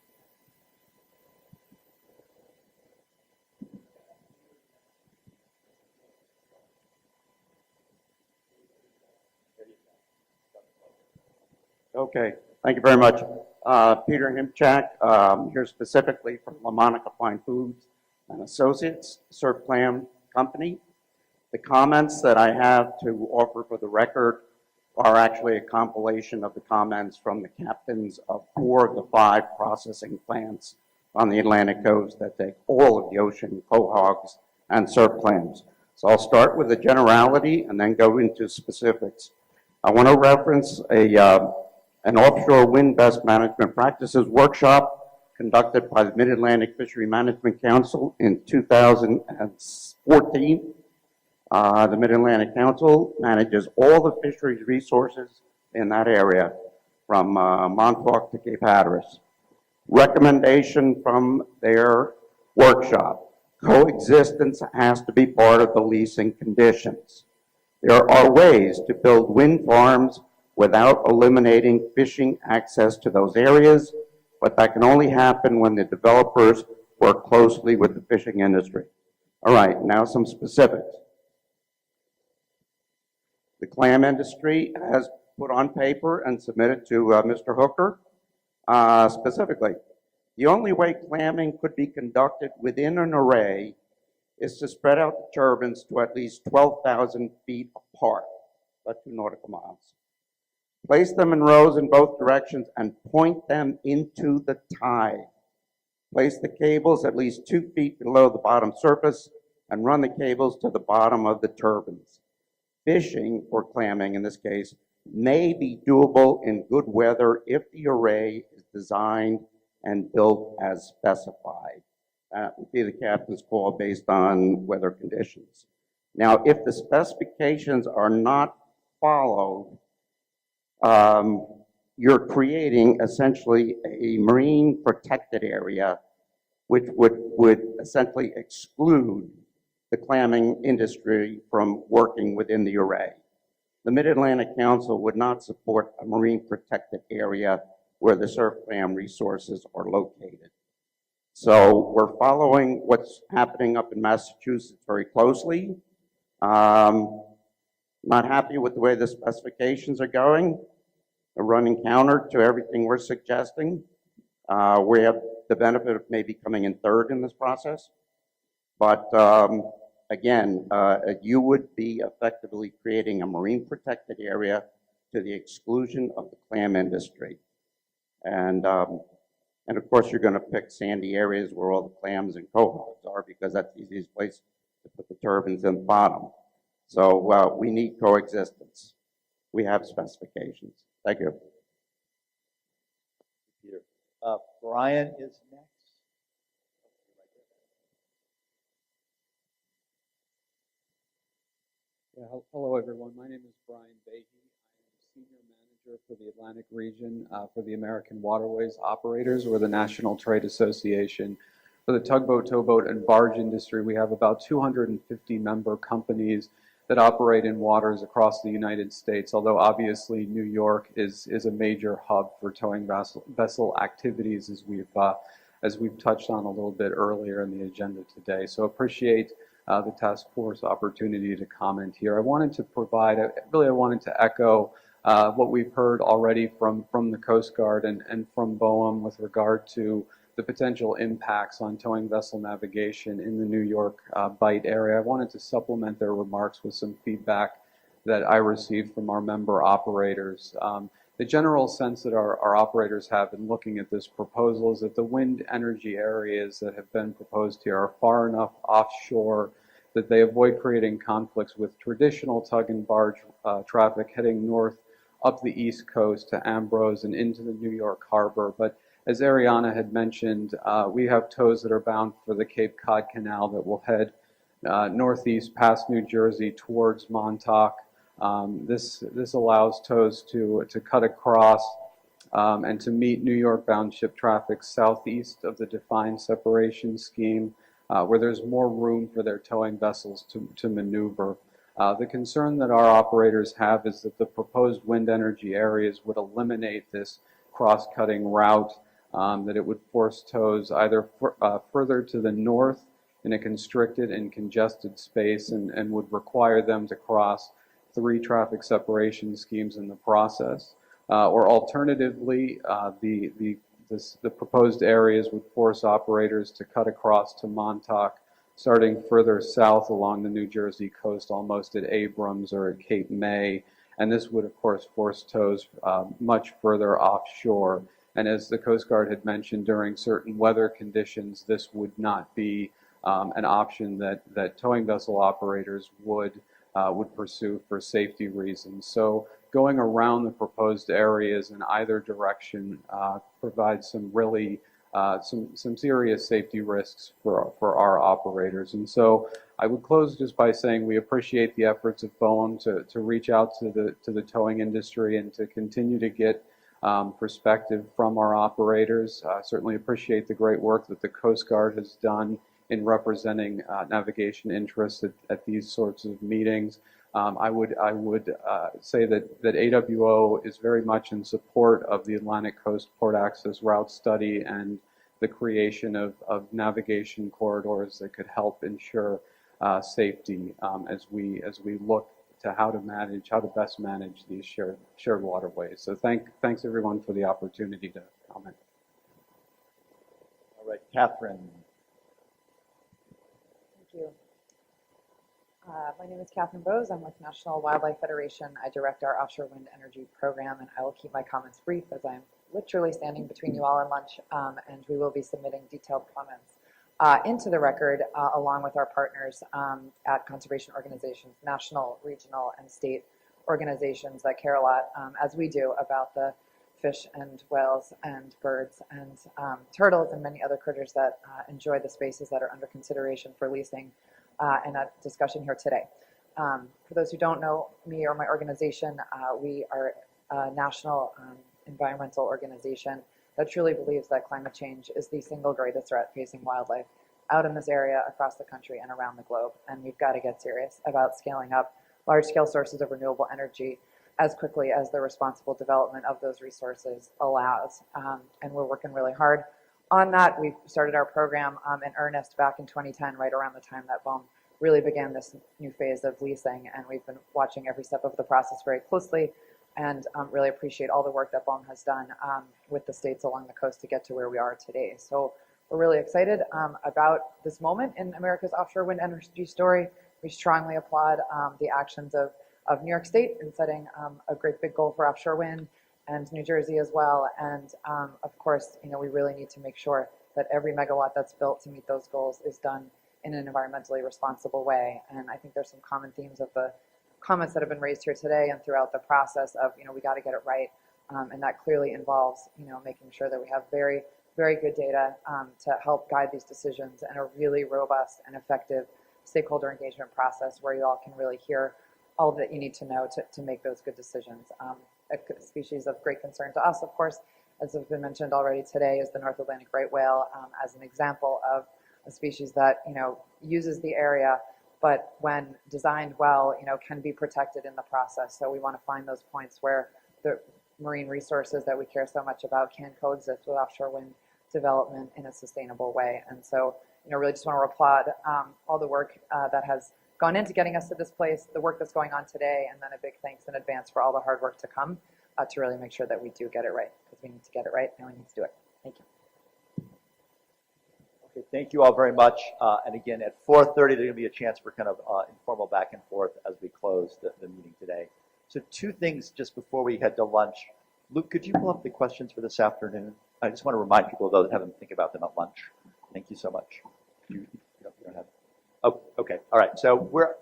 Okay, thank you very much. Peter Himchak, here specifically from LaMonica Fine Foods and Associates, Surf Clam Company. The comments that I have to offer for the record are actually a compilation of the comments from the captains of 4 of the 5 processing plants on the Atlantic coast that take all of the ocean quahogs and surf clams. So I'll start with a generality and then go into specifics. I want to reference an offshore wind best management practices workshop conducted by the Mid-Atlantic Fishery Management Council in 2014. The Mid-Atlantic Council manages all the fisheries resources in that area from Montauk to Cape Hatteras. Recommendation from their workshop: coexistence has to be part of the leasing conditions. There are ways to build wind farms without eliminating fishing access to those areas, but that can only happen when the developers work closely with the fishing industry. All right, now some specifics. The clam industry has put on paper and submitted to Mr. Hooker specifically. The only way clamming could be conducted within an array is to spread out the turbines to at least 12,000 feet apart, about 2 nautical miles. Place them in rows in both directions and point them into the tide. Place the cables at least 2 feet below the bottom surface and run the cables to the bottom of the turbines. Fishing, or clamming in this case, may be doable in good weather if the array is designed and built as specified. That would be the captain's call based on weather conditions. Now, if the specifications are not followed, you're creating essentially a marine protected area which would essentially exclude the clamming industry from working within the array. The Mid-Atlantic Council would not support a marine protected area where the surf clam resources are located. So we're following what's happening up in Massachusetts very closely. Not happy with the way the specifications are going. They're running counter to everything we're suggesting. We have the benefit of maybe coming in third in this process. But again, you would be effectively creating a marine protected area to the exclusion of the clam industry. And of course, you're going to pick sandy areas where all the clams and cohogs are because that's the easiest place to put the turbines in the bottom. So we need coexistence. We have specifications. Thank you. Peter. Brian is next. Yeah, hello, everyone. My name is Brian Behe. I am Senior Manager for the Atlantic Region for the American Waterways Operators, or the National Trade Association. For the tugboat, towboat, and barge industry, we have about 250 member companies that operate in waters across the United States, although obviously New York is a major hub for towing vessel activities, as we've touched on a little bit earlier in the agenda today. So appreciate the task force opportunity to comment here. I wanted to echo what we've heard already from the Coast Guard and from BOEM with regard to the potential impacts on towing vessel navigation in the New York Bight area. I wanted to supplement their remarks with some feedback that I received from our member operators. The general sense that our operators have in looking at this proposal is that the wind energy areas that have been proposed here are far enough offshore that they avoid creating conflicts with traditional tug and barge traffic heading north up the East Coast to Ambrose and into the New York Harbor. But as Ariana had mentioned, we have tows that are bound for the Cape Cod Canal that will head northeast past New Jersey towards Montauk. This allows tows to cut across and to meet New York-bound ship traffic southeast of the defined separation scheme, where there's more room for their towing vessels to maneuver. The concern that our operators have is that the proposed wind energy areas would eliminate this cross-cutting route, that it would force tows either further to the north in a constricted and congested space and would require them to cross 3 traffic separation schemes in the process. Or alternatively, the proposed areas would force operators to cut across to Montauk, starting further south along the New Jersey coast, almost at Abrams or at Cape May. And this would, of course, force tows much further offshore. And as the Coast Guard had mentioned, during certain weather conditions, this would not be an option that towing vessel operators would pursue for safety reasons. So going around the proposed areas in either direction provides some really some serious safety risks for our operators. And so I would close just by saying we appreciate the efforts of BOEM to reach out to the towing industry and to continue to get perspective from our operators. Certainly appreciate the great work that the Coast Guard has done in representing navigation interests at these sorts of meetings. I would say that AWO is very much in support of the Atlantic Coast Port Access Route Study and the creation of navigation corridors that could help ensure safety as we look to how to best manage these shared waterways. So thanks everyone for the opportunity to comment. All right, Catherine. Thank you. My name is Catherine Bose. I'm with National Wildlife Federation. I direct our offshore wind energy program, and I will keep my comments brief as I'm literally standing between you all and lunch, and we will be submitting detailed comments into the record along with our partners at conservation organizations, national, regional, and state organizations that care a lot, as we do, about the fish and whales and birds and turtles and many other critters that enjoy the spaces that are under consideration for leasing and a discussion here today. For those who don't know me or my organization, we are a national environmental organization that truly believes that climate change is the single greatest threat facing wildlife out in this area, across the country, and around the globe. And we've got to get serious about scaling up large-scale sources of renewable energy as quickly as the responsible development of those resources allows. And we're working really hard on that. We started our program in earnest back in 2010, right around the time that BOEM really began this new phase of leasing. And we've been watching every step of the process very closely, and really appreciate all the work that BOEM has done with the states along the coast to get to where we are today. So we're really excited about this moment in America's offshore wind energy story. We strongly applaud the actions of New York State in setting a great big goal for offshore wind, and New Jersey as well. And of course, we really need to make sure that every megawatt that's built to meet those goals is done in an environmentally responsible way. And I think there's some common themes of the comments that have been raised here today and throughout the process of, we got to get it right. And that clearly involves, making sure that we have very, very good data to help guide these decisions, and a really robust and effective stakeholder engagement process where you all can really hear all that you need to know to make those good decisions. A species of great concern to us, of course, as has been mentioned already today, is the North Atlantic right whale as an example of a species that uses the area, but when designed well, can be protected in the process. So we want to find those points where the marine resources that we care so much about can coexist with offshore wind development in a sustainable way. And so, really just want to applaud all the work that has gone into getting us to this place, the work that's going on today, and then a big thanks in advance for all the hard work to come to really make sure that we do get it right, because we need to get it right and we need to do it. Thank you. Okay, thank you all very much. And again, at 4:30, there's going to be a chance for kind of informal back and forth as we close the meeting today. So 2 things just before we head to lunch. Luke, could you pull up the questions for this afternoon? I just want to remind people, though, that have them think about them at lunch. Thank you so much. You don't have. Oh, okay. All right. So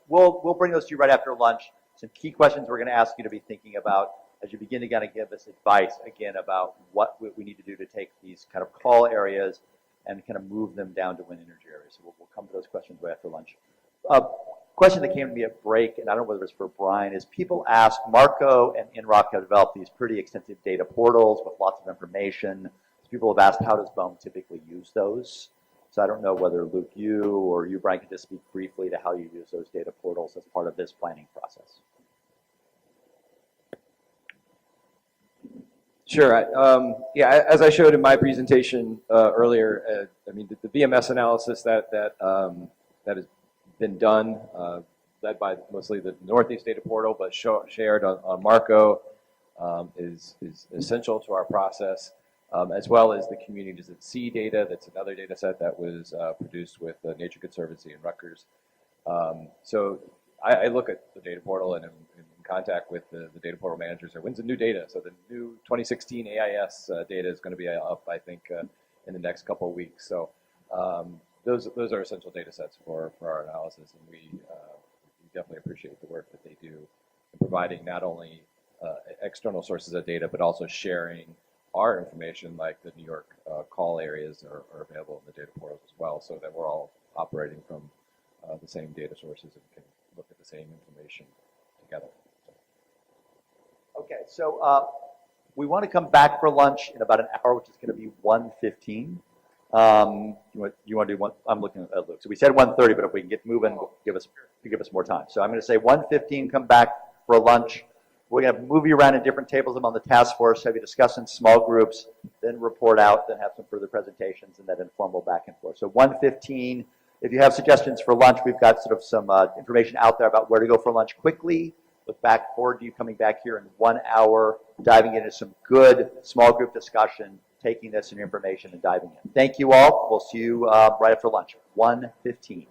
we'll bring those to you right after lunch. Some key questions we're going to ask you to be thinking about as you begin to kind of give us advice again about what we need to do to take these kind of call areas and kind of move them down to wind energy areas. So we'll come to those questions right after lunch. Question that came to me at break, and I don't know whether it's for Brian, is people ask, Marco and INROC have developed these pretty extensive data portals with lots of information. So people have asked, how does BOEM typically use those? So I don't know whether Luke, you or you, Brian, could just speak briefly to how you use those data portals as part of this planning process. Sure. Yeah, as I showed in my presentation earlier, I mean, the VMS analysis that has been done, led by mostly the Northeast Data Portal, but shared on Marco, is essential to our process, as well as the Communities at Sea data. That's another data set that was produced with the Nature Conservancy and Rutgers. So I look at the data portal and I'm in contact with the data portal managers. There when's the new data? So the new 2016 AIS data is going to be up, I think, in the next couple of weeks. So those are essential data sets for our analysis, and we definitely appreciate the work that they do in providing not only external sources of data, but also sharing our information, like the New York call areas are available in the data portals as well, so that we're all operating from the same data sources and can look at the same information together. Okay, so we want to come back for lunch in about an hour, which is going to be 1:15. You want to do one? I'm looking at Luke. So we said 1:30, but if we can get moving, give us more time. So I'm going to say 1:15. Come back for lunch. We're going to move you around in different tables. I'm on the task force. Have you discuss in small groups, then report out, then have some further presentations, and then informal back and forth. So 1:15. If you have suggestions for lunch, we've got sort of some information out there about where to go for lunch quickly. Look back forward to you coming back here in 1 hour, diving into some good small group discussion, taking this and information and diving in. Thank you all. We'll see you right after lunch, 1:15.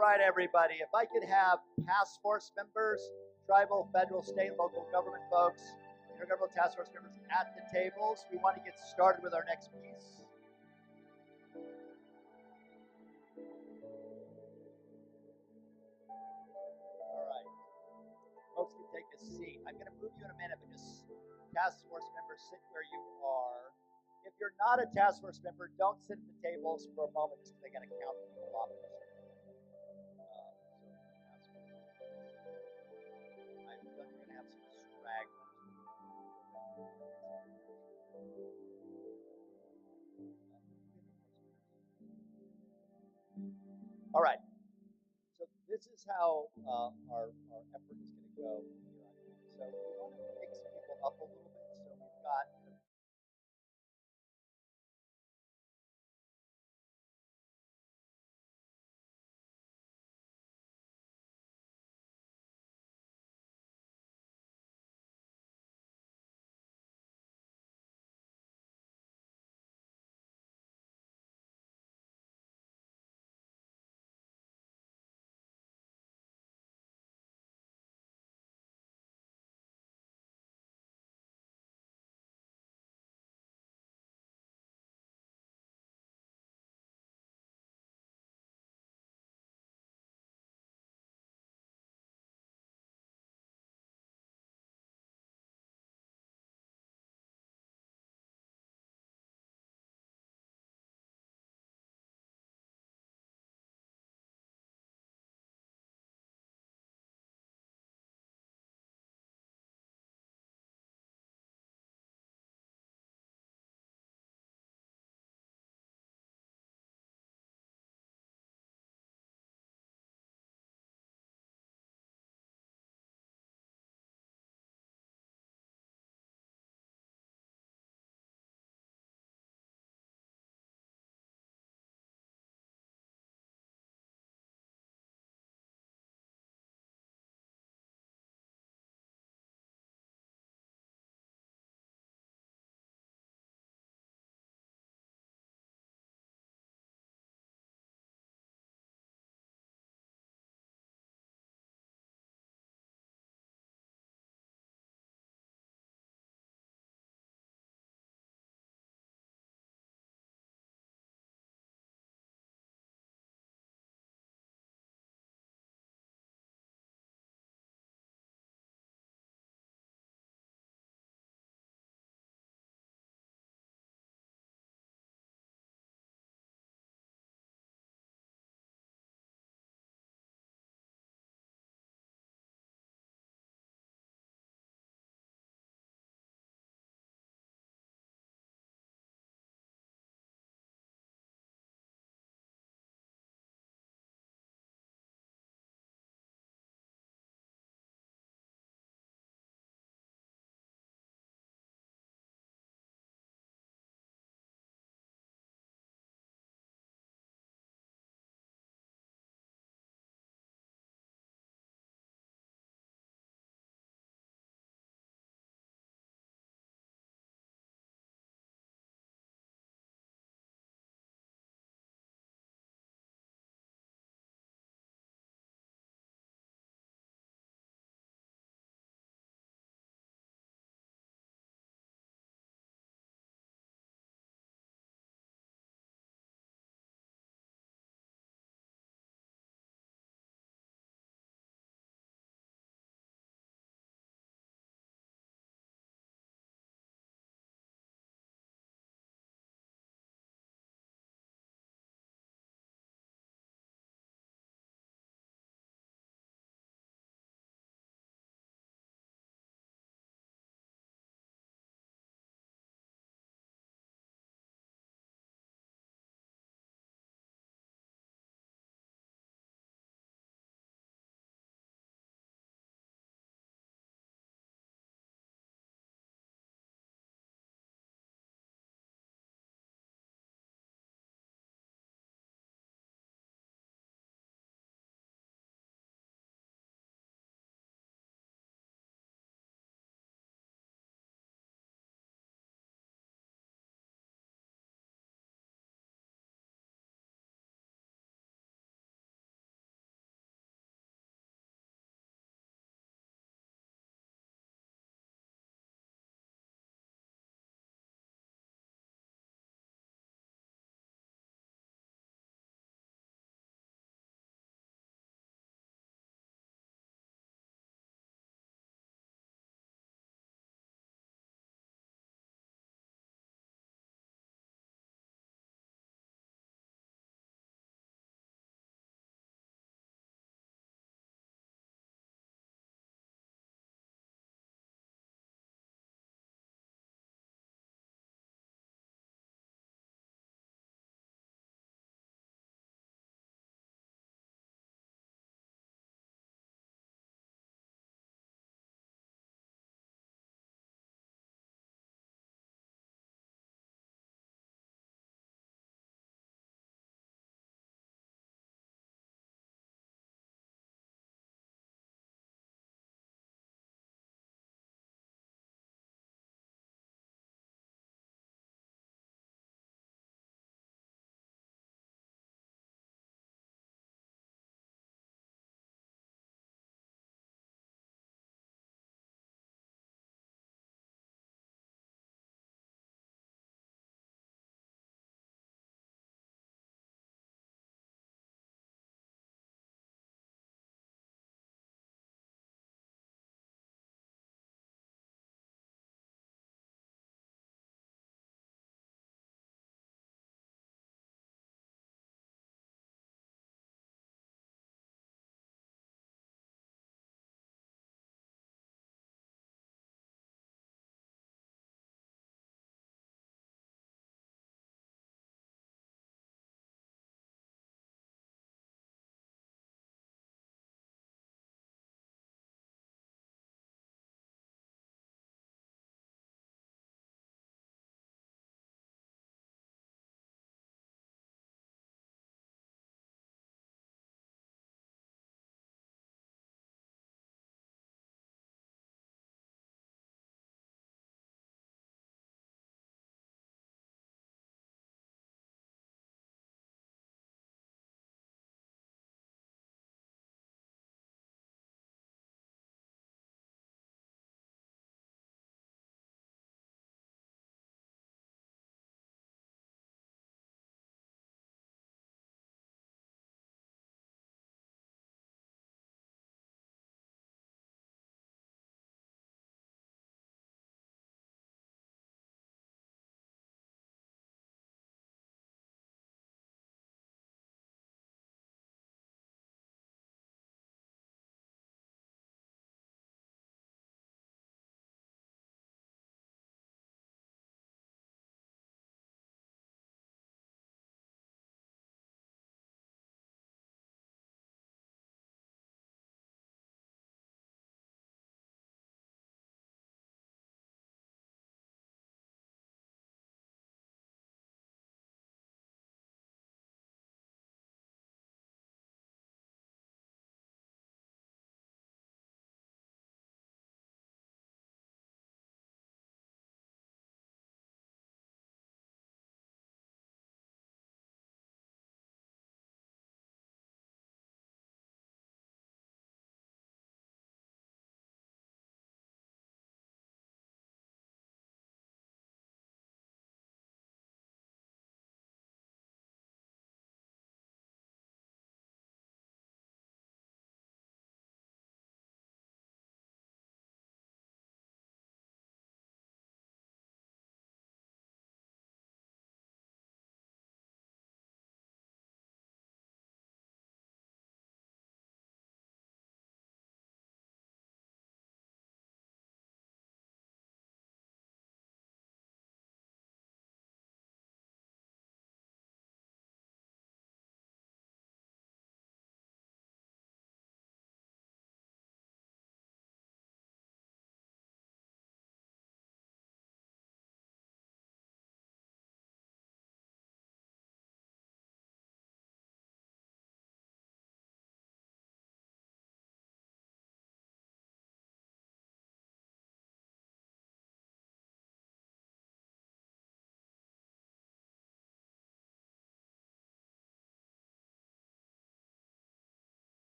right, everybody. If I could have task force members, tribal, federal, state, local government folks, intergovernmental task force members at the tables, we want to get started with our next piece. All right. Folks can take a seat. I'm going to move you in a minute, but just task force members, sit where you are. If you're not a task force member, don't sit at the tables for a moment just because they got to count people off. I'm going to have some stragglers. All right. So this is how our effort is going to go from here on out. So we want to mix people up a little bit. So we've got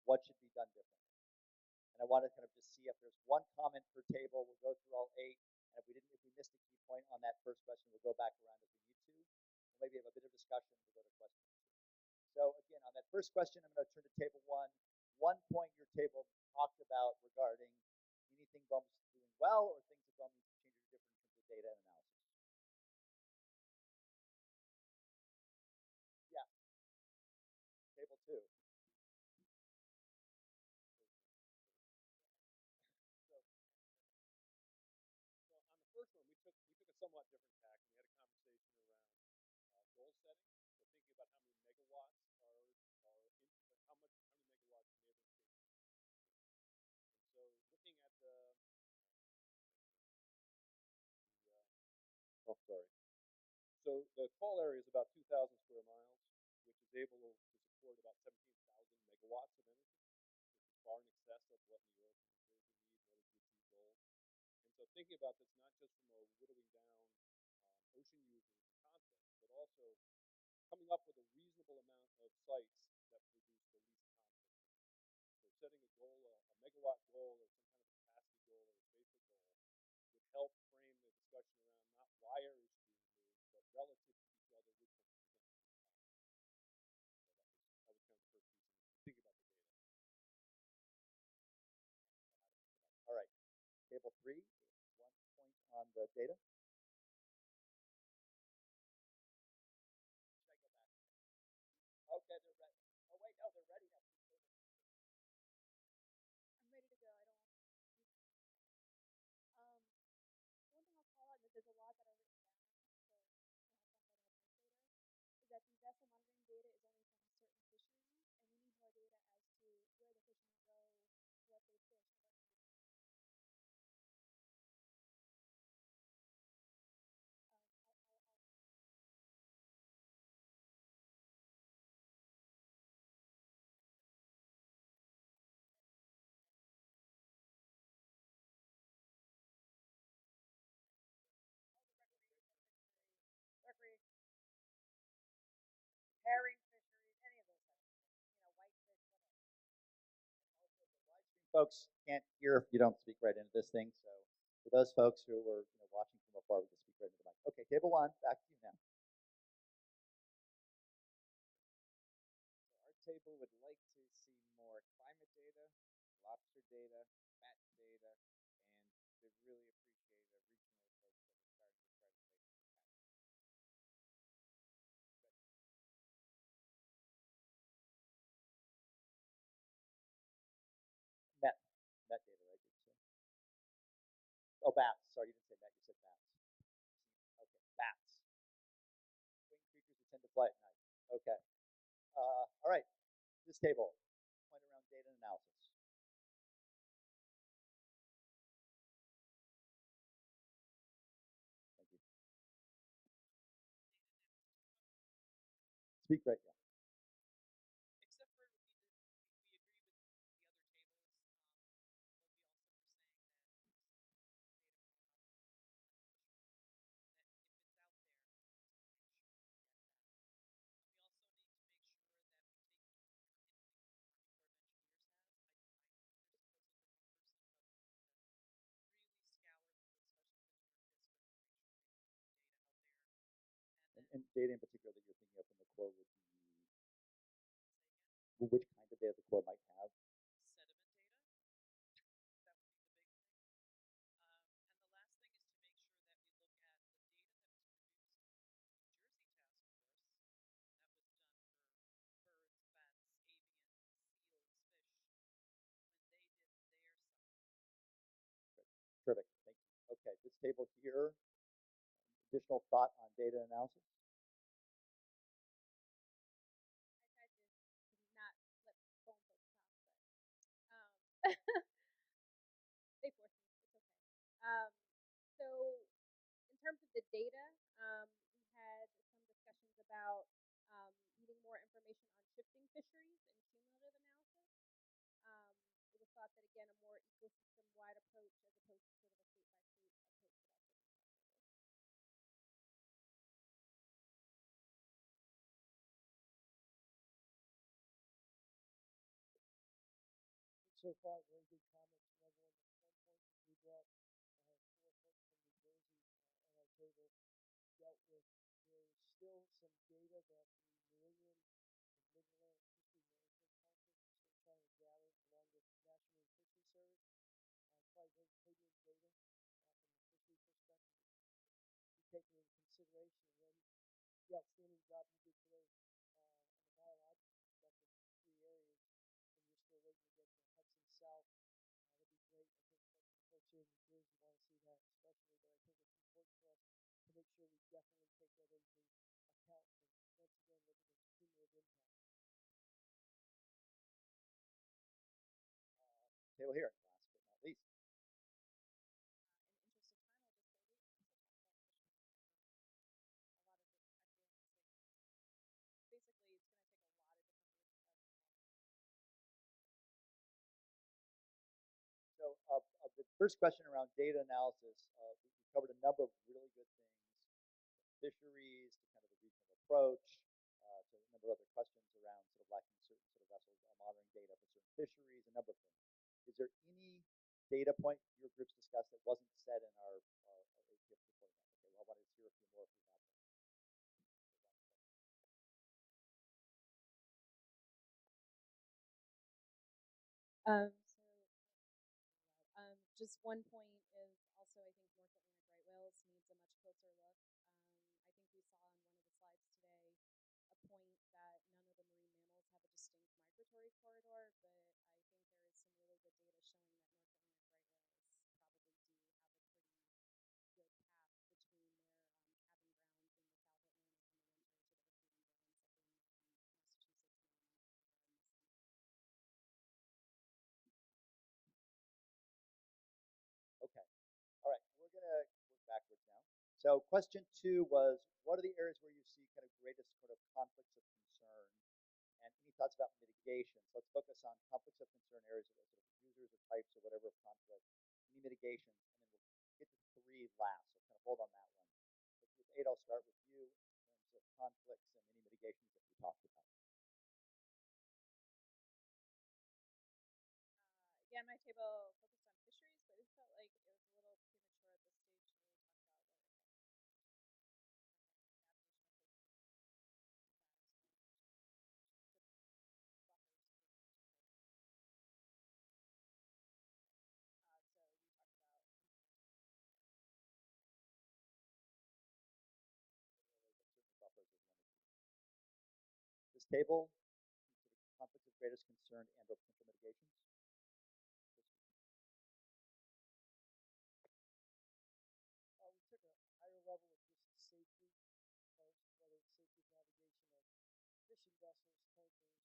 what should be done differently. And I want to kind of just see if there's one comment per table. We'll go through all 8. And if we missed a key point on that first question, we'll go back around if we need to. We'll maybe have a bit of discussion. We'll go to question 2. So again, on that first question, I'm going to turn to table 1. One point your table talked about regarding anything BOEM's doing well or things that BOEM needs to change or do different in terms of data and analysis. Yeah. Table 2. So on the first one, we took a somewhat different tack, and we had a conversation around goal setting. So thinking about how many megawatts how many megawatts neighboring states. And so looking at So the call area is about 2,000 square miles, which is able to support about 17,000 megawatts of energy, which is far in excess of what New York and New Jersey need in order to achieve goals. And so thinking about this not just from a whittling down ocean users and concepts, but also coming up with a reasonable amount of sites that produce the least conflict. So setting a goal, a megawatt goal, or some kind of a capacity goal or a spatial goal would help frame the discussion around not wires being moved, but relative to each other, which ones present the least conflict. So that was kind of the first piece of it. Think about the data. All right. Table 3, 1 point on the data. Should I go back? Okay, they're ready. Oh, wait, no, they're ready now. I'm ready to go. I don't. One thing I'll call out is there's a lot that are written down for national park data, is that the vessel monitoring data is only from certain fisheries, and we need more data as to where the fishermen go, what they fish, and what. Recreation. Herring fisheries, any of those things. Whitefish, whatever. Also, the live stream folks can't hear if you don't speak right into this thing. So for those folks who were watching from afar, we can speak right into the mic. Okay, table 1, back to you now. So our table would like to see more climate data, lobster data, batch data, and they really appreciate a regional approach that we're starting to try to take for catch. Met data, right? Did you say? Oh, bats. Sorry, you didn't say met. You said bats. Okay, bats. Winged creatures that tend to fly at night. Okay. All right. This table, point around data analysis. Thank you. Speak right, yeah. Except for we agree with the other tables, but we also were saying that data from other fisheries, that if it's out there, we need to make sure we get that. And we also need to make sure that we're taking into account anything the Corps of Engineers have. I know you're supposed to oversee subcommittee, but really scour through, especially for the North District, to make sure you're getting the data out there. And data in particular that you're thinking of from the Corps would be, which kind of data the Corps might have? Sediment data. That would be the big thing. And the last thing is to make sure that we look at the data that was produced in the New Jersey Task Force, that was done for birds, bats, avians, seals, fish, when they did their summer. Good. Terrific. Thank you. Okay, this table here, additional thought on data analysis? I tried to not let phone folks talk, but they forced me. It's okay. So in terms of the data, we had some discussions about needing more information on shifting fisheries and cumulative analysis. It was thought that, again, a more ecosystem-wide approach as opposed to sort of a state-by-state approach would also be helpful. so far, very good comments from everyone. The one point that we brought forefront from New Jersey on our table dealt with there is still some data that the New England and Mid-Atlantic Fishery Management Council is still trying to gather along with National Marine Fisheries Service. Probably very pertinent data from a fishery perspective to be taken into consideration. And then the outstanding job you did today on the biological perspective, 3 areas, and you're still waiting to get to Hudson South. That'd be great. I think most of the folks here in New Jersey want to see that especially, but I think it's important for us to make sure we definitely take that into account and once again look at the cumulative impact. Table here, last but not least. In the interest of time, I'll just say we also talked about fishing a lot of it. I feel like basically it's going to take a lot of different groups of So of the first question around data analysis, we covered a number of really good things, from fisheries to kind of the regional approach, to a number of other questions around sort of lacking certain sort of vessels monitoring data for certain fisheries, a number of things. Is there any data point your groups discussed that wasn't said in our APS reporting? Okay, well, I wanted to hear a few more if we have them. Just one point is also, I think North Atlantic right whales needs a much closer look. I think we saw on one of the slides today a point that none of the marine mammals have a distinct migratory corridor, but I think there is some really good data showing that North Atlantic right whales probably do have a pretty good path between their calving grounds in the South Atlantic in the winter to their feeding grounds up in Massachusetts, Maryland, Florida, and Wisconsin. Okay. All right. We're going to work backwards now. So question 2 was, what are the areas where you see kind of greatest sort of conflicts of concern? And any thoughts about mitigation? So let's focus on conflicts of concern areas of sort of users or types or whatever of conflict. Any mitigation? And then we'll get to 3 last. So kind of hold on that one. But with 8, I'll start with you in terms of conflicts and any mitigations that we talked about. Again, my table focused on fisheries, but it felt like it was a little premature at this stage to really talk about what effects navigation approaches that buffers for support. So we talked about but certainly buffers is one issue. This table, sort of conflicts of greatest concern and or potential mitigations. We took a higher level of just safety first, whether it's safety of navigation of fishing vessels, tankers,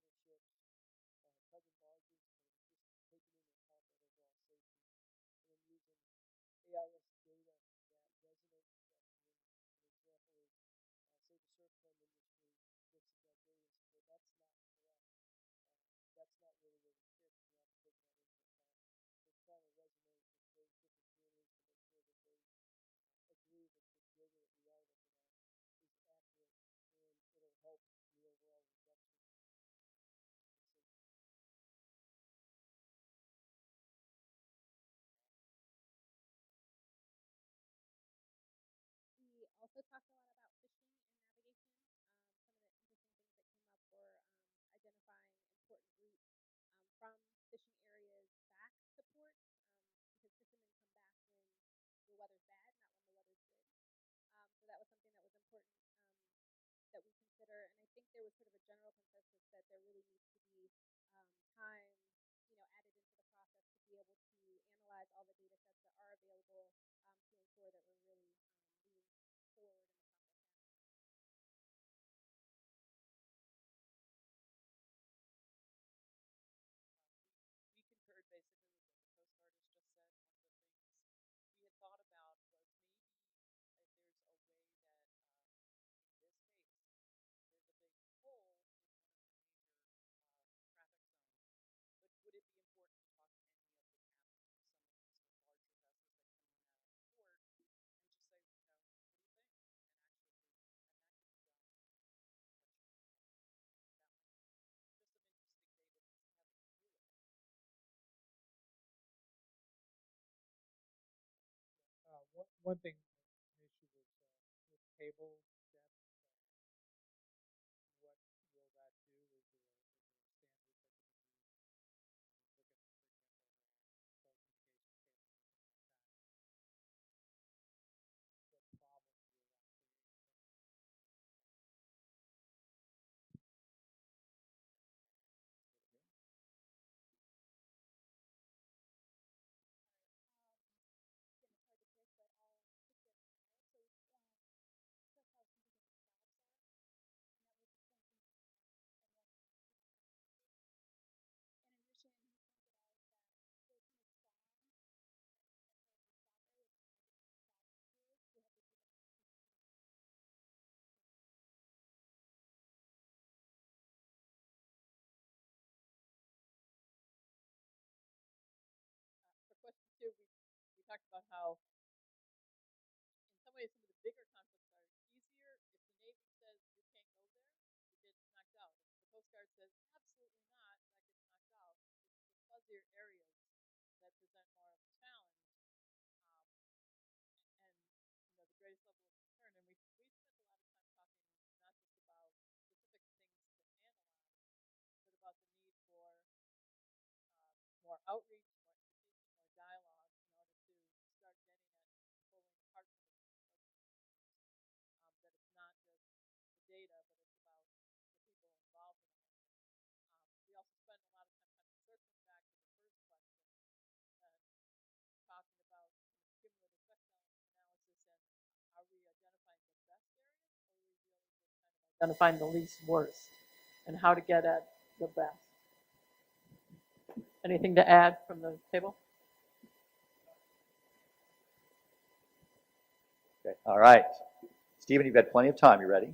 container ships, tugging barges, and it was just taking into account that overall safety. And then using AIS data that resonates with that community. An example is, say, the surf chem industry looks at that data and says, well, that's not correct. That's not really where we fit. We're not taking that into account. So trying to resonate with those different communities to make sure that they agree that the data that we are looking at is accurate and it'll help in the overall reduction of safety. We also talked a lot about fishing and navigation. Some of the interesting things that came up were identifying important routes from fishing areas back to ports, because fishermen come back when the weather's bad, not when the weather's good. So that was something that was important that we consider. And I think there was sort of a general consensus that there really needs to be time, added into the process to be able to analyze all the data sets that are available to ensure that we're really moving forward in the process now. We concurred basically with what the Coast Guard has just said. One of the things we had thought about was maybe if there's a way that in this case, there's a big hole in one of the major traffic zones, but would it be important to talk to any of the captains, some of these larger vessels that come in and out of the port, and One thing, an issue with table depth, what will that do? Is there a standard that can be, look at, for example, telecommunications cables or something like that? What problems will that create? Again, it's hard to pick, but I'll pick this now. So, first how significant the gaps are, and that was pointing and then in addition, he pointed out that there's so much sound that the stop area is stop here. We have to take up For question 2, we talked about how in some ways some of the bigger conflicts are easier. If the Navy says you can't go there, it gets knocked out. If the Coast Guard says absolutely not, that gets knocked out. It's the fuzzier areas that present more of a challenge, um, and the greatest level of concern. And we spent a lot of time talking not just about specific things to analyze, but about the need for more outreach, more education, more dialogue in order to start getting at pulling apart some of these fuzzy issues. That it's not just the data, but it's about the people involved in all of it. We also spent a lot of time kind of circling back to the first question, talking about kind of cumulative effect analysis and are we identifying the best areas or are we really just kind of identifying the least worst and how to get at the best. Anything to add from the table? Okay. All right. Stephen, you've had plenty of time. You ready?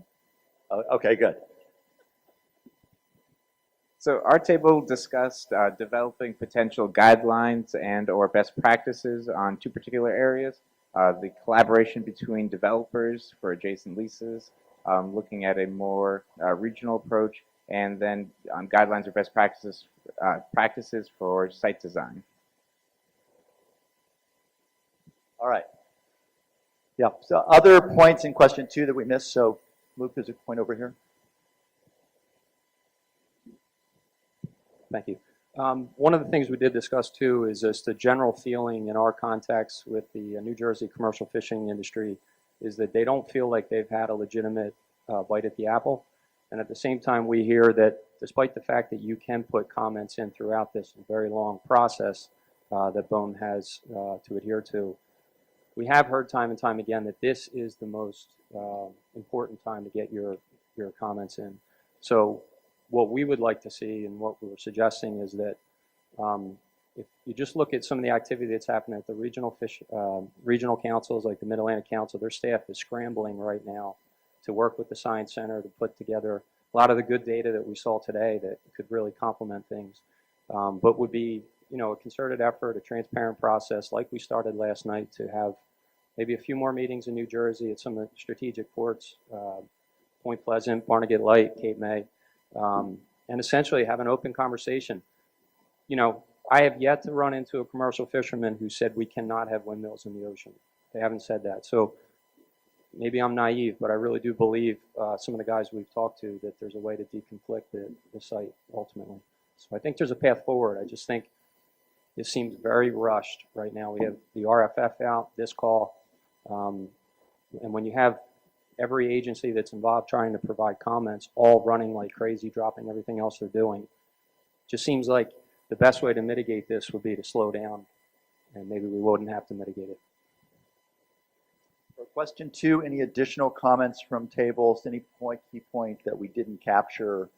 Oh, okay, good. So our table discussed developing potential guidelines and or best practices on 2 particular areas. The collaboration between developers for adjacent leases, looking at a more regional approach, and then guidelines or best practices for site design. All right. Yeah, so other points in question 2 that we missed. So Luke, there's a point over here. Thank you. One of the things we did discuss too is just the general feeling in our contacts with the New Jersey commercial fishing industry is that they don't feel like they've had a legitimate bite at the apple. And at the same time, we hear that despite the fact that you can put comments in throughout this very long process that BOEM has to adhere to, we have heard time and time again that this is the most important time to get your comments in. So what we would like to see and what we're suggesting is that if you just look at some of the activity that's happening at the regional councils like the Mid-Atlantic Council, their staff is scrambling right now to work with the Science Center to put together a lot of the good data that we saw today that could really complement things, but would be a concerted effort, a transparent process like we started last night to have maybe a few more meetings in New Jersey at some of the strategic ports, Point Pleasant, Barnegat Light, Cape May, and essentially have an open conversation. I have yet to run into a commercial fisherman who said we cannot have windmills in the ocean. They haven't said that. So maybe I'm naive, but I really do believe some of the guys we've talked to that there's a way to deconflict the site ultimately. So I think there's a path forward. I just think it seems very rushed right now. We have the RFF out, this call, and when you have every agency that's involved trying to provide comments, all running like crazy, dropping everything else they're doing, it just seems like the best way to mitigate this would be to slow down, and maybe we wouldn't have to mitigate it. For question 2, any additional comments from tables? Any key point that we didn't capture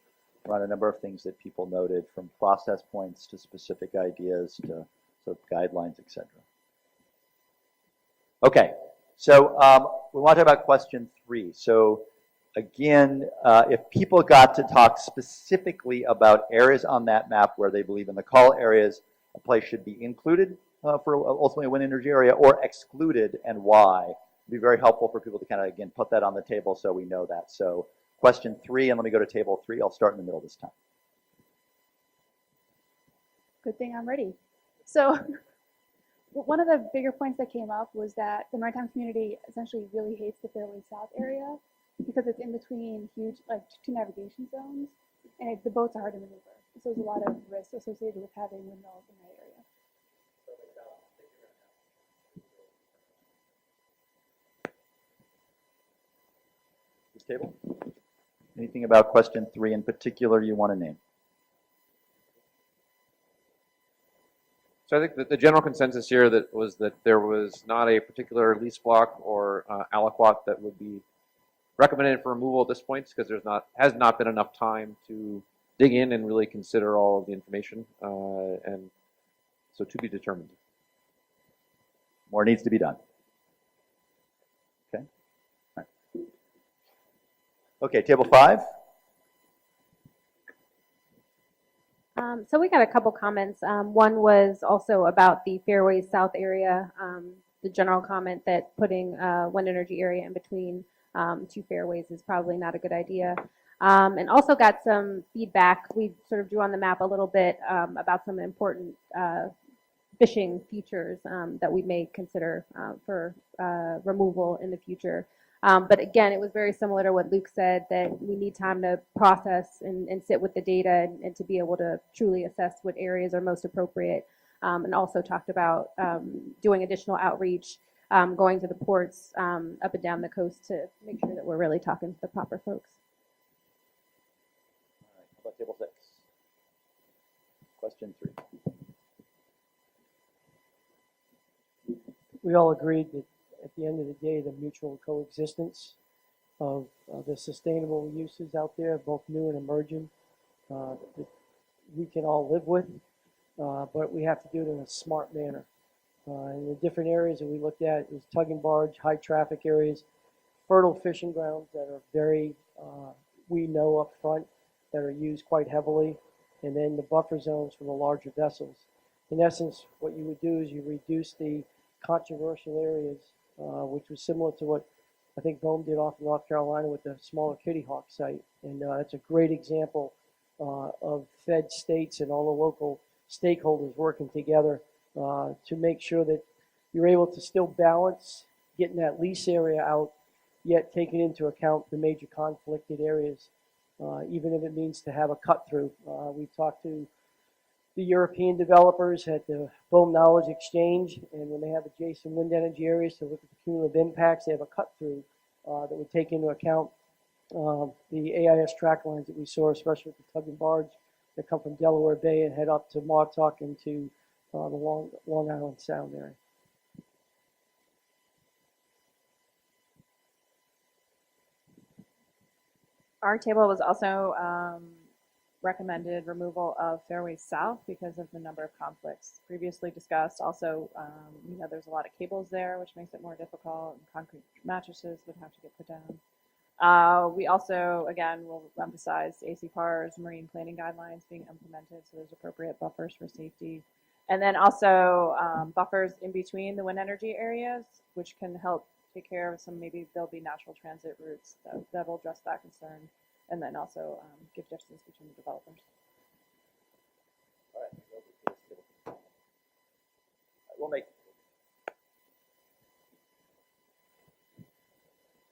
around a number of things that people noted, from process points to specific ideas to sort of guidelines, etc. Okay, so we want to talk about question 3. So again, if people got to talk specifically about areas on that map where they believe in the call areas, a place should be included for ultimately a wind energy area or excluded, and why. It'd be very helpful for people to kind of, again, put that on the table so we know that. So question 3, and let me go to table 3. I'll start in the middle this time. Good thing I'm ready. So One of the bigger points that came up was that the maritime community essentially really hates the Fairway South area because it's in between huge, like, two navigation zones, and the boats are hard to maneuver. So there's a lot of risk associated with having windmills in that area. This table? Anything about question 3 in particular you want to name? So I think that the general consensus here was that there was not a particular lease block or aliquot that would be recommended for removal at this point because has not been enough time to dig in and really consider all of the information, and so to be determined. More needs to be done. Okay. All right. Okay, table 5. So we got a couple comments. One was also about the Fairway South area, the general comment that putting wind energy area in between two fairways is probably not a good idea. And also got some feedback. We sort of drew on the map a little bit about some important fishing features that we may consider for removal in the future. But again, it was very similar to what Luke said, that we need time to process and sit with the data and to be able to truly assess what areas are most appropriate. And also talked about doing additional outreach, going to the ports up and down the coast to make sure that we're really talking to the proper folks. All right, how about table 6? Question 3. We all agreed that at the end of the day, the mutual coexistence of the sustainable uses out there, both new and emerging, that we can all live with, but we have to do it in a smart manner. And the different areas that we looked at is tug and barge, high traffic areas, fertile fishing grounds that are very, we know up front, that are used quite heavily, and then the buffer zones for the larger vessels. In essence, what you would do is you reduce the controversial areas, which was similar to what I think BOEM did off in North Carolina with the smaller Kitty Hawk site. And it's a great example of Fed states and all the local stakeholders working together to make sure that you're able to still balance getting that lease area out, yet taking into account the major conflicted areas, even if it means to have a cut through. We talked to the European developers at the BOEM Knowledge Exchange, and when they have adjacent wind energy areas to look at the cumulative impacts, they have a cut through that would take into account the AIS track lines that we saw, especially with the tug and barge that come from Delaware Bay and head up to Montauk and to the Long Island Sound area. Our table was also recommended removal of Fairway South because of the number of conflicts previously discussed. Also, there's a lot of cables there, which makes it more difficult, and concrete mattresses would have to get put down. We also, again, will emphasize ACPAR's marine planning guidelines being implemented, so there's appropriate buffers for safety. And then also buffers in between the wind energy areas, which can help take care of some, maybe there'll be natural transit routes that will address that concern. And then also give distance between the developers. All right, we'll make.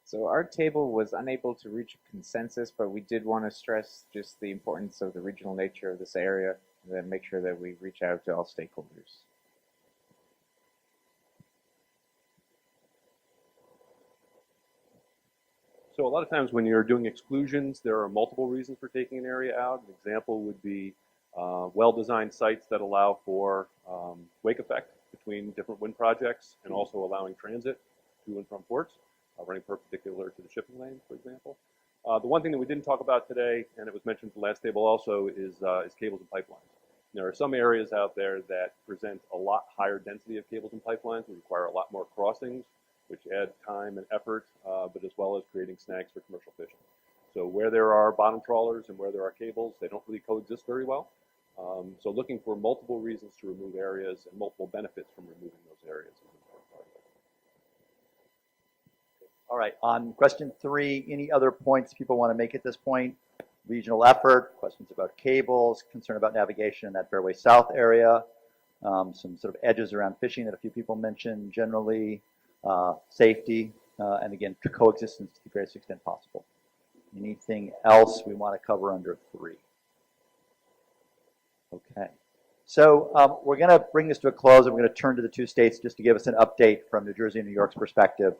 So our table was unable to reach a consensus, but we did want to stress just the importance of the regional nature of this area and then make sure that we reach out to all stakeholders. So a lot of times when you're doing exclusions, there are multiple reasons for taking an area out. An example would be well-designed sites that allow for wake effect between different wind projects and also allowing transit to and from ports, running perpendicular to the shipping lane, for example. The one thing that we didn't talk about today, and it was mentioned in the last table also, is cables and pipelines. There are some areas out there that present a lot higher density of cables and pipelines, which require a lot more crossings, which add time and effort, but as well as creating snags for commercial fishing. So where there are bottom trawlers and where there are cables, they don't really coexist very well. So looking for multiple reasons to remove areas and multiple benefits from removing those areas is an important part of it. All right, on question 3, any other points people want to make at this point? Regional effort, questions about cables, concern about navigation in that Fairway South area. some sort of edges around fishing that a few people mentioned, generally, safety, and again, coexistence to the greatest extent possible. Anything else we want to cover under 3? Okay. So we're going to bring this to a close, and we're going to turn to the 2 states just to give us an update from New Jersey and New York's perspective.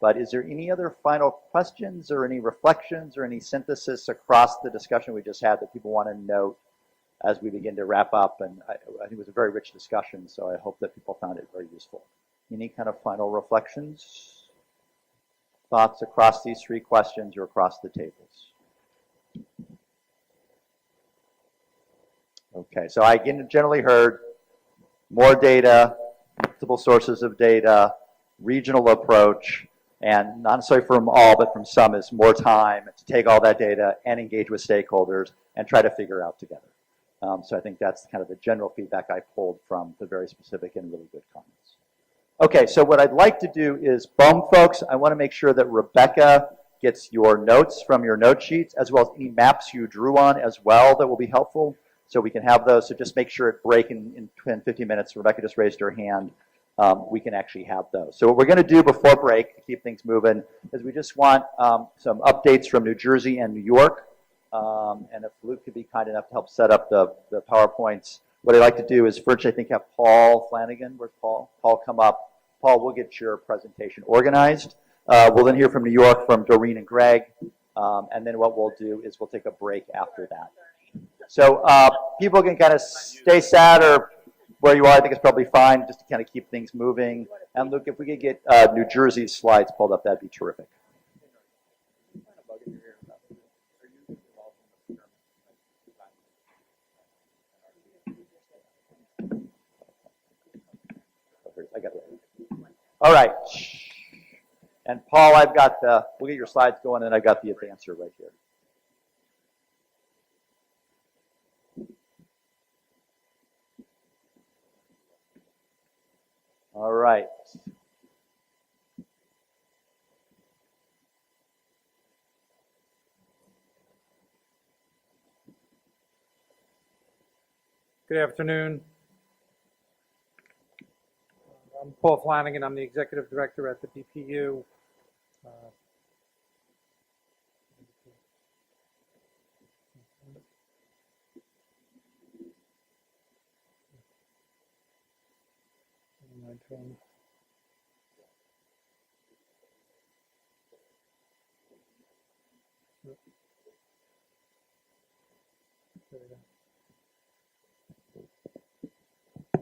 But is there any other final questions or any reflections or any synthesis across the discussion we just had that people want to note as we begin to wrap up? And I think it was a very rich discussion, so I hope that people found it very useful. Any kind of final reflections, thoughts across these 3 questions or across the tables? Okay, so I generally heard more data, multiple sources of data, regional approach, and not necessarily from all, but from some is more time to take all that data and engage with stakeholders and try to figure out together. So I think that's kind of the general feedback I pulled from the very specific and really good comments. Okay, so what I'd like to do is, BOEM folks, I want to make sure that Rebecca gets your notes from your note sheets, as well as any maps you drew on as well that will be helpful, so we can have those. So just make sure at break in 10, 15 minutes, Rebecca just raised her hand, we can actually have those. So what we're going to do before break to keep things moving is we just want some updates from New Jersey and New York. And if Luke could be kind enough to help set up the PowerPoints, what I'd like to do is first, I think, have Paul Flanagan. Where's Paul? Paul, come up. Paul, we'll get your presentation organized. We'll then hear from New York from Doreen and Greg. And then what we'll do is we'll take a break after that. So people can kind of stay sat or where you are. I think it's probably fine just to kind of keep things moving. And Luke, if we could get New Jersey's slides pulled up, that'd be terrific. I got it. All right. And Paul, I've got we'll get your slides going, and I've got the advancer right here. All right. Good afternoon. I'm Paul Flanagan. I'm the Executive Director at the BPU.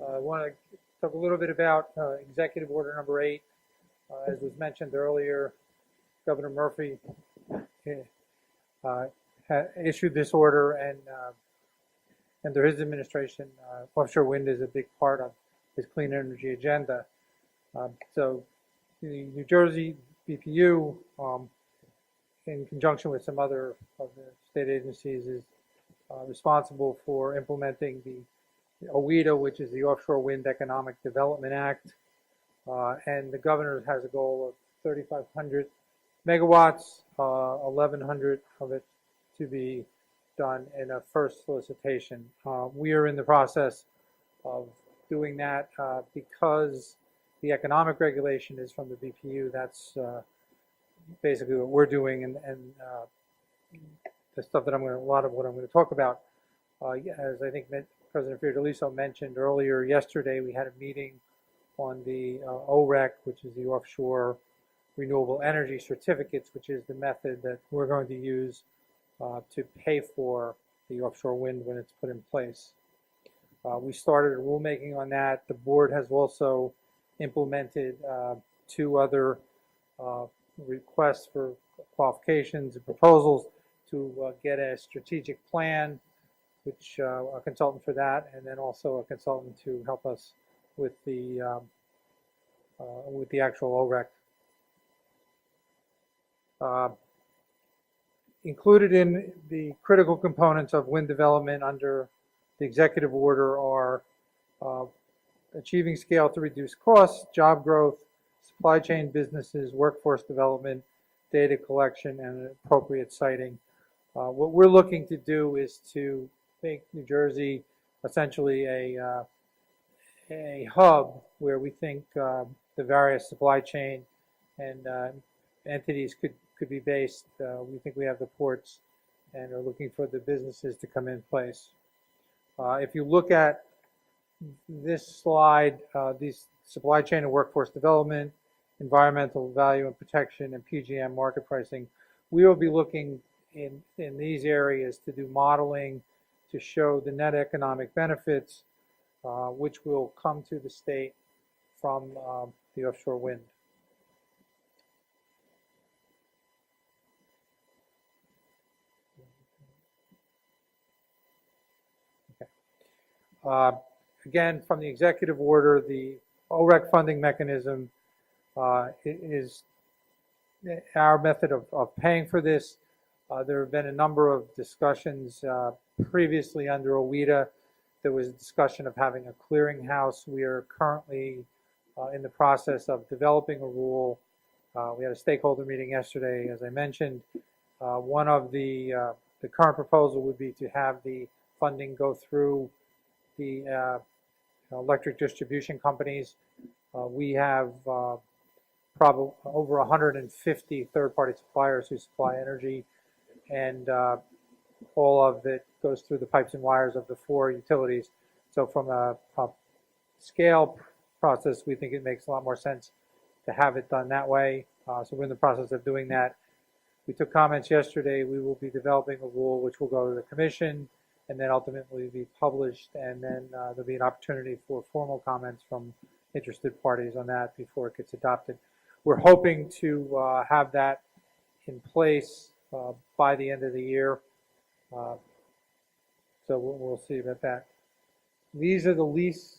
I want to talk a little bit about Executive Order Number 8. As was mentioned earlier, Governor Murphy issued this order, and under his administration, offshore wind is a big part of his clean energy agenda. So the New Jersey BPU, in conjunction with some other of the state agencies, is responsible for implementing the OWEDA, which is the Offshore Wind Economic Development Act. And the governor has a goal of 3,500 megawatts, 1,100 of it to be done in a first solicitation. We are in the process of doing that because the economic regulation is from the BPU. That's basically what we're doing, and the stuff that a lot of what I'm going to talk about. As I think President Fiordaliso mentioned earlier, yesterday we had a meeting on the OREC, which is the Offshore Renewable Energy Certificates, which is the method that we're going to use to pay for the offshore wind when it's put in place. We started a rulemaking on that. The board has also implemented 2 other requests for qualifications and proposals to get a strategic plan, which a consultant for that, and then also a consultant to help us with the actual OREC. Included in the critical components of wind development under the executive order are achieving scale to reduce costs, job growth, supply chain businesses, workforce development, data collection, and appropriate siting. What we're looking to do is to make New Jersey essentially a a hub where we think the various supply chain and entities could be based. We think we have the ports and are looking for the businesses to come in place. If you look at this slide, these supply chain and workforce development, environmental value and protection, and PGM market pricing, we will be looking in these areas to do modeling to show the net economic benefits, which will come to the state from the offshore wind. Again, from the executive order, the OREC funding mechanism is our method of paying for this. There have been a number of discussions previously under OWIDA. There was a discussion of having a clearinghouse. We are currently in the process of developing a rule. We had a stakeholder meeting yesterday, as I mentioned. One of the current proposal would be to have the funding go through the electric distribution companies. We have probably over 150 third-party suppliers who supply energy, and all of it goes through the pipes and wires of the 4 utilities. So from a scale process, we think it makes a lot more sense to have it done that way. So we're in the process of doing that. We took comments yesterday. We will be developing a rule which will go to the commission and then ultimately be published, and then there'll be an opportunity for formal comments from interested parties on that before it gets adopted. We're hoping to have that in place by the end of the year. So we'll see about that. These are the lease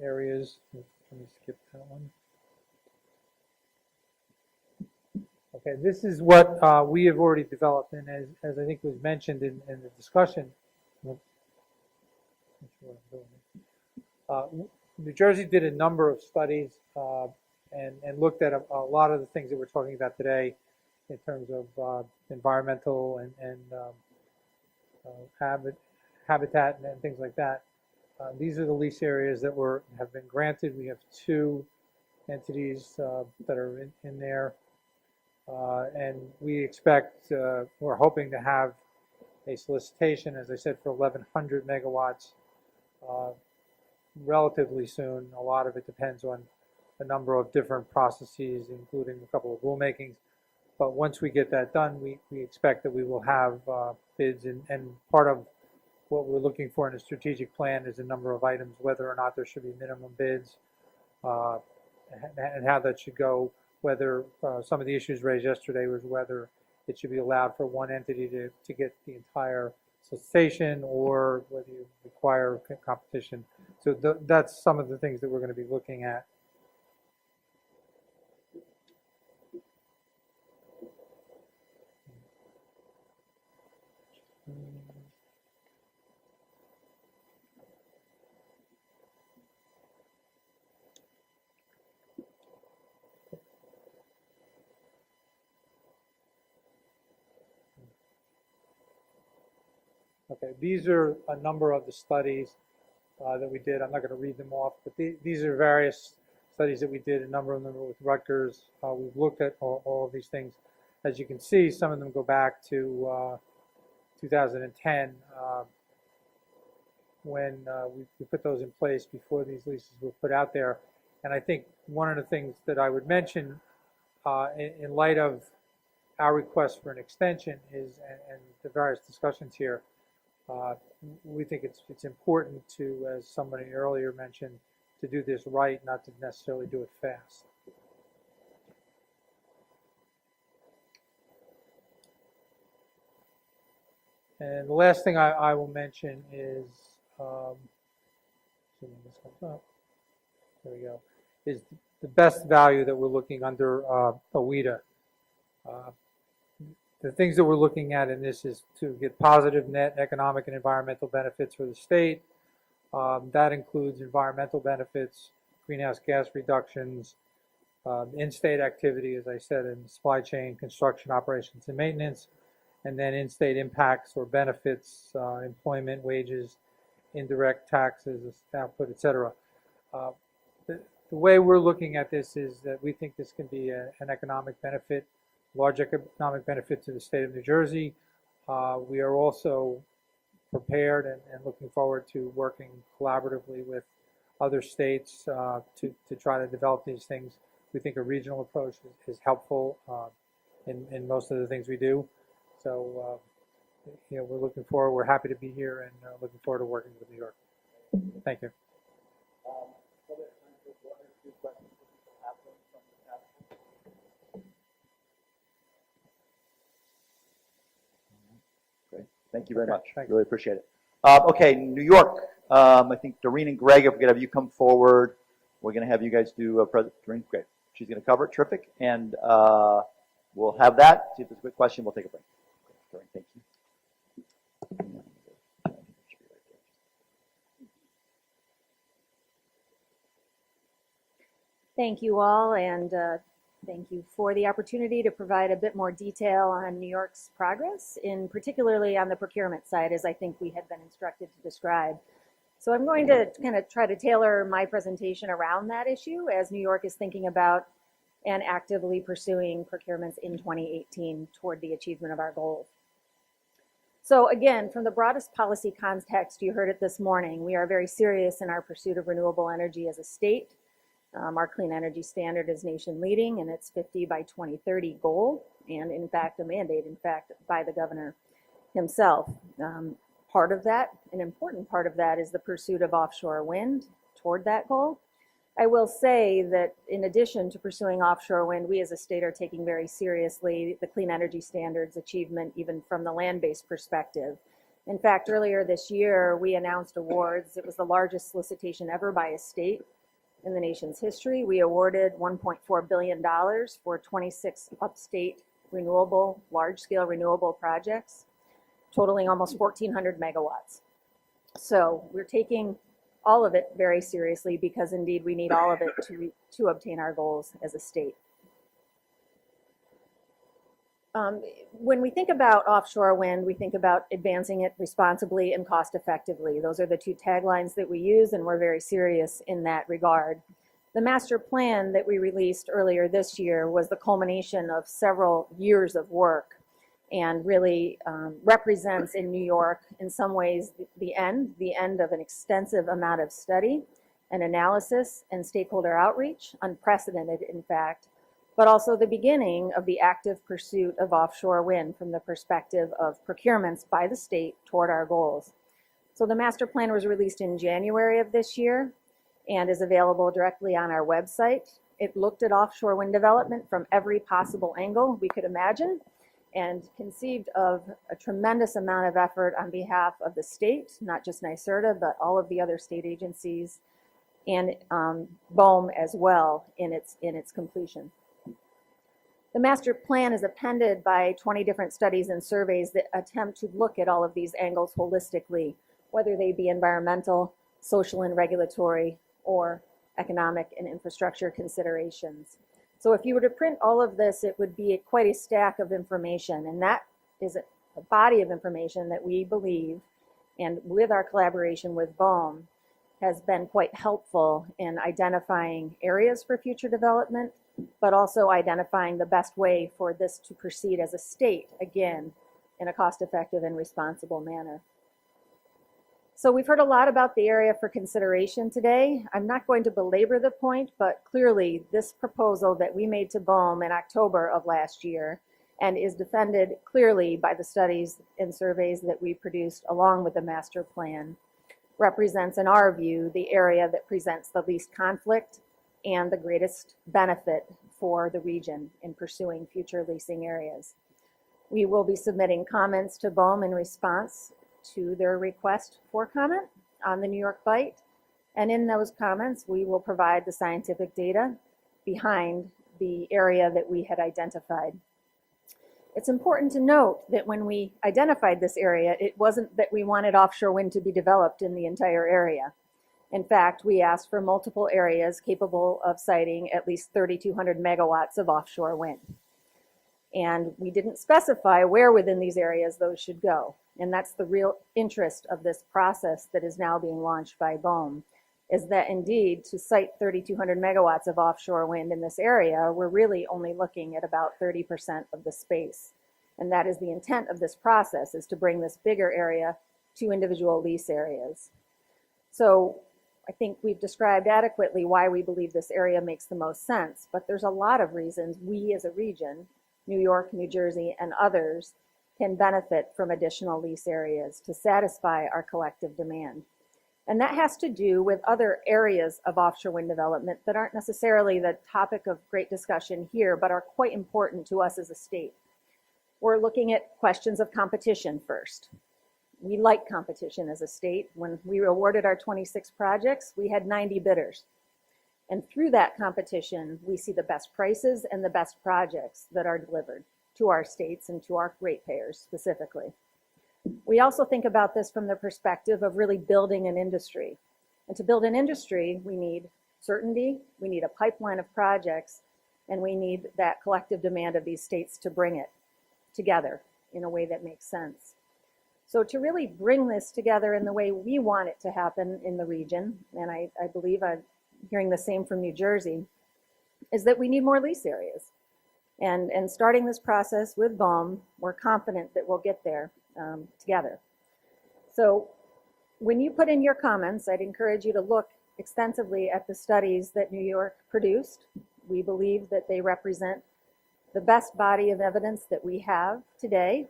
areas. Let me skip that one. Okay, this is what we have already developed, and as I think was mentioned in the discussion, New Jersey did a number of studies and looked at a lot of the things that we're talking about today in terms of environmental and habitat and things like that. These are the lease areas that have been granted. We have 2 entities that are in there. And we expect, we're hoping to have a solicitation, as I said, for 1,100 megawatts relatively soon. A lot of it depends on a number of different processes, including a couple of rulemakings. But once we get that done, we expect that we will have bids. And part of what we're looking for in a strategic plan is a number of items, whether or not there should be minimum bids and how that should go. Whether some of the issues raised yesterday was whether it should be allowed for one entity to get the entire solicitation, or whether you require competition. So that's some of the things that we're going to be looking at. Okay, these are a number of the studies that we did. I'm not going to read them off, but these are various studies that we did. A number of them were with Rutgers. We've looked at all of these things. As you can see, some of them go back to 2010 when we put those in place before these leases were put out there. And I think one of the things that I would mention in light of our request for an extension is, and the various discussions here, we think it's important to, as somebody earlier mentioned, to do this right, not to necessarily do it fast. And the last thing I will mention is, assuming this comes up, there we go, is the best value that we're looking under OWIDA. The things that we're looking at in this is to get positive net economic and environmental benefits for the state. That includes environmental benefits, greenhouse gas reductions, in-state activity, as I said, in supply chain, construction, operations, and maintenance, and then in-state impacts or benefits, employment, wages, indirect taxes, output, et cetera. The way we're looking at this is that we think this can be an economic benefit, large economic benefit to the state of New Jersey. We are also prepared and looking forward to working collaboratively with other states to try to develop these things. We think a regional approach is helpful in most of the things we do. So, we're looking forward. We're happy to be here and looking forward to working with New York. Thank you. Great. Thank you very much. Thanks. Really appreciate it. Okay, New York. I think Doreen and Greg, if we could have you come forward, we're going to have you guys do a presentation. Doreen, great. She's going to cover it. Terrific. And we'll have that. See if there's a quick question. We'll take a break. Doreen, thank you. Thank you all, and thank you for the opportunity to provide a bit more detail on New York's progress, in particularly on the procurement side, as I think we had been instructed to describe. So I'm going to kind of try to tailor my presentation around that issue as New York is thinking about and actively pursuing procurements in 2018 toward the achievement of our goals. So again, from the broadest policy context, you heard it this morning, we are very serious in our pursuit of renewable energy as a state. Our clean energy standard is nation leading in its 50 by 2030 goal, and in fact a mandate, by the governor himself. Part of that, an important part of that, is the pursuit of offshore wind toward that goal. I will say that in addition to pursuing offshore wind, we as a state are taking very seriously the clean energy standards achievement, even from the land-based perspective. In fact, earlier this year, we announced awards. It was the largest solicitation ever by a state in the nation's history. We awarded $1.4 billion for 26 upstate renewable, large-scale renewable projects, totaling almost 1,400 megawatts. So we're taking all of it very seriously because indeed we need all of it to obtain our goals as a state. When we think about offshore wind, we think about advancing it responsibly and cost effectively. Those are the two taglines that we use, and we're very serious in that regard. The master plan that we released earlier this year was the culmination of several years of work and really represents in New York, in some ways, the end of an extensive amount of study and analysis and stakeholder outreach, unprecedented in fact, but also the beginning of the active pursuit of offshore wind from the perspective of procurements by the state toward our goals. So the master plan was released in January of this year and is available directly on our website. It looked at offshore wind development from every possible angle we could imagine and conceived of a tremendous amount of effort on behalf of the state, not just NYSERDA, but all of the other state agencies and BOEM as well in its completion. The master plan is appended by 20 different studies and surveys that attempt to look at all of these angles holistically, whether they be environmental, social and regulatory, or economic and infrastructure considerations. So if you were to print all of this, it would be quite a stack of information, and that is a body of information that we believe, and with our collaboration with BOEM, has been quite helpful in identifying areas for future development, but also identifying the best way for this to proceed as a state, again, in a cost-effective and responsible manner. So we've heard a lot about the area for consideration today. I'm not going to belabor the point, but clearly this proposal that we made to BOEM in October of last year and is defended clearly by the studies and surveys that we produced along with the master plan represents, in our view, the area that presents the least conflict and the greatest benefit for the region in pursuing future leasing areas. We will be submitting comments to BOEM in response to their request for comment on the New York Bight. And in those comments, we will provide the scientific data behind the area that we had identified. It's important to note that when we identified this area, it wasn't that we wanted offshore wind to be developed in the entire area. In fact, we asked for multiple areas capable of siting at least 3,200 megawatts of offshore wind. And we didn't specify where within these areas those should go. And that's the real interest of this process that is now being launched by BOEM, is that indeed to site 3,200 megawatts of offshore wind in this area, we're really only looking at about 30% of the space. And that is the intent of this process, is to bring this bigger area to individual lease areas. So I think we've described adequately why we believe this area makes the most sense, but there's a lot of reasons we as a region, New York, New Jersey, and others, can benefit from additional lease areas to satisfy our collective demand. And that has to do with other areas of offshore wind development that aren't necessarily the topic of great discussion here, but are quite important to us as a state. We're looking at questions of competition first. We like competition as a state. When we awarded our 26 projects, we had 90 bidders. And through that competition, we see the best prices and the best projects that are delivered to our states and to our ratepayers specifically. We also think about this from the perspective of really building an industry. And to build an industry, we need certainty, we need a pipeline of projects, and we need that collective demand of these states to bring it together in a way that makes sense. So to really bring this together in the way we want it to happen in the region, and I believe I'm hearing the same from New Jersey, is that we need more lease areas. And starting this process with BOEM, we're confident that we'll get there together. So when you put in your comments, I'd encourage you to look extensively at the studies that New York produced. We believe that they represent the best body of evidence that we have today,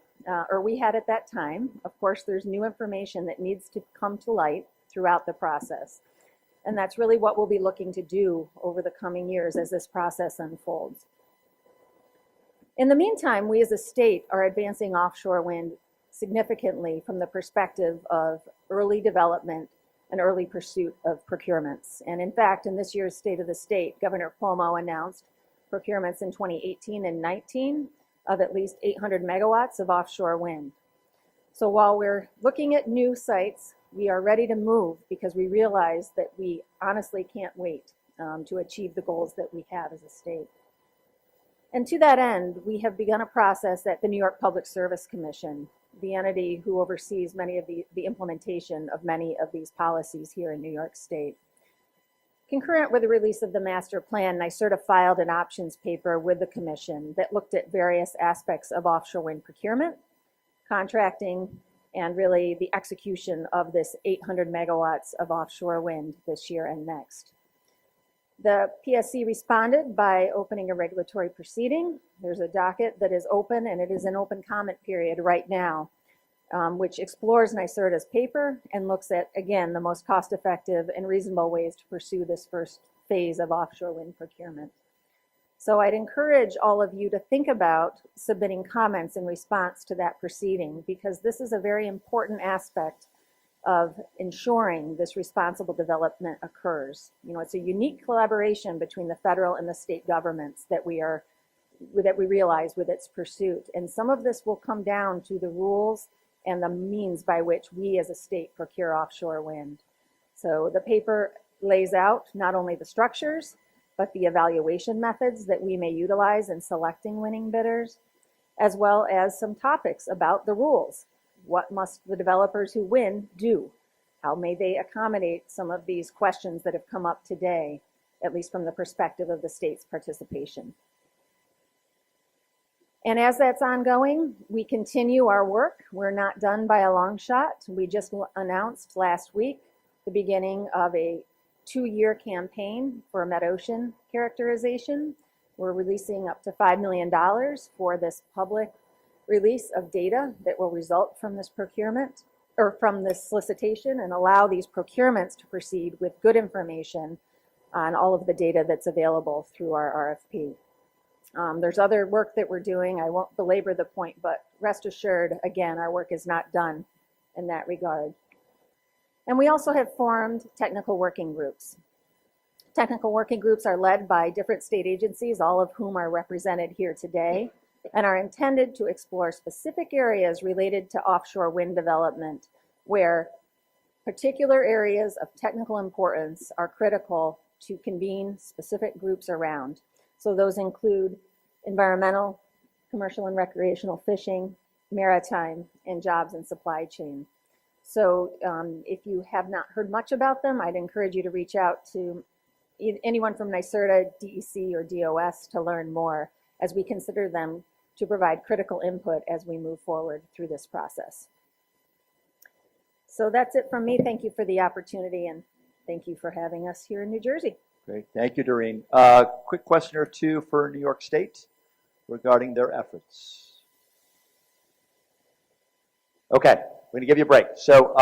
or we had at that time. Of course, there's new information that needs to come to light throughout the process. And that's really what we'll be looking to do over the coming years as this process unfolds. In the meantime, we as a state are advancing offshore wind significantly from the perspective of early development and early pursuit of procurements. And in fact, in this year's State of the State, Governor Cuomo announced procurements in 2018 and 19 of at least 800 megawatts of offshore wind. So while we're looking at new sites, we are ready to move because we realize that we honestly can't wait to achieve the goals that we have as a state. And to that end, we have begun a process at the New York Public Service Commission, the entity who oversees many of the implementation of many of these policies here in New York State. Concurrent with the release of the master plan, NYSERDA filed an options paper with the commission that looked at various aspects of offshore wind procurement, contracting, and really the execution of this 800 megawatts of offshore wind this year and next. The PSC responded by opening a regulatory proceeding. There's a docket that is open, and it is an open comment period right now, which explores NYSERDA's paper and looks at, again, the most cost-effective and reasonable ways to pursue this first phase of offshore wind procurement. So I'd encourage all of you to think about submitting comments in response to that proceeding, because this is a very important aspect of ensuring this responsible development occurs. You know, it's a unique collaboration between the federal and the state governments that we realize with its pursuit. And some of this will come down to the rules and the means by which we as a state procure offshore wind. So the paper lays out not only the structures, but the evaluation methods that we may utilize in selecting winning bidders, as well as some topics about the rules. What must the developers who win do? How may they accommodate some of these questions that have come up today, at least from the perspective of the state's participation? And as that's ongoing, we continue our work. We're not done by a long shot. We just announced last week the beginning of a 2-year campaign for MetOcean characterization. We're releasing up to $5 million for this public release of data that will result from this procurement, or from this solicitation, and allow these procurements to proceed with good information on all of the data that's available through our RFP. There's other work that we're doing. I won't belabor the point, but rest assured, again, our work is not done in that regard. And we also have formed technical working groups. Technical working groups are led by different state agencies, all of whom are represented here today, and are intended to explore specific areas related to offshore wind development where particular areas of technical importance are critical to convene specific groups around. So those include environmental, commercial and recreational fishing, maritime, and jobs and supply chain. So if you have not heard much about them, I'd encourage you to reach out to anyone from NYSERDA, DEC, or DOS to learn more, as we consider them to provide critical input as we move forward through this process. So that's it from me. Thank you for the opportunity, and thank you for having us here in New Jersey. Great, thank you, Doreen. Quick question or two for New York State regarding their efforts. Okay, we're going to give you a break. So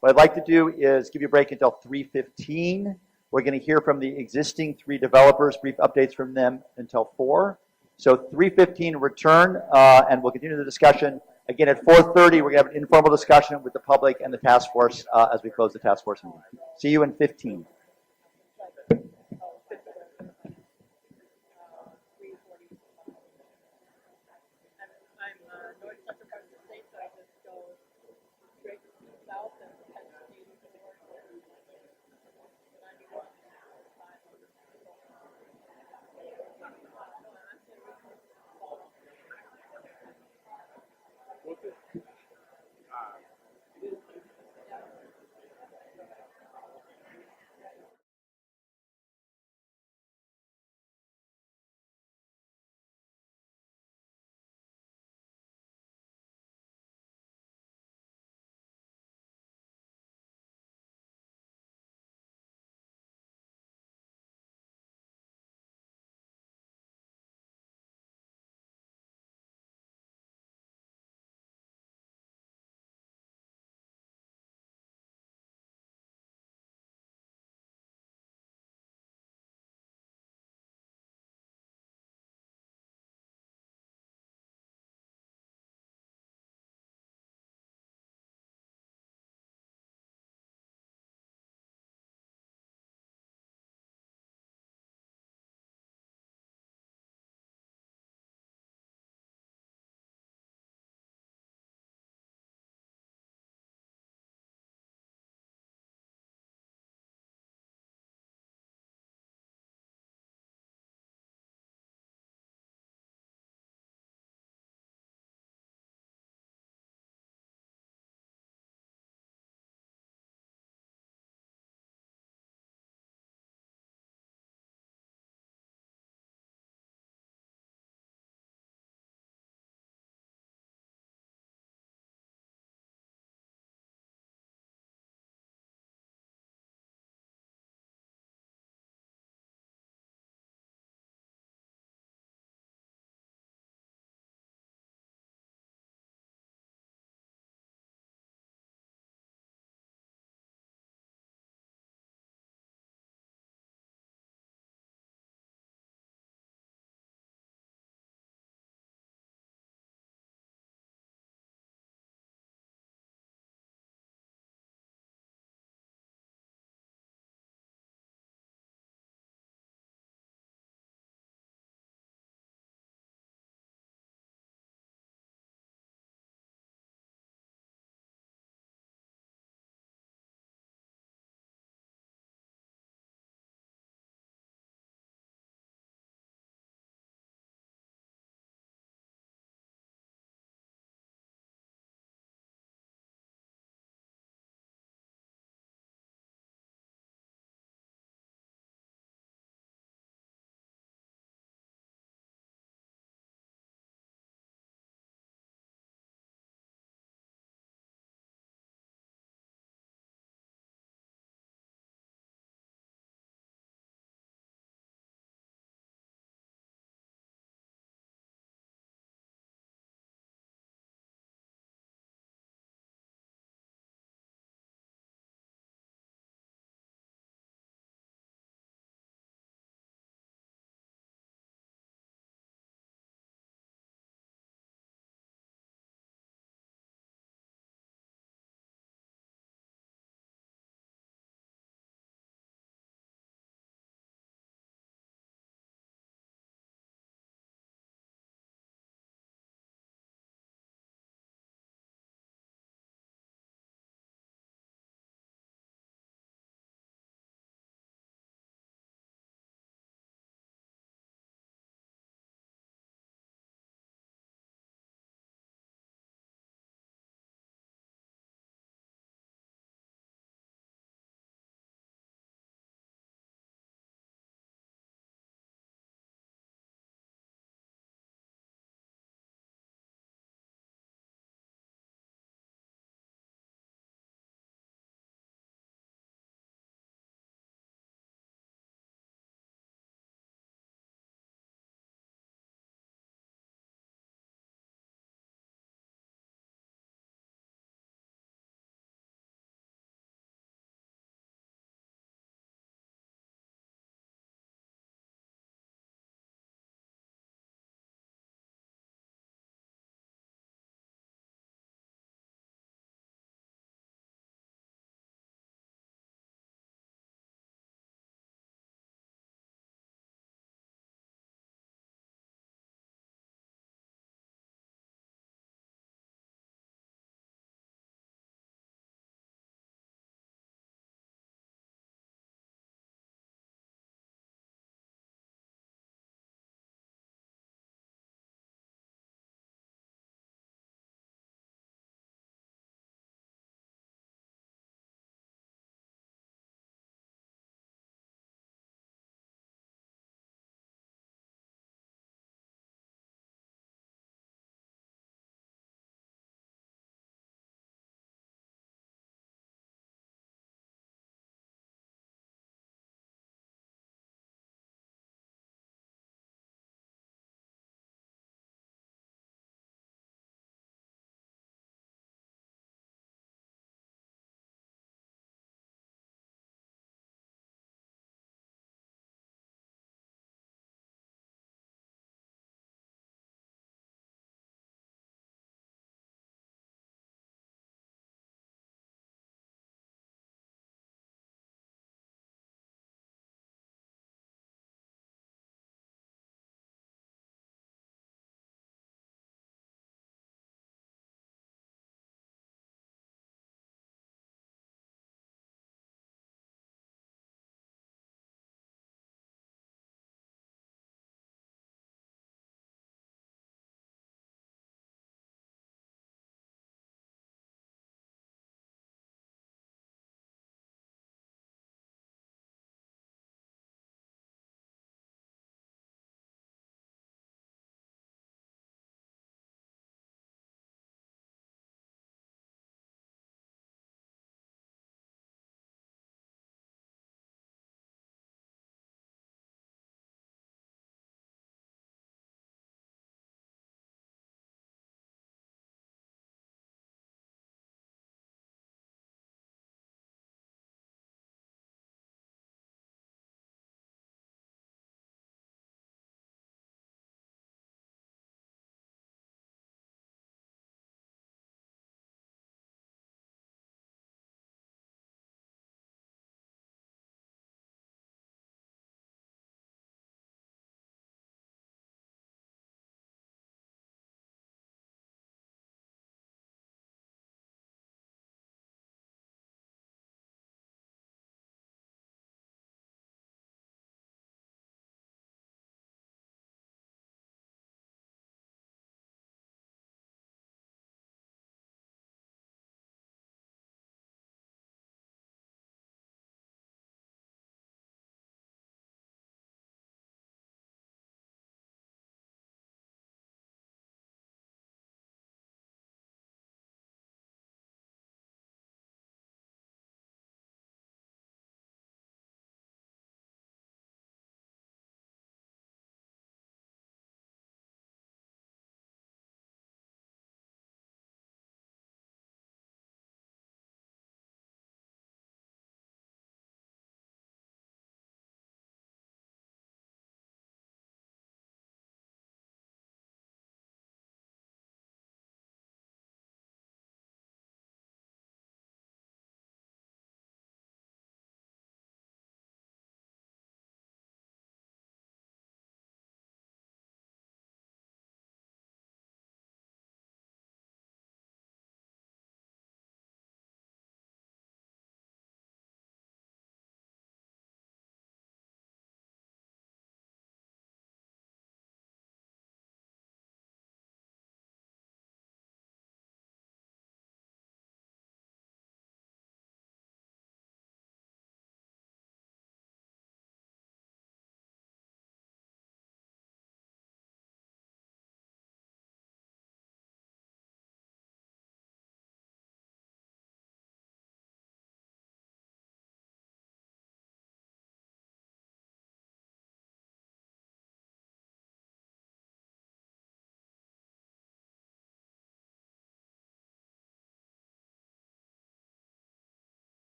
what I'd like to do is give you a break until 3:15. We're going to hear from the existing 3 developers, brief updates from them until 4. So 3:15 return, and we'll continue the discussion. Again, at 4:30, we're going to have an informal discussion with the public and the task force as we close the task force meeting. See you in 15.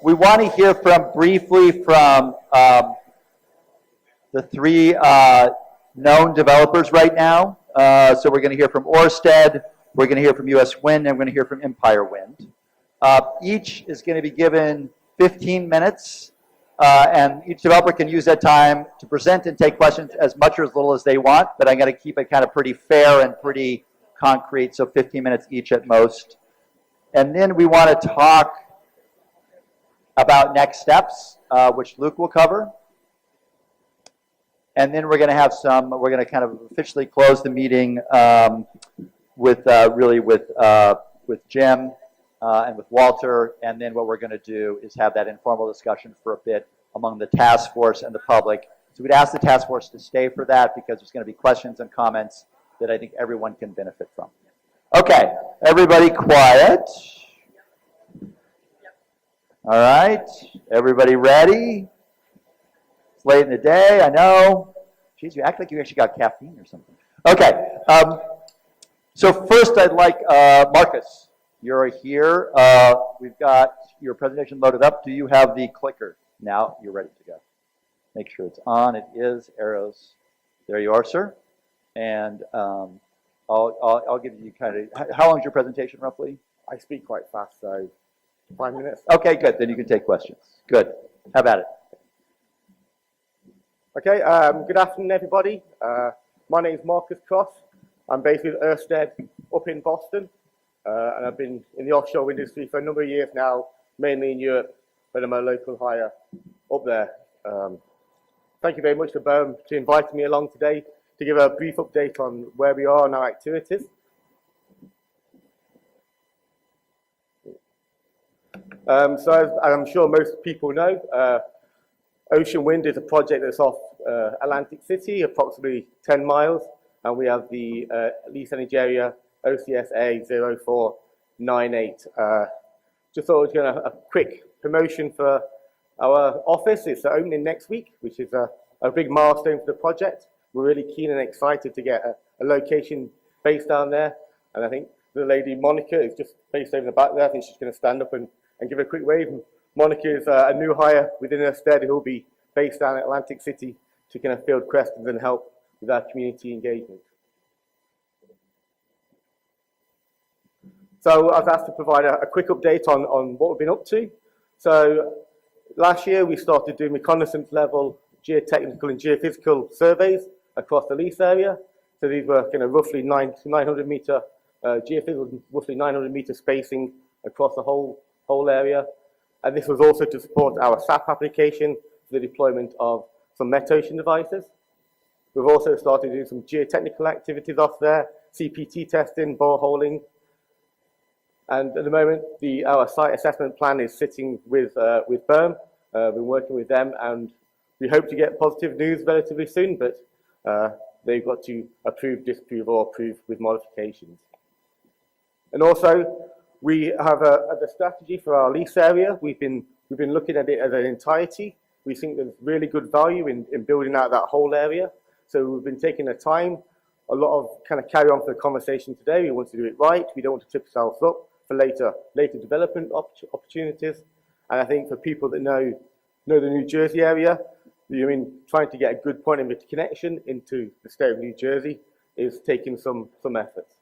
we want to hear briefly from the three known developers right now. So we're going to hear from Ørsted, we're going to hear from US Wind, and we're going to hear from Empire Wind. Each is going to be given 15 minutes, and each developer can use that time to present and take questions as much or as little as they want, but I'm going to keep it kind of pretty fair and pretty concrete, so 15 minutes each at most. And then we want to talk about next steps, which Luke will cover. And then we're going to have we're going to kind of officially close the meeting with Jim and with Walter. And then what we're going to do is have that informal discussion for a bit among the task force and the public. So we'd ask the task force to stay for that because there's going to be questions and comments that I think everyone can benefit from. Okay, everybody quiet. All right, everybody ready? It's late in the day, I know. Geez, you act like you actually got caffeine or something. Okay, so first I'd like, Marcus, you're here. We've got your presentation loaded up. Do you have the clicker? Now you're ready to go. Make sure it's on. It is, arrows. There you are, sir. And I'll give you kind of, how long is your presentation roughly? I speak quite fast, so 5 minutes. Okay, good. Then you can take questions. Good. Have at it. Okay, good afternoon, everybody. My name is Marcus Cross. I'm based with Ørsted up in Boston, and I've been in the offshore industry for a number of years now, mainly in Europe, but I'm a local hire up there. Thank you very much to BOEM for inviting me along today to give a brief update on where we are and our activities. So as I'm sure most people know, Ocean Wind is a project that's off Atlantic City, approximately 10 miles, and we have the lease energy area OCSA 0498. Just thought I was going to a quick promotion for our office. It's opening next week, which is a big milestone for the project. We're really keen and excited to get a location based down there, and I think the lady Monica is just based over the back there. I think she's going to stand up and give a quick wave. Monica is a new hire within Ørsted who will be based down at Atlantic City to kind of field questions and help with our community engagement. So I was asked to provide a quick update on what we've been up to. So last year we started doing reconnaissance level geotechnical and geophysical surveys across the lease area. So these were kind of roughly 900 meter geophysical, roughly 900 meter spacing across the whole area. And this was also to support our SAP application for the deployment of some MetOcean devices. We've also started doing some geotechnical activities off there, CPT testing, boreholing. And at the moment, our site assessment plan is sitting with BOEM. We're working with them, and we hope to get positive news relatively soon, but they've got to approve, disapprove, or approve with modifications. And also, we have a strategy for our lease area. We've been looking at it as an entirety. We think there's really good value in building out that whole area. So we've been taking the time, a lot of kind of carry on for the conversation today. We want to do it right. We don't want to trip ourselves up for later development opportunities. And I think for people that know the New Jersey area, trying to get a good point of connection into the state of New Jersey is taking some efforts.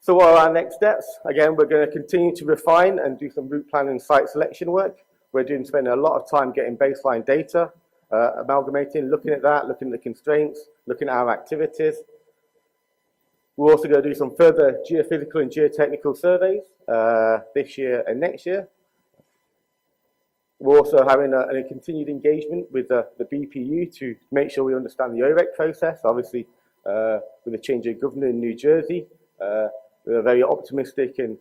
So what are our next steps? Again, we're going to continue to refine and do some route planning and site selection work. We're spending a lot of time getting baseline data, amalgamating, looking at that, looking at the constraints, looking at our activities. We're also going to do some further geophysical and geotechnical surveys this year and next year. We're also having a continued engagement with the BPU to make sure we understand the OREC process. Obviously, with the change of government in New Jersey, we're very optimistic and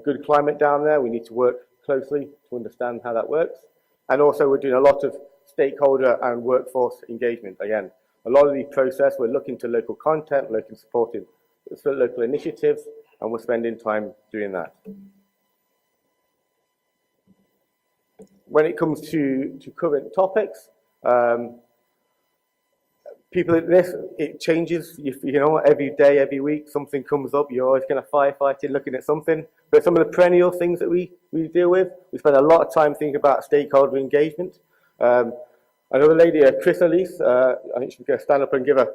good climate down there. We need to work closely to understand how that works. And also we're doing a lot of stakeholder and workforce engagement. Again, a lot of the process, we're looking to local content, local supported local initiatives, and we're spending time doing that. When it comes to current topics, people at this, it changes, you know, every day, every week, something comes up, you're always kind of firefighting, looking at something. But some of the perennial things that we deal with, we spend a lot of time thinking about stakeholder engagement. Another lady, Chris Elise, I think she's going to stand up and give a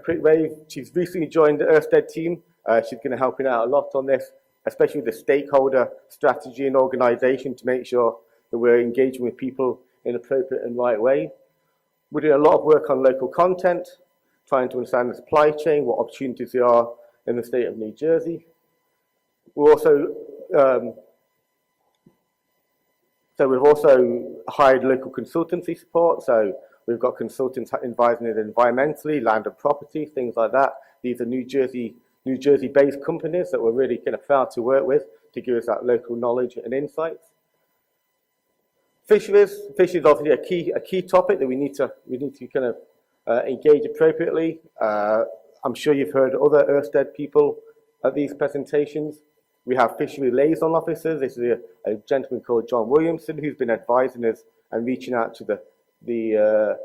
quick wave. She's recently joined the Ørsted team. She's going to help out a lot on this, especially with the stakeholder strategy and organisation to make sure that we're engaging with people in an appropriate and right way. We're doing a lot of work on local content, trying to understand the supply chain, what opportunities there are in the state of New Jersey. We're also, so we've also hired local consultancy support. So we've got consultants advising us environmentally, land and property, things like that. These are New Jersey-based companies that we're really kind of proud to work with to give us that local knowledge and insights. Fisheries is obviously a key topic that we need to kind of engage appropriately. I'm sure you've heard other Ørsted people at these presentations. We have fishery liaison officers. This is a gentleman called John Williamson who's been advising us and reaching out to the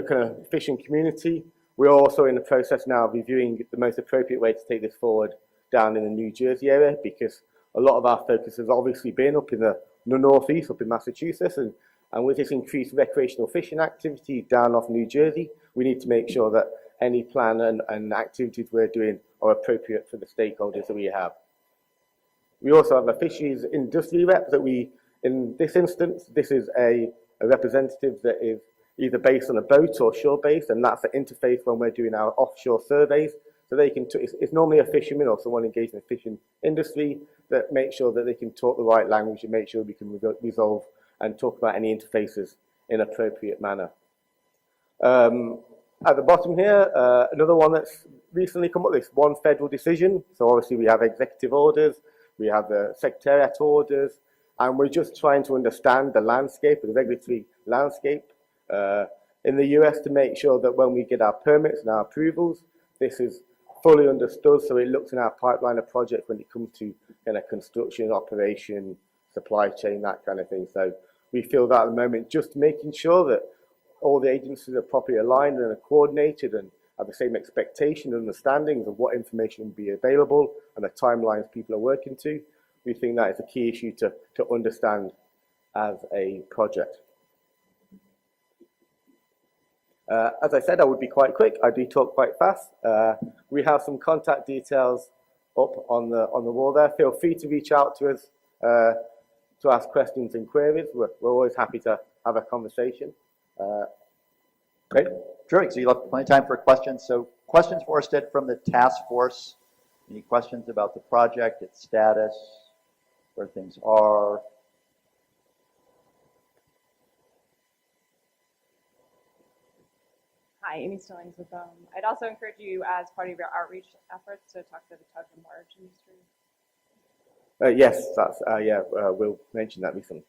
kind of fishing community. We're also in the process now of reviewing the most appropriate way to take this forward down in the New Jersey area, because a lot of our focus has obviously been up in the northeast, up in Massachusetts, and with this increased recreational fishing activity down off New Jersey, we need to make sure that any plan and activities we're doing are appropriate for the stakeholders that we have. We also have a fisheries industry rep that in this instance, this is a representative that is either based on a boat or shore-based, and that's the interface when we're doing our offshore surveys. So they can, it's normally a fisherman or someone engaged in the fishing industry that makes sure that they can talk the right language and make sure we can resolve and talk about any interfaces in an appropriate manner. At the bottom here, another one that's recently come up, this one federal decision. So obviously we have executive orders, we have the secretariat orders, and we're just trying to understand the landscape, the regulatory landscape in the US to make sure that when we get our permits and our approvals, this is fully understood, so it looks in our pipeline of projects when it comes to kind of construction, operation, supply chain, that kind of thing. So we feel that at the moment, just making sure that all the agencies are properly aligned and are coordinated and have the same expectations and understandings of what information will be available and the timelines people are working to. We think that is a key issue to understand as a project. As I said, I would be quite quick. I do talk quite fast. We have some contact details up on the wall there. Feel free to reach out to us to ask questions and queries. We're always happy to have a conversation. Great. Terrific. So you left plenty of time for questions. So questions for Ørsted from the task force. Any questions about the project, its status, where things are? Hi, Amy Stillings with them. I'd also encourage you, as part of your outreach efforts, to talk to the tug and barge industry. Yes, that's, we'll mention that recently.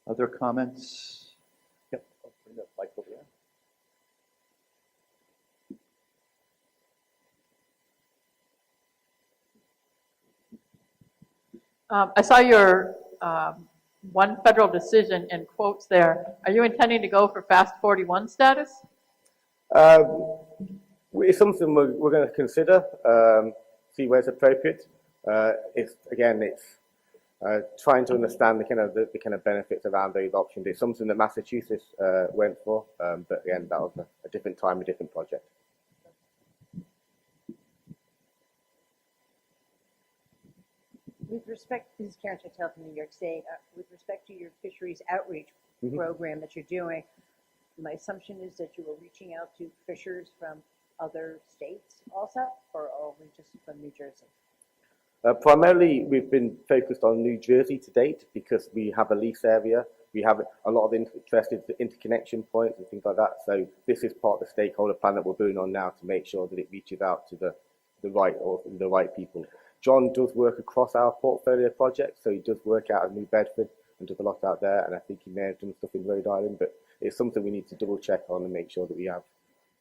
Other comments? Yep, I'll bring that mic over there. I saw your one federal decision in quotes there. Are you intending to go for Fast 41 status? It's something we're going to consider, see where it's appropriate. It's trying to understand the kind of benefits around those options. It's something that Massachusetts went for, but again, that was a different time, a different project. With respect, this is Karen Chantel from New York State. With respect to your fisheries outreach program that you're doing, my assumption is that you are reaching out to fishers from other states also, or only just from New Jersey? Primarily, we've been focused on New Jersey to date because we have a lease area. We have a lot of interested interconnection points and things like that. So this is part of the stakeholder plan that we're building on now to make sure that it reaches out to the right people. John does work across our portfolio projects, so he does work out of New Bedford and does a lot out there, and I think he may have done stuff in Rhode Island, but it's something we need to double check on and make sure that we have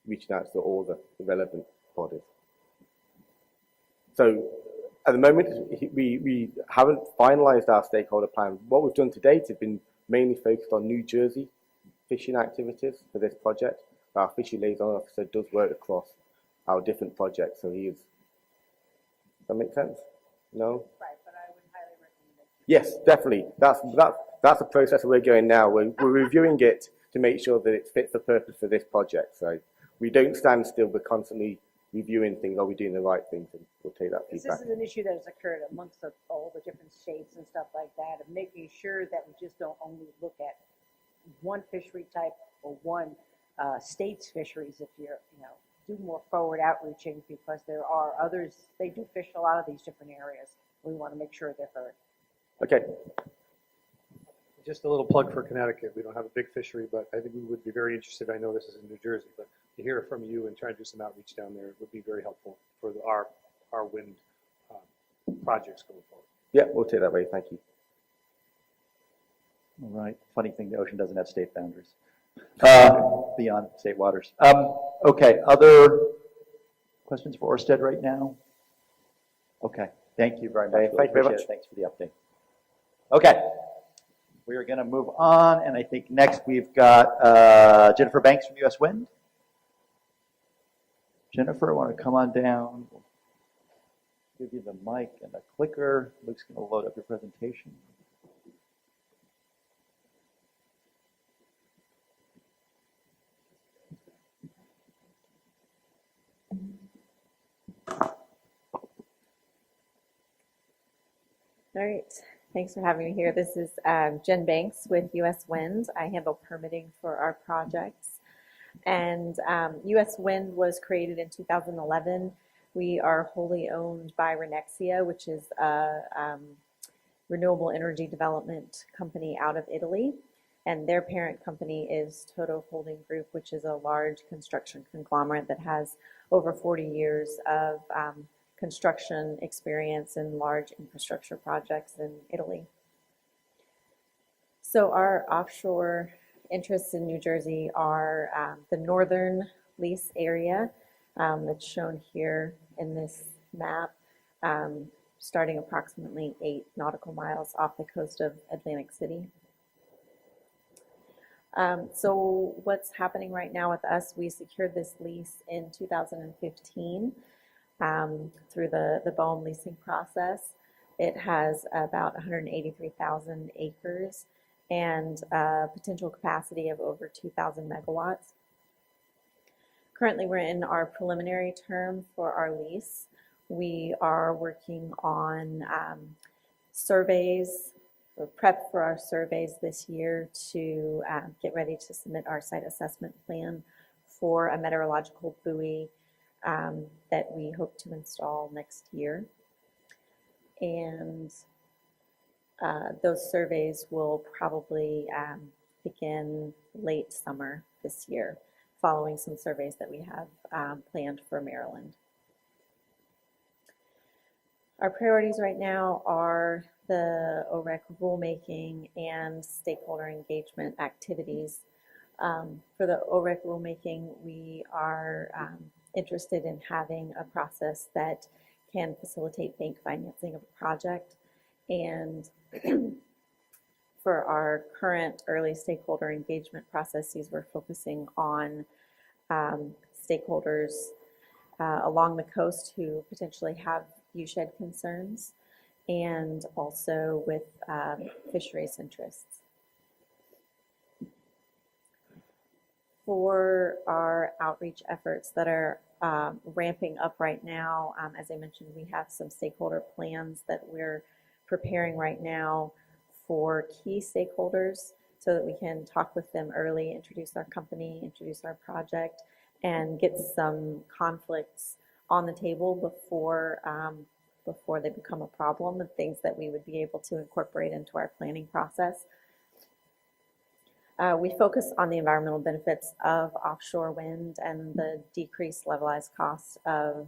reaching out to all the relevant bodies. So at the moment, we haven't finalized our stakeholder plan. What we've done to date has been mainly focused on New Jersey fishing activities for this project. Our fishing liaison officer does work across our different projects, so he is. Does that make sense? No? Right, but I would highly recommend it. Yes, definitely. That's the process we're going now. We're reviewing it to make sure that it fits the purpose for this project. So we don't stand still. We're constantly reviewing things. Are we doing the right things? And we'll take that This feedback. is an issue that has occurred amongst all the different states and stuff like that, of making sure that we just don't only look at one fishery type or one state's fisheries. If you're, do more forward outreaching, because there are others, they do fish a lot of these different areas. We want to make sure they're heard. Okay. Just a little plug for Connecticut. We don't have a big fishery, but I think we would be very interested. I know this is in New Jersey, but to hear from you and try to do some outreach down there would be very helpful for our wind projects going forward. Yeah, we'll take that away. Thank you. All right. Funny thing, the ocean doesn't have state boundaries beyond state waters. Okay. Other questions for Orsted right now? Okay. Thank you very much. Okay, thank you very much. Thanks for the update. Okay. We are going to move on, and I think next we've got Jennifer Banks from US Wind. Jennifer, I want to come on down. We'll give you the mic and the clicker. Luke's going to load up your presentation. All right, thanks for having me here. This is Jen Banks with US Wind. I handle permitting for our projects. And US Wind was created in 2011. We are wholly owned by Renexia, which is a renewable energy development company out of Italy. And their parent company is Toto Holding Group, which is a large construction conglomerate that has over 40 years of construction experience in large infrastructure projects in Italy. So our offshore interests in New Jersey are the northern lease area that's shown here in this map, starting approximately 8 nautical miles off the coast of Atlantic City. So what's happening right now with us, we secured this lease in 2015 through the BOEM leasing process. It has about 183,000 acres and a potential capacity of over 2,000 megawatts. Currently, we're in our preliminary term for our lease. We are working on surveys, or prep for our surveys this year to get ready to submit our site assessment plan for a meteorological buoy that we hope to install next year. And those surveys will probably begin late summer this year, following some surveys that we have planned for Maryland. Our priorities right now are the OREC rulemaking and stakeholder engagement activities. For the OREC rulemaking, we are interested in having a process that can facilitate bank financing of a project. And for our current early stakeholder engagement processes, we're focusing on stakeholders along the coast who potentially have viewshed concerns, and also with fisheries interests. For our outreach efforts that are ramping up right now, as I mentioned, we have some stakeholder plans that we're preparing right now for key stakeholders so that we can talk with them early, introduce our company, introduce our project, and get some conflicts on the table before they become a problem, and things that we would be able to incorporate into our planning process. We focus on the environmental benefits of offshore wind and the decreased levelized costs of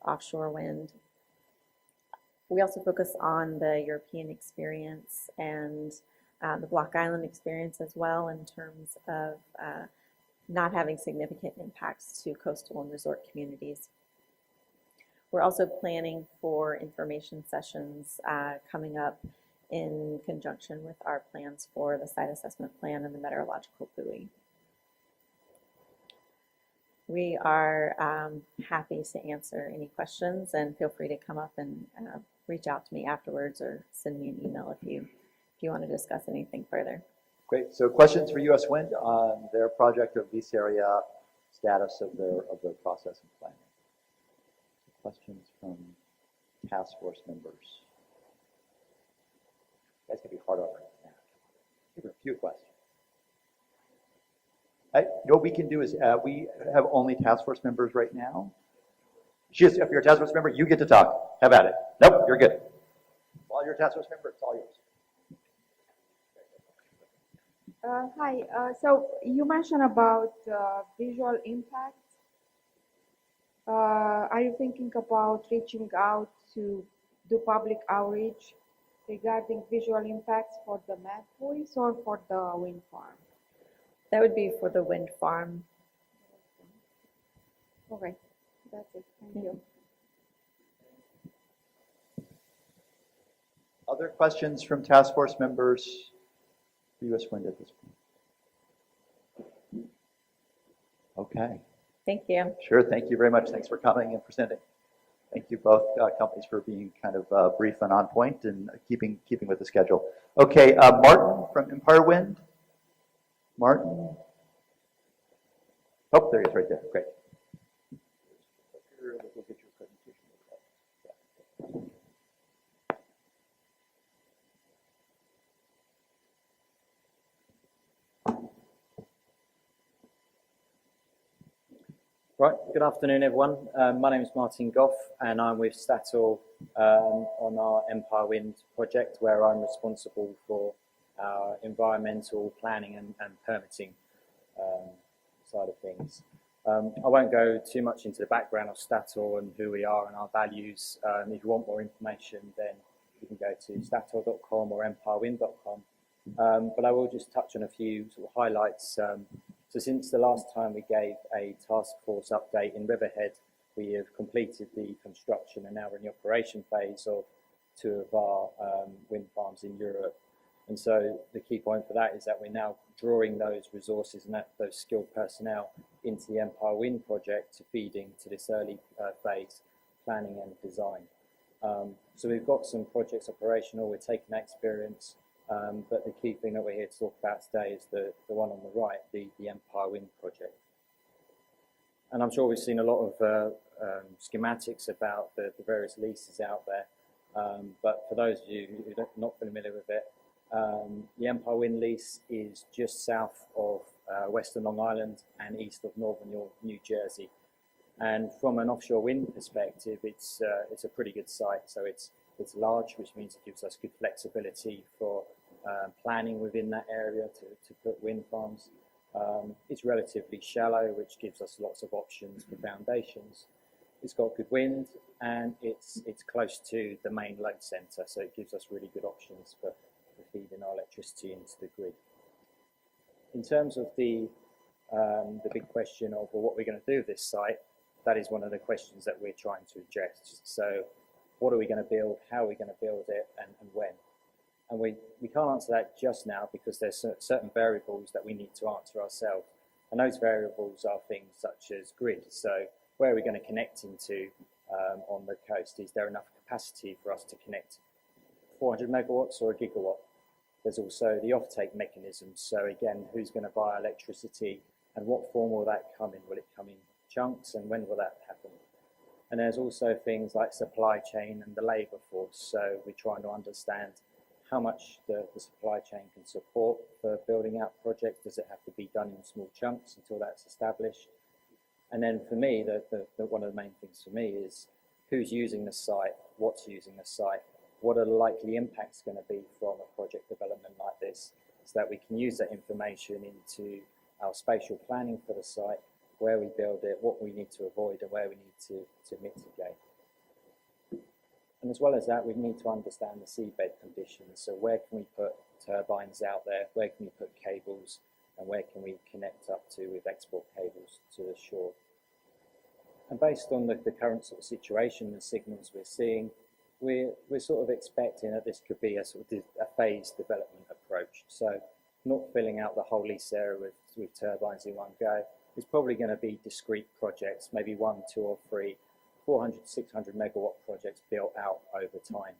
offshore wind. We also focus on the European experience and the Block Island experience as well, in terms of not having significant impacts to coastal and resort communities. We're also planning for information sessions coming up in conjunction with our plans for the site assessment plan and the meteorological buoy. We are happy to answer any questions, and feel free to come up and reach out to me afterwards or send me an email if you want to discuss anything further. Great. So questions for U.S. Wind on their project or lease area status of their process and planning. Questions from task force members. You guys can be hard on her now. Give her a few questions. What we can do is we have only task force members right now. If you're a task force member, you get to talk. Have at it. Nope, you're good. While you're a task force member, it's all yours. Hi. So you mentioned about visual impact. Are you thinking about reaching out to do public outreach regarding visual impacts for the Mad Boys or for the wind farm? That would be for the wind farm. Okay, that's it. Thank you. Other questions from task force members for U.S. Wind at this point? Okay. Thank you. Sure. Thank you very much. Thanks for coming and presenting. Thank you both companies for being kind of brief and on point and keeping with the schedule. Okay, Martin from Empire Wind. Martin. Oh, there he is right there. Great. We'll get your presentation. Right, good afternoon everyone. My name is Martin Goff and I'm with Statoil on our Empire Wind project, where I'm responsible for our environmental planning and permitting side of things. I won't go too much into the background of Statoil and who we are and our values. If you want more information, then you can go to statoil.com or empirewind.com. But I will just touch on a few sort of highlights. So since the last time we gave a task force update in Riverhead, we have completed the construction and now we're in the operation phase of 2 of our wind farms in Europe. And so the key point for that is that we're now drawing those resources and those skilled personnel into the Empire Wind project to feed into this early phase planning and design. So we've got some projects operational, we're taking that experience. But the key thing that we're here to talk about today is the one on the right, the Empire Wind project. And I'm sure we've seen a lot of schematics about the various leases out there. But for those of you who are not familiar with it, the Empire Wind lease is just south of western Long Island and east of northern New Jersey. And from an offshore wind perspective, it's a pretty good site. So it's large, which means it gives us good flexibility for planning within that area to put wind farms. It's relatively shallow, which gives us lots of options for foundations. It's got good wind and it's close to the main load centre, so it gives us really good options for feeding our electricity into the grid. In terms of the big question of, well, what we're going to do with this site, that is one of the questions that we're trying to address. So what are we going to build, how are we going to build it, and when? And we can't answer that just now because there's certain variables that we need to answer ourselves. And those variables are things such as grid. So where are we going to connect into on the coast? Is there enough capacity for us to connect 400 megawatts or a gigawatt? There's also the offtake mechanisms. So again, who's going to buy electricity and what form will that come in? Will it come in chunks and when will that happen? And there's also things like supply chain and the labour force. So we're trying to understand how much the supply chain can support for building out projects. Does it have to be done in small chunks until that's established? And then for me, one of the main things for me is who's using the site, what's using the site, what are the likely impacts going to be from a project development like this, so that we can use that information into our spatial planning for the site, where we build it, what we need to avoid and where we need to mitigate. And as well as that, we need to understand the seabed conditions. So where can we put turbines out there, where can we put cables, and where can we connect up to with export cables to the shore. And based on the current sort of situation and signals we're seeing, we're sort of expecting that this could be a sort of a phased development approach. So not filling out the whole lease area with turbines in one go. It's probably going to be discrete projects, maybe 1, 2 or 3, 400, 600 megawatt projects built out over time.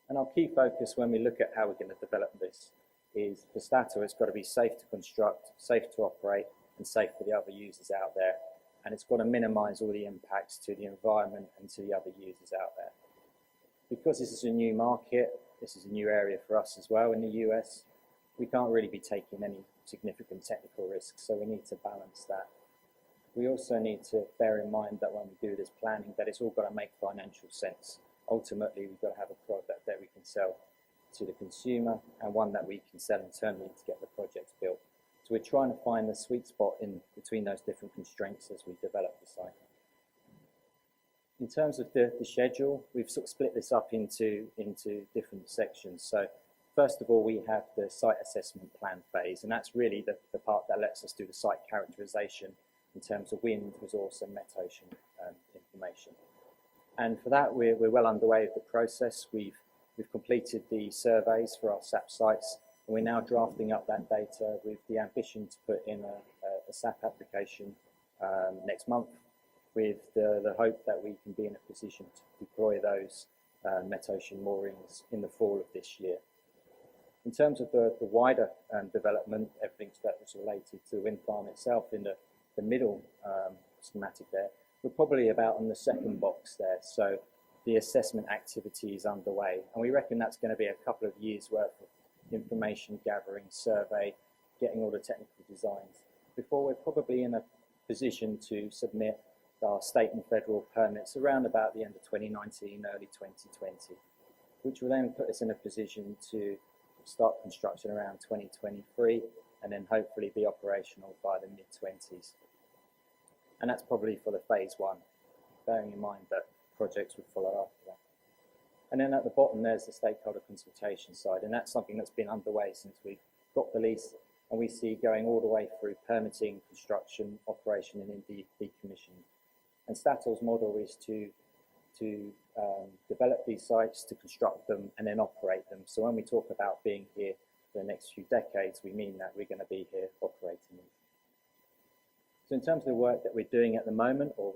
And our key focus when we look at how we're going to develop this is for Statoil, it's got to be safe to construct, safe to operate, and safe for the other users out there. And it's got to minimize all the impacts to the environment and to the other users out there. Because this is a new market, this is a new area for us as well in the US, we can't really be taking any significant technical risks, so we need to balance that. We also need to bear in mind that when we do this planning, that it's all got to make financial sense. Ultimately, we've got to have a product that we can sell to the consumer and one that we can sell internally to get the project built. So we're trying to find the sweet spot in between those different constraints as we develop the site. In terms of the schedule, we've sort of split this up into different sections. So first of all, we have the site assessment plan phase, and that's really the part that lets us do the site characterization in terms of wind, resource and metocean information. And for that, we're well underway with the process. We've completed the surveys for our SAP sites, and we're now drafting up that data with the ambition to put in a SAP application next month, with the hope that we can be in a position to deploy those metocean moorings in the fall of this year. In terms of the wider development, everything that was related to the wind farm itself in the middle schematic there, we're probably about on the second box there. So the assessment activity is underway, and we reckon that's going to be a couple of years worth of information gathering, survey, getting all the technical designs before we're probably in a position to submit our state and federal permits around about the end of 2019, early 2020, which will then put us in a position to start construction around 2023 and then hopefully be operational by the mid-20s. And that's probably for the phase 1, bearing in mind that projects would follow after that. And then at the bottom there's the stakeholder consultation side, and that's something that's been underway since we got the lease, and we see going all the way through permitting, construction, operation and indeed decommissioning. And Statoil's model is to develop these sites, to construct them and then operate them. So when we talk about being here for the next few decades, we mean that we're going to be here operating them. So in terms of the work that we're doing at the moment, or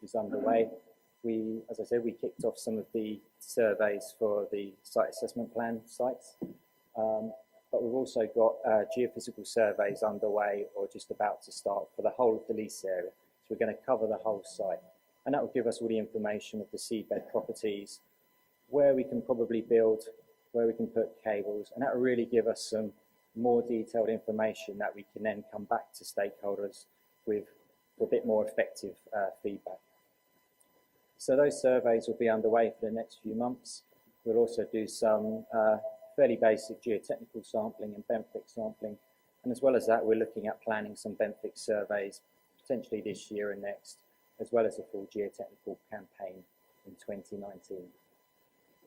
is underway, as I said, we kicked off some of the surveys for the site assessment plan sites, but we've also got geophysical surveys underway or just about to start for the whole of the lease area. So we're going to cover the whole site, and that will give us all the information of the seabed properties, where we can probably build, where we can put cables, and that will really give us some more detailed information that we can then come back to stakeholders with a bit more effective feedback. So those surveys will be underway for the next few months. We'll also do some fairly basic geotechnical sampling and benthic sampling, and as well as that, we're looking at planning some benthic surveys potentially this year and next, as well as a full geotechnical campaign in 2019.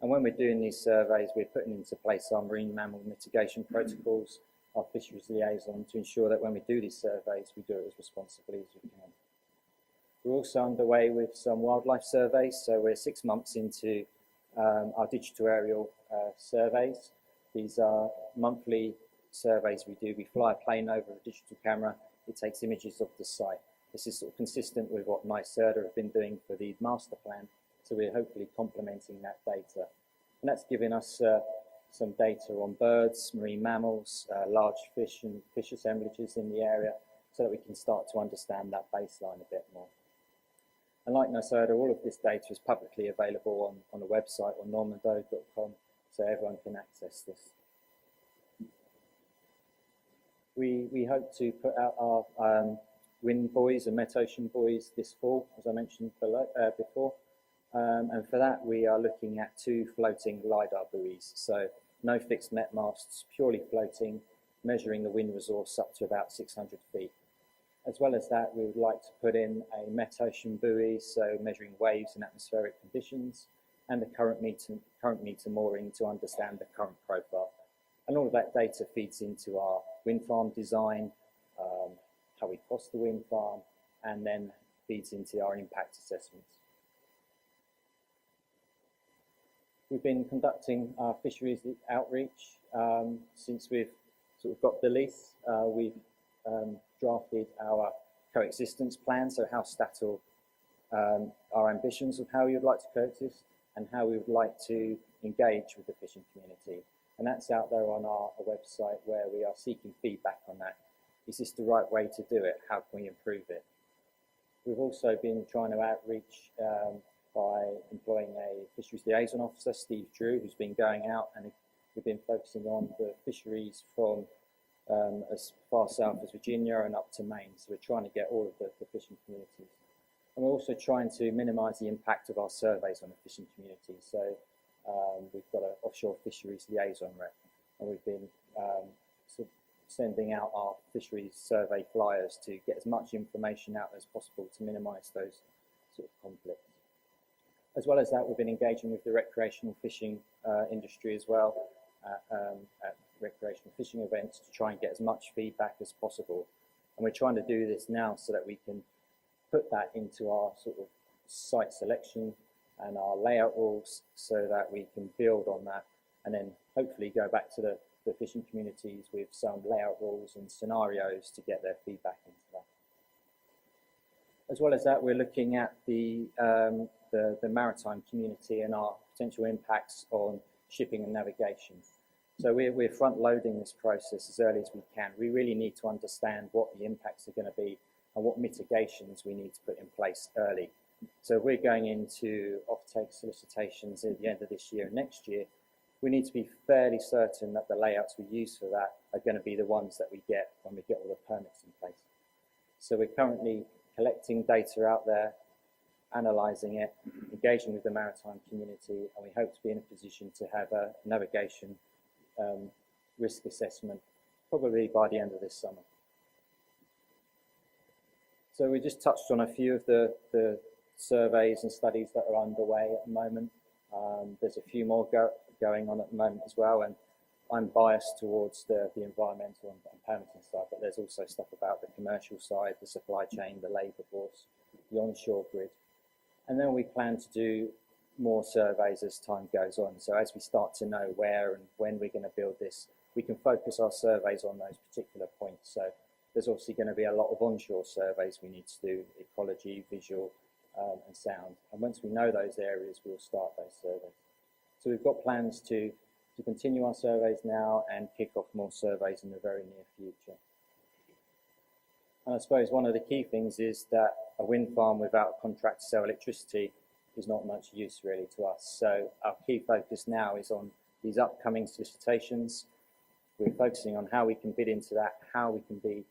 And when we're doing these surveys, we're putting into place our marine mammal mitigation protocols, our fisheries liaison, to ensure that when we do these surveys, we do it as responsibly as we can. We're also underway with some wildlife surveys, so we're 6 months into our digital aerial surveys. These are monthly surveys we do. We fly a plane over a digital camera. It takes images of the site. This is sort of consistent with what NYSERDA have been doing for the master plan, so we're hopefully complementing that data. And that's giving us some data on birds, marine mammals, large fish and fish assemblages in the area, so that we can start to understand that baseline a bit more. And like NYSERDA, all of this data is publicly available on the website on normando.com, so everyone can access this. We hope to put out our wind buoys and metocean buoys this fall, as I mentioned before. And for that, we are looking at 2 floating LiDAR buoys. So no fixed net masts, purely floating, measuring the wind resource up to about 600 feet. As well as that, we would like to put in a metocean buoy, so measuring waves and atmospheric conditions, and the current meter mooring to understand the current profile. And all of that data feeds into our wind farm design, how we cost the wind farm, and then feeds into our impact assessments. We've been conducting our fisheries outreach since we've sort of got the lease. We've drafted our coexistence plan, so how Statoil, our ambitions of how we would like to coexist and how we would like to engage with the fishing community. And that's out there on our website where we are seeking feedback on that. Is this the right way to do it? How can we improve it? We've also been trying to outreach by employing a fisheries liaison officer, Steve Drew, who's been going out, and we've been focusing on the fisheries from as far south as Virginia and up to Maine. So we're trying to get all of the fishing communities. And we're also trying to minimise the impact of our surveys on the fishing community. So we've got an offshore fisheries liaison rep, and we've been sort of sending out our fisheries survey flyers to get as much information out as possible to minimise those sort of conflicts. As well as that, we've been engaging with the recreational fishing industry as well at recreational fishing events to try and get as much feedback as possible. And we're trying to do this now so that we can put that into our sort of site selection and our layout rules so that we can build on that and then hopefully go back to the fishing communities with some layout rules and scenarios to get their feedback into that. As well as that, we're looking at the maritime community and our potential impacts on shipping and navigation. So we're front-loading this process as early as we can. We really need to understand what the impacts are going to be and what mitigations we need to put in place early. So we're going into offtake solicitations at the end of this year and next year. We need to be fairly certain that the layouts we use for that are going to be the ones that we get when we get all the permits in place. So we're currently collecting data out there, analysing it, engaging with the maritime community, and we hope to be in a position to have a navigation risk assessment probably by the end of this summer. So we just touched on a few of the surveys and studies that are underway at the moment. There's a few more going on at the moment as well, and I'm biased towards the environmental and permitting side, but there's also stuff about the commercial side, the supply chain, the labour force, the onshore grid. And then we plan to do more surveys as time goes on. So as we start to know where and when we're going to build this, we can focus our surveys on those particular points. So there's obviously going to be a lot of onshore surveys we need to do, ecology, visual, and sound. And once we know those areas, we'll start those surveys. So we've got plans to continue our surveys now and kick off more surveys in the very near future. And I suppose one of the key things is that a wind farm without a contract to sell electricity is not much use really to us. So our key focus now is on these upcoming solicitations. We're focusing on how we can bid into that, how we can be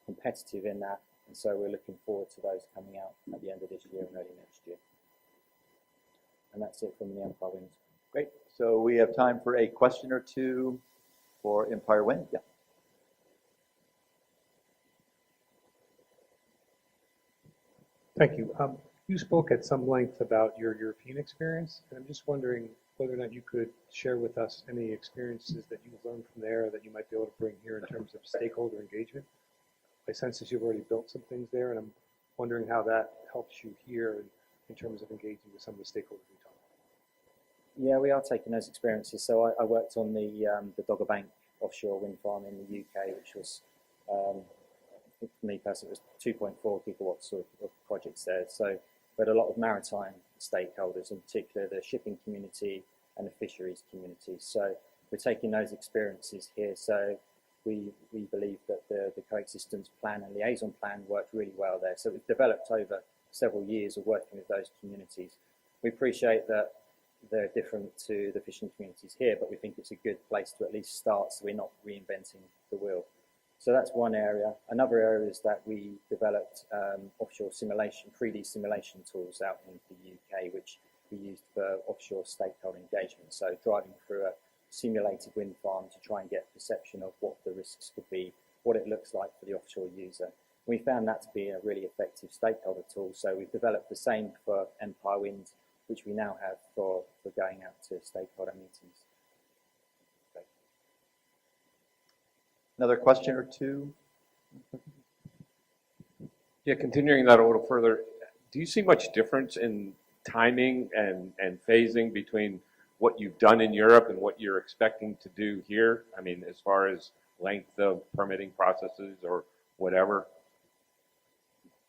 competitive in that. And so we're looking forward to those coming out at the end of this year and early next year. And that's it from the Empire Wind. Great. So we have time for a question or two for Empire Wind. Yeah. Thank you. You spoke at some length about your European experience, and I'm just wondering whether or not you could share with us any experiences that you've learned from there that you might be able to bring here in terms of stakeholder engagement. My sense is you've already built some things there, and I'm wondering how that helps you here in terms of engaging with some of the stakeholders we talked about. Yeah, we are taking those experiences. So I worked on the Dogger Bank offshore wind farm in the UK, which was, for me personally, it was 2.4 gigawatts of projects there. So we had a lot of maritime stakeholders, in particular the shipping community and the fisheries community. So we're taking those experiences here. So we believe that the coexistence plan and liaison plan worked really well there. So we've developed over several years of working with those communities. We appreciate that they're different to the fishing communities here, but we think it's a good place to at least start so we're not reinventing the wheel. So that's one area. Another area is that we developed offshore simulation, 3D simulation tools out in the UK, which we used for offshore stakeholder engagement. So driving through a simulated wind farm to try and get a perception of what the risks could be, what it looks like for the offshore user. We found that to be a really effective stakeholder tool. So we've developed the same for Empire Wind, which we now have for going out to stakeholder meetings. Another question or two? Yeah, continuing that a little further, do you see much difference in timing and phasing between what you've done in Europe and what you're expecting to do here? I mean, as far as length of permitting processes or whatever?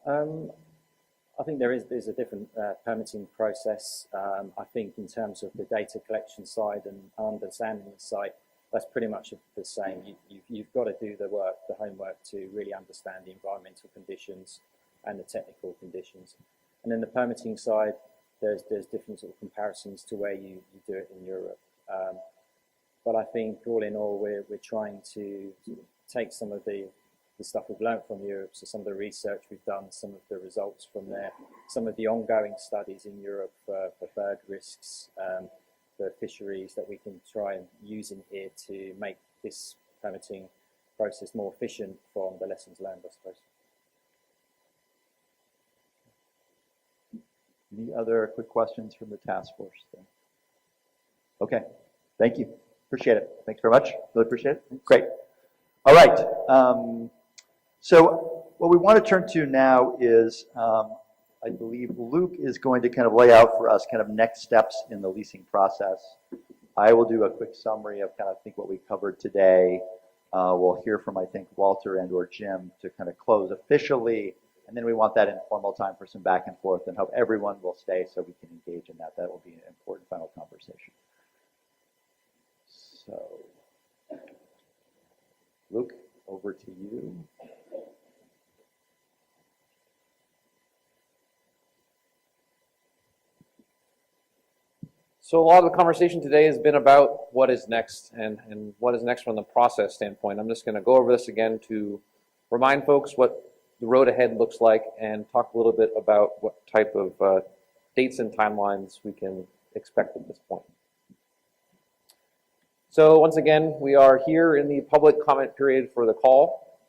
I think there's a different permitting process. I think in terms of the data collection side and understanding the site, that's pretty much the same. You've got to do the work, the homework, to really understand the environmental conditions and the technical conditions. And then the permitting side, there's different sort of comparisons to where you do it in Europe. But I think all in all, we're trying to take some of the stuff we've learned from Europe, so some of the research we've done, some of the results from there, some of the ongoing studies in Europe for bird risks, for fisheries that we can try and use in here to make this permitting process more efficient from the lessons learned, I suppose. Any other quick questions from the task force? Okay, thank you. Appreciate it. Thanks very much. Really appreciate it. Great. All right. So what we want to turn to now is, I believe Luke is going to kind of lay out for us kind of next steps in the leasing process. I will do a quick summary of kind of think what we covered today. We'll hear from, I think, Walter and or Jim to kind of close officially. And then we want that informal time for some back and forth, and hope everyone will stay so we can engage in that. That will be an important final conversation. So, Luke, over to you. So a lot of the conversation today has been about what is next and what is next from the process standpoint. I'm just going to go over this again to remind folks what the road ahead looks like and talk a little bit about what type of dates and timelines we can expect at this point. So once again, we are here in the public comment period for the call.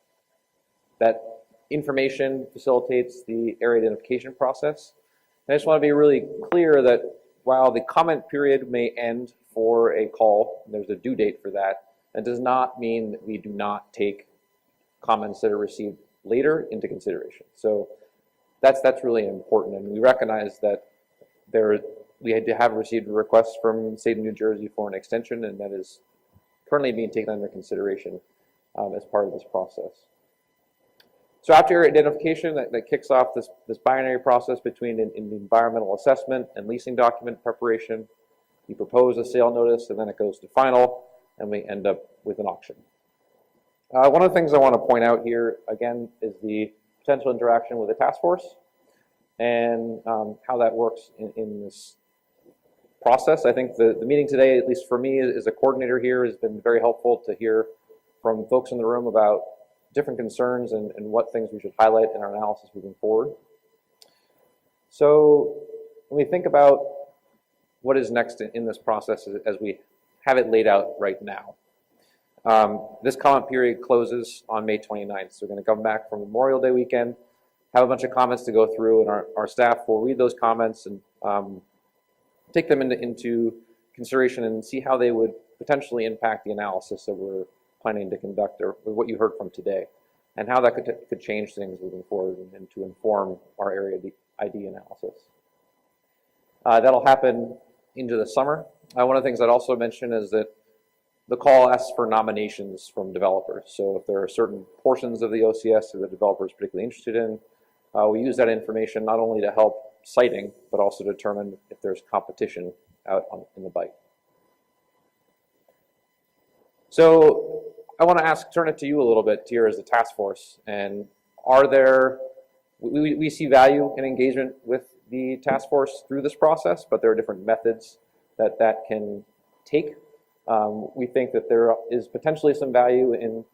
That information facilitates the area identification process. And I just want to be really clear that while the comment period may end for a call, and there's a due date for that, that does not mean that we do not take comments that are received later into consideration. So that's really important, and we recognize that we had to have received a request from the state of New Jersey for an extension, and that is currently being taken under consideration as part of this process. So after area identification, that kicks off this binary process between an environmental assessment and leasing document preparation. You propose a sale notice, and then it goes to final, and we end up with an auction. One of the things I want to point out here, again, is the potential interaction with the task force and how that works in this process. I think the meeting today, at least for me as a coordinator here, has been very helpful to hear from folks in the room about different concerns and what things we should highlight in our analysis moving forward. So when we think about what is next in this process as we have it laid out right now, this comment period closes on May 29th. So we're going to come back from Memorial Day weekend, have a bunch of comments to go through, and our staff will read those comments and take them into consideration and see how they would potentially impact the analysis that we're planning to conduct, or what you heard from today, and how that could change things moving forward and to inform our area ID analysis. That'll happen into the summer. One of the things I'd also mention is that the call asks for nominations from developers. So if there are certain portions of the OCS that the developer is particularly interested in, we use that information not only to help siting, but also to determine if there's competition out in the bite. So I want to turn it to you a little bit here as a task force. And we see value in engagement with the task force through this process, but there are different methods that can take. We think that there is potentially some value in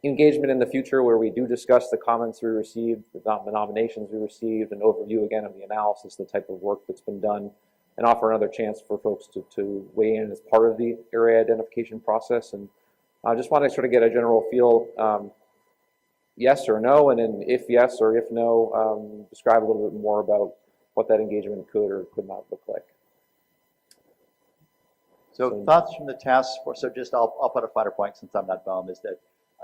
engagement in the future where we do discuss the comments we received, the nominations we received, an overview again of the analysis, the type of work that's been done, and offer another chance for folks to weigh in as part of the area identification process. And I just want to sort of get a general feel, yes or no, and then if yes or if no, describe a little bit more about what that engagement could or could not look like. So thoughts from the task force. So just I'll put a finer point since I'm not BOEM, is that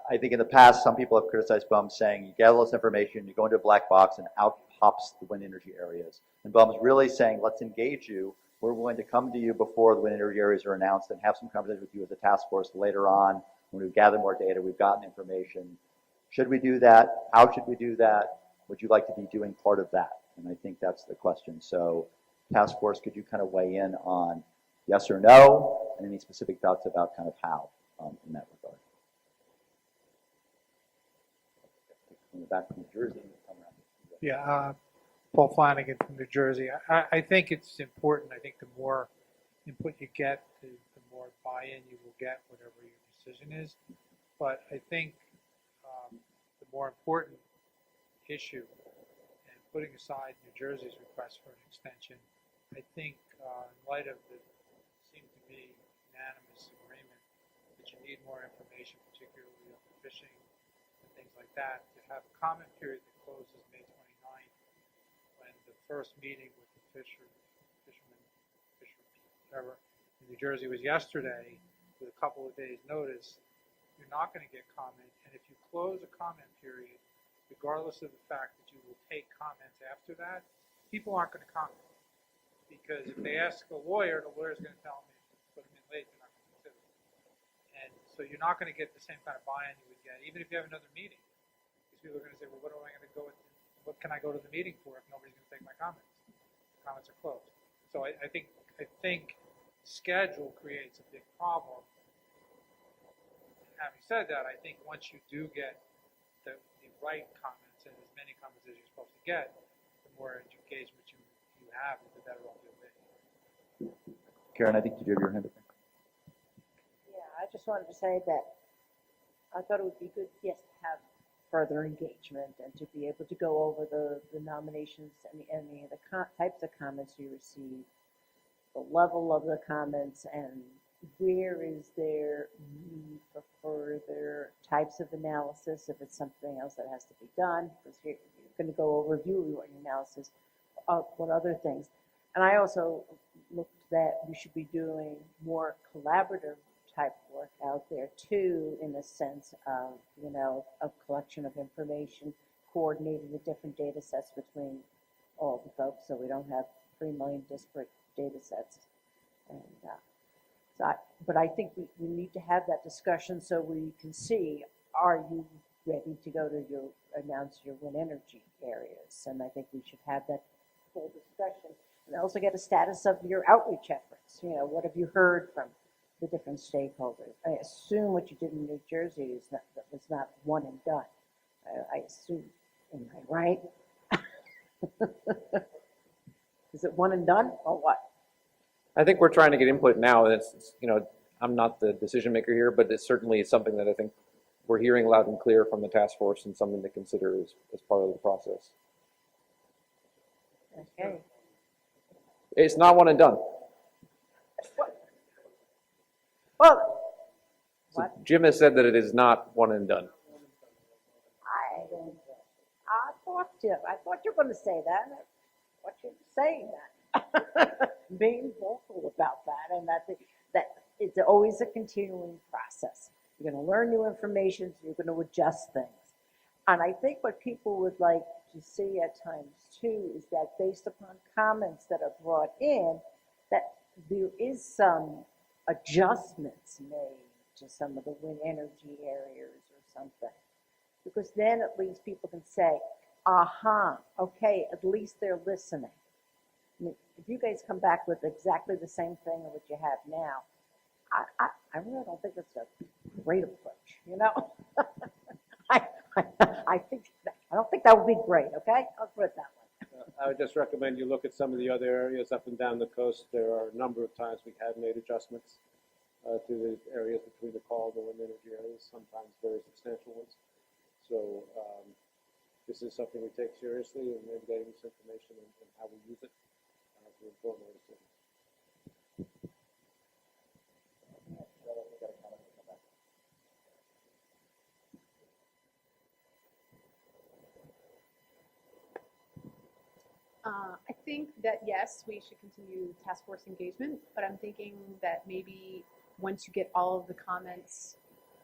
I think in the past, some people have criticized BUMS saying you get all this information, you go into a black box, and out pops the wind energy areas. And BUMS really saying, let's engage you. We're willing to come to you before the wind energy areas are announced and have some conversation with you as a task force later on when we've gathered more data, we've gotten information. Should we do that? How should we do that? Would you like to be doing part of that? And I think that's the question. So task force, could you kind of weigh in on yes or no, and any specific thoughts about kind of how in that regard? From the back from New Jersey. Yeah, Paul Flanagan from New Jersey. I think it's important. I think the more input you get, the more buy-in you will get, whatever your decision is. But I think the more important issue, and putting aside New Jersey's request for an extension, I think in light of the seemed to be unanimous agreement that you need more information, particularly on fishing and things like that, to have a comment period that closes May 29th, when the first meeting with the fishermen, whatever, in New Jersey was yesterday, with a couple of days' notice, you're not going to get comment. And if you close a comment period, regardless of the fact that you will take comments after that, people aren't going to comment. Because if they ask a lawyer, the lawyer's going to tell them if you put them in late, they're not going to consider it. And so you're not going to get the same kind of buy-in you would get, even if you have another meeting. Because people are going to say, well, what am I going to go with? What can I go to the meeting for if nobody's going to take my comments? The comments are closed. So I think schedule creates a big problem. Having said that, I think once you do get the right comments, and as many comments as you're supposed to get, the more engagement you have, the better off you'll be. Karen, I think you have your hand up. Yeah, I just wanted to say that I thought it would be good, yes, to have further engagement and to be able to go over the nominations and any of the types of comments you receive, the level of the comments, and where is there need for further types of analysis, if it's something else that has to be done, because you're going to go review your analysis of what other things. And I also looked that we should be doing more collaborative type work out there too, in the sense of, of collection of information, coordinating the different data sets between all the folks, so we don't have 3 million disparate data sets. And but I think we need to have that discussion so we can see, are you ready to go to announce your wind energy areas? And I think we should have that full discussion. And also get a status of your outreach efforts. What have you heard from the different stakeholders? I assume what you did in New Jersey was not one and done. I assume, am I right? Is it one and done or what? I think we're trying to get input now. It's I'm not the decision maker here, but it's certainly something that I think we're hearing loud and clear from the task force, and something to consider as part of the process. Okay. It's not one and done. Well, So Jim has said that it is not one and done. I thought you were going to say that. What you're saying that. Being vocal about that, and that it's always a continuing process. You're going to learn new information, so you're going to adjust things. And I think what people would like to see at times too is that based upon comments that are brought in, that there is some adjustments made to some of the wind energy areas or something. Because then at least people can say, okay, at least they're listening. I mean, if you guys come back with exactly the same thing of what you have now, I really don't think it's a great approach, I don't think that would be great, okay? I'll put it that way. I would just recommend you look at some of the other areas up and down the coast. There are a number of times we have made adjustments to the areas between the call and the wind energy areas, sometimes very substantial ones. So this is something we take seriously, and we're getting this information and how we use it to inform our decisions. I think that yes, we should continue task force engagement, but I'm thinking that maybe once you get all of the comments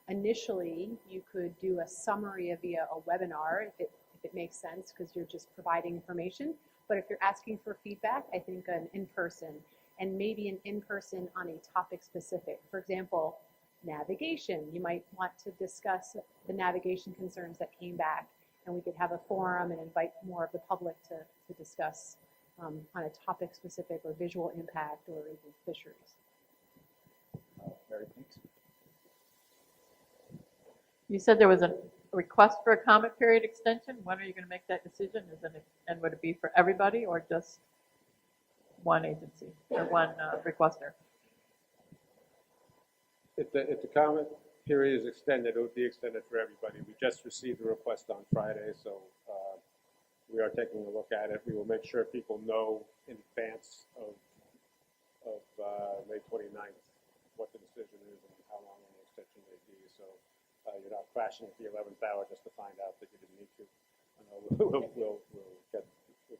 Initially, you could do a summary via a webinar if it makes sense, because you're just providing information. But if you're asking for feedback, I think an in-person, and maybe an in-person on a topic specific. For example, navigation. You might want to discuss the navigation concerns that came back, and we could have a forum and invite more of the public to discuss on a topic specific or visual impact or even fisheries. Mary, thanks. You said there was a request for a comment period extension. When are you going to make that decision? And would it be for everybody or just one agency or one requester? If the comment period is extended, it would be extended for everybody. We just received a request on Friday, so we are taking a look at it. We will make sure people know in advance of May 29th what the decision is and how long the extension may be. So you're not crashing at the 11th hour just to find out that you didn't need to. We'll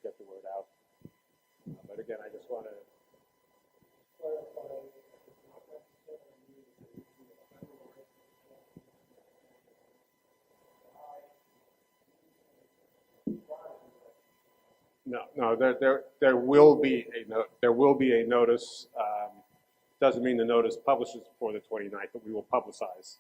get the word out. But again, I just want to clarify. No, there will be a notice. Doesn't mean the notice publishes before the 29th, but we will publicize.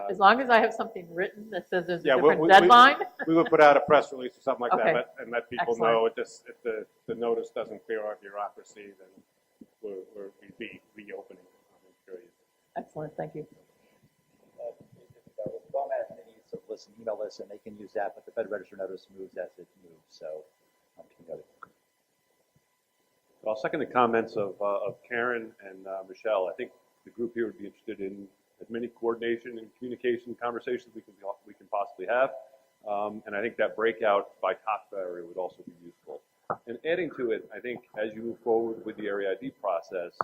As long as I have something written that says there's a Yeah, different deadline. We will put out a press release or something like Okay. that and let people Excellent. know. It just, if the notice doesn't clear our bureaucracy, then we'd be reopening the period. Excellent, thank you. BOEM has many sort of lists and email lists, and they can use that, but the Federal Register notice moves as it moves. So, I'll second the comments of Karen and Michelle. I think the group here would be interested in as many coordination and communication conversations we can possibly have. And I think that breakout by topic area would also be useful. And adding to it, I think as you move forward with the area ID process,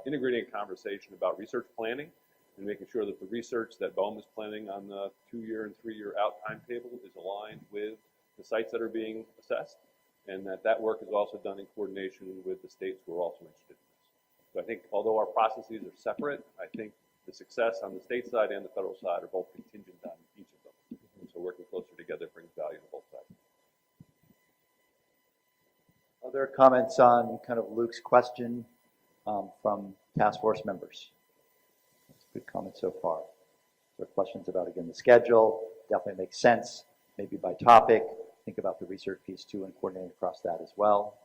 integrating a conversation about research planning and making sure that the research that BOEM is planning on the 2-year and 3-year out timetable is aligned with the sites that are being assessed, and that work is also done in coordination with the states who are also interested in this. So I think although our processes are separate, I think the success on the state side and the federal side are both contingent on each of them. And so working closer together brings value to both sides. Other comments on kind of Luke's question from task force members? That's a good comment so far. There are questions about, again, the schedule. Definitely makes sense, maybe by topic. Think about the research piece too and coordinate across that as well.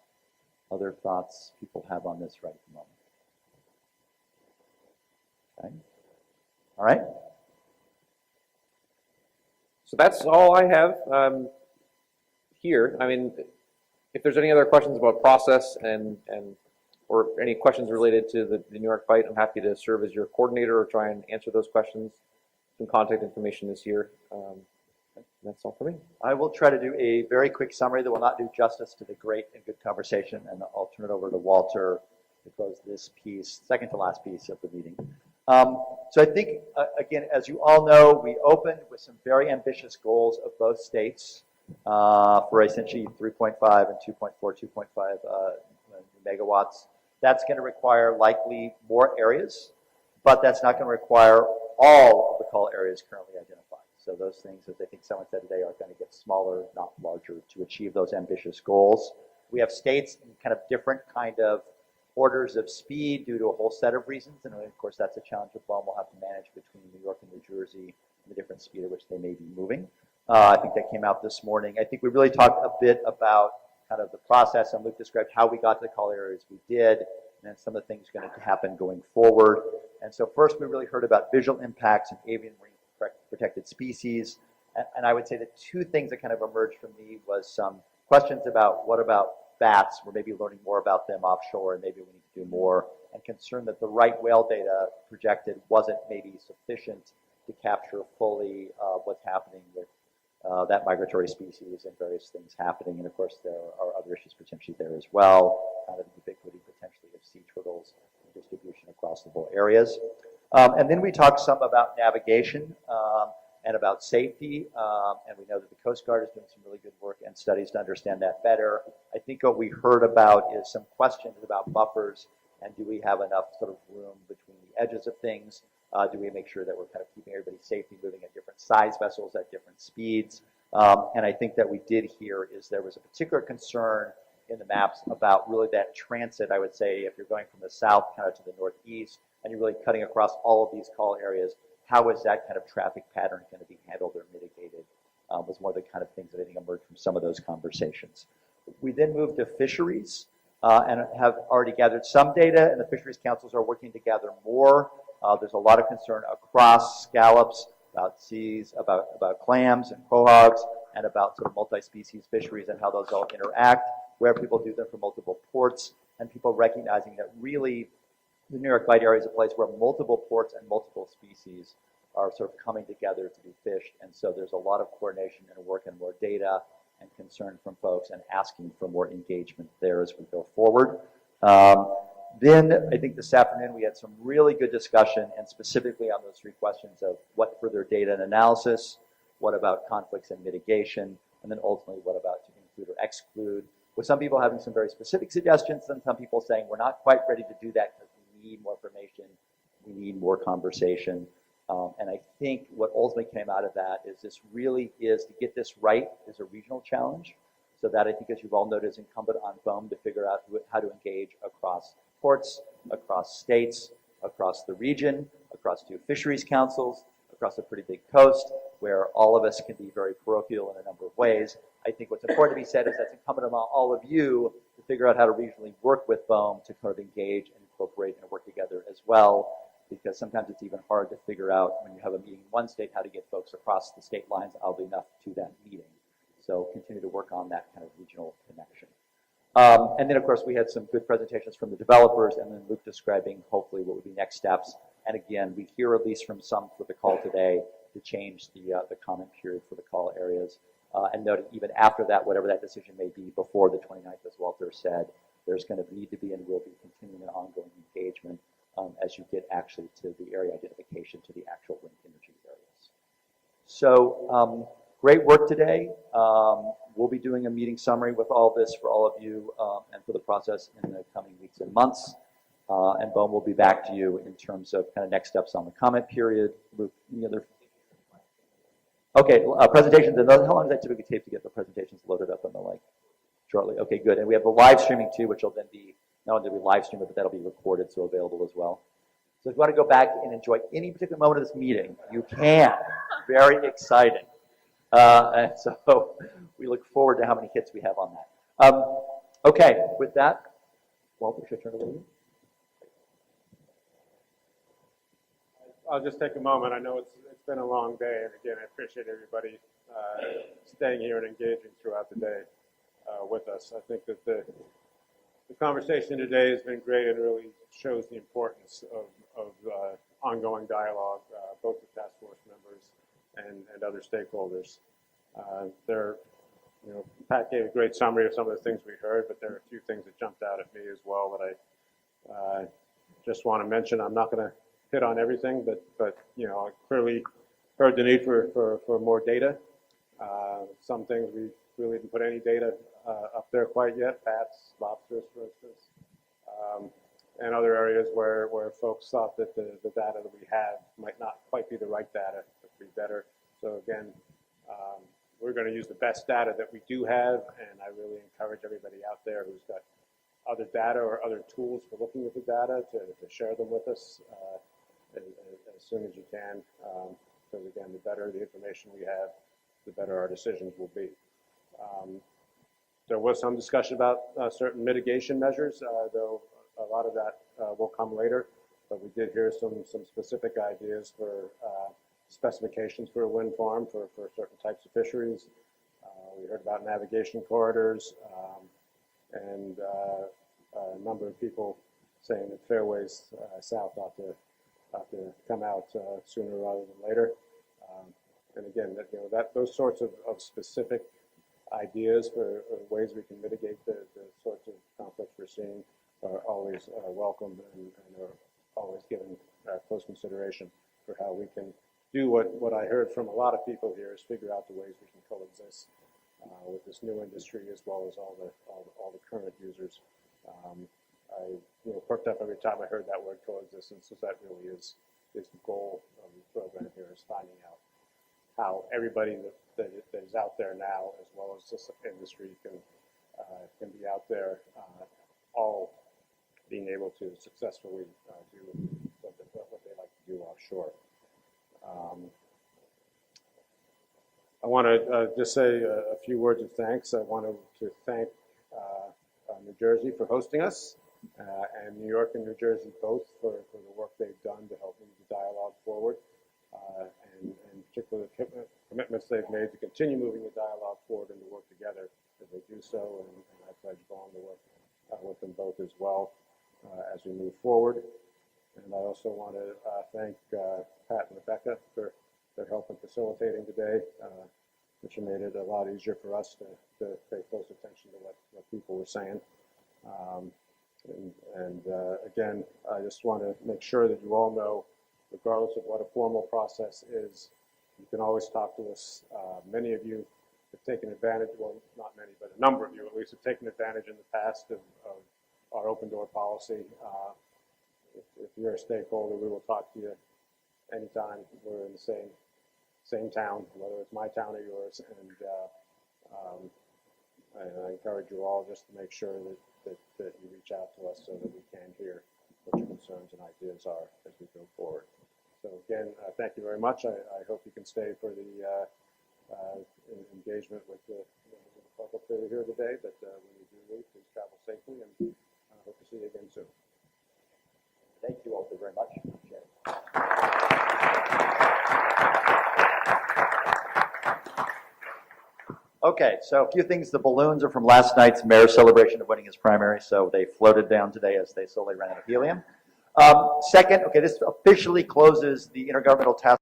Other thoughts people have on this right at the moment? Okay. All right. So that's all I have here. I mean, if there's any other questions about process or any questions related to the New York Fight, I'm happy to serve as your coordinator or try and answer those questions. Some contact information is here. That's all for me. I will try to do a very quick summary that will not do justice to the great and good conversation, and I'll turn it over to Walter to close this piece, second to last piece of the meeting. So I think, again, as you all know, we opened with some very ambitious goals of both states for essentially 3.5 and 2.4, 2.5 megawatts. That's going to require likely more areas, but that's not going to require all of the call areas currently identified. So those things, as I think someone said today, are going to get smaller, not larger, to achieve those ambitious goals. We have states in kind of different kind of orders of speed due to a whole set of reasons, and of course that's a challenge that BOEM will have to manage between New York and New Jersey and the different speed at which they may be moving. I think that came out this morning. I think we really talked a bit about kind of the process, and Luke described how we got to the call areas we did, and then some of the things going to happen going forward. And so first we really heard about visual impacts and avian marine protected species, and I would say the two things that kind of emerged from me was some questions about what about bats. We're maybe learning more about them offshore, and maybe we need to do more, and concern that the right whale data projected wasn't maybe sufficient to capture fully what's happening with that migratory species and various things happening. And of course, there are other issues potentially there as well, kind of the ubiquity potentially of sea turtles and distribution across the whole areas. And then we talked some about navigation and about safety, and we know that the Coast Guard is doing some really good work and studies to understand that better. I think what we heard about is some questions about buffers and do we have enough sort of room between the edges of things. Do we make sure that we're kind of keeping everybody safely moving at different size vessels at different speeds? And I think that we did hear is there was a particular concern in the maps about really that transit, I would say, if you're going from the south kind of to the northeast, and you're really cutting across all of these call areas, how is that kind of traffic pattern going to be handled or mitigated? Was one of the kind of things that I think emerged from some of those conversations. We then moved to fisheries and have already gathered some data, and the fisheries councils are working to gather more. There's a lot of concern across scallops, about seas, about clams and quahogs, and about sort of multi-species fisheries and how those all interact, where people do them from multiple ports, and people recognizing that really the New York Bight area is a place where multiple ports and multiple species are sort of coming together to be fished. And so there's a lot of coordination and work and more data and concern from folks and asking for more engagement there as we go forward. Then I think this afternoon we had some really good discussion, and specifically on those three questions of what further data and analysis, what about conflicts and mitigation, and then ultimately what about to include or exclude, with some people having some very specific suggestions and some people saying we're not quite ready to do that because we need more information, we need more conversation. And I think what ultimately came out of that is this really is, to get this right is a regional challenge. So that I think, as you've all noted, is incumbent on BOEM to figure out how to engage across ports, across states, across the region, across two fisheries councils, across a pretty big coast, where all of us can be very parochial in a number of ways. I think what's important to be said is that's incumbent on all of you to figure out how to regionally work with BOEM to kind of engage and incorporate and work together as well, because sometimes it's even hard to figure out when you have a meeting in one state how to get folks across the state lines, oddly enough, to that meeting. So continue to work on that kind of regional connection. And then, of course, we had some good presentations from the developers, and then Luke describing hopefully what would be next steps. And again, we hear at least from some for the call today to change the comment period for the call areas. And note even after that, whatever that decision may be before the 29th, as Walter said, there's going to need to be and will be continuing an ongoing engagement as you get actually to the area identification to the actual wind energy areas. So great work today. We'll be doing a meeting summary with all this for all of you and for the process in the coming weeks and months. And BOEM will be back to you in terms of kind of next steps on the comment period. Luke, any other? Okay, presentations. And how long does that typically take to get the presentations loaded up and the like? Shortly. Okay, good. And we have the live streaming too, which will then be, not only will we live stream it, but that'll be recorded, so available as well. So if you want to go back and enjoy any particular moment of this meeting, you can. Very exciting. And so we look forward to how many hits we have on that. Okay, with that, Walter, should I turn it over to you? I'll just take a moment. I know it's been a long day, and again, I appreciate everybody staying here and engaging throughout the day with us. I think that the conversation today has been great and really shows the importance of ongoing dialogue, both with task force members and other stakeholders. Pat gave a great summary of some of the things we heard, but there are a few things that jumped out at me as well that I just want to mention. I'm not going to hit on everything, but I clearly heard the need for more data. Some things we really didn't put any data up there quite yet, bats, lobsters, for instance, and other areas where folks thought that the data that we have might not quite be the right data, but be better. So again, we're going to use the best data that we do have, and I really encourage everybody out there who's got other data or other tools for looking at the data to share them with us as soon as you can, because again, the better the information we have, the better our decisions will be. There was some discussion about certain mitigation measures, though a lot of that will come later, but we did hear some specific ideas for specifications for a wind farm for certain types of fisheries. We heard about navigation corridors and a number of people saying that fairways south ought to come out sooner rather than later. And again, those sorts of specific ideas for ways we can mitigate the sorts of conflicts we're seeing are always welcome and are always given close consideration for how we can do what I heard from a lot of people here is figure out the ways we can coexist with this new industry as well as all the current users. I perked up every time I heard that word coexistence, because that really is is the goal of the program here, is finding out how everybody that is out there now, as well as this industry, can be out there, all being able to successfully do what they like to do offshore. I want to just say a few words of thanks. I wanted to thank New Jersey for hosting us, and New York and New Jersey both for the work they've done to help move the dialogue forward, and particularly the commitments they've made to continue moving the dialogue forward and to work together as they do so, and I pledge to go on to work with them both as well as we move forward. And I also want to thank Pat and Rebecca for their help in facilitating today, which made it a lot easier for us to pay close attention to what people were saying. Again, I just want to make sure that you all know, regardless of what a formal process is, you can always talk to us. Many of you have taken advantage, well, not many, but a number of you at least have taken advantage in the past of our open door policy. If you're a stakeholder, we will talk to you anytime. We're in the same town, whether it's my town or yours, and I encourage you all just to make sure that you reach out to us so that we can hear what your concerns and ideas are as we go forward. So again, thank you very much. I hope you can stay for the engagement with the public that are here today, but when you do leave, please travel safely, and I hope to see you again soon. Thank you all very much. Okay, so a few things. The balloons are from last night's mayor's celebration of winning his primary, so they floated down today as they slowly ran out of helium. Second, okay, this officially closes the Intergovernmental Task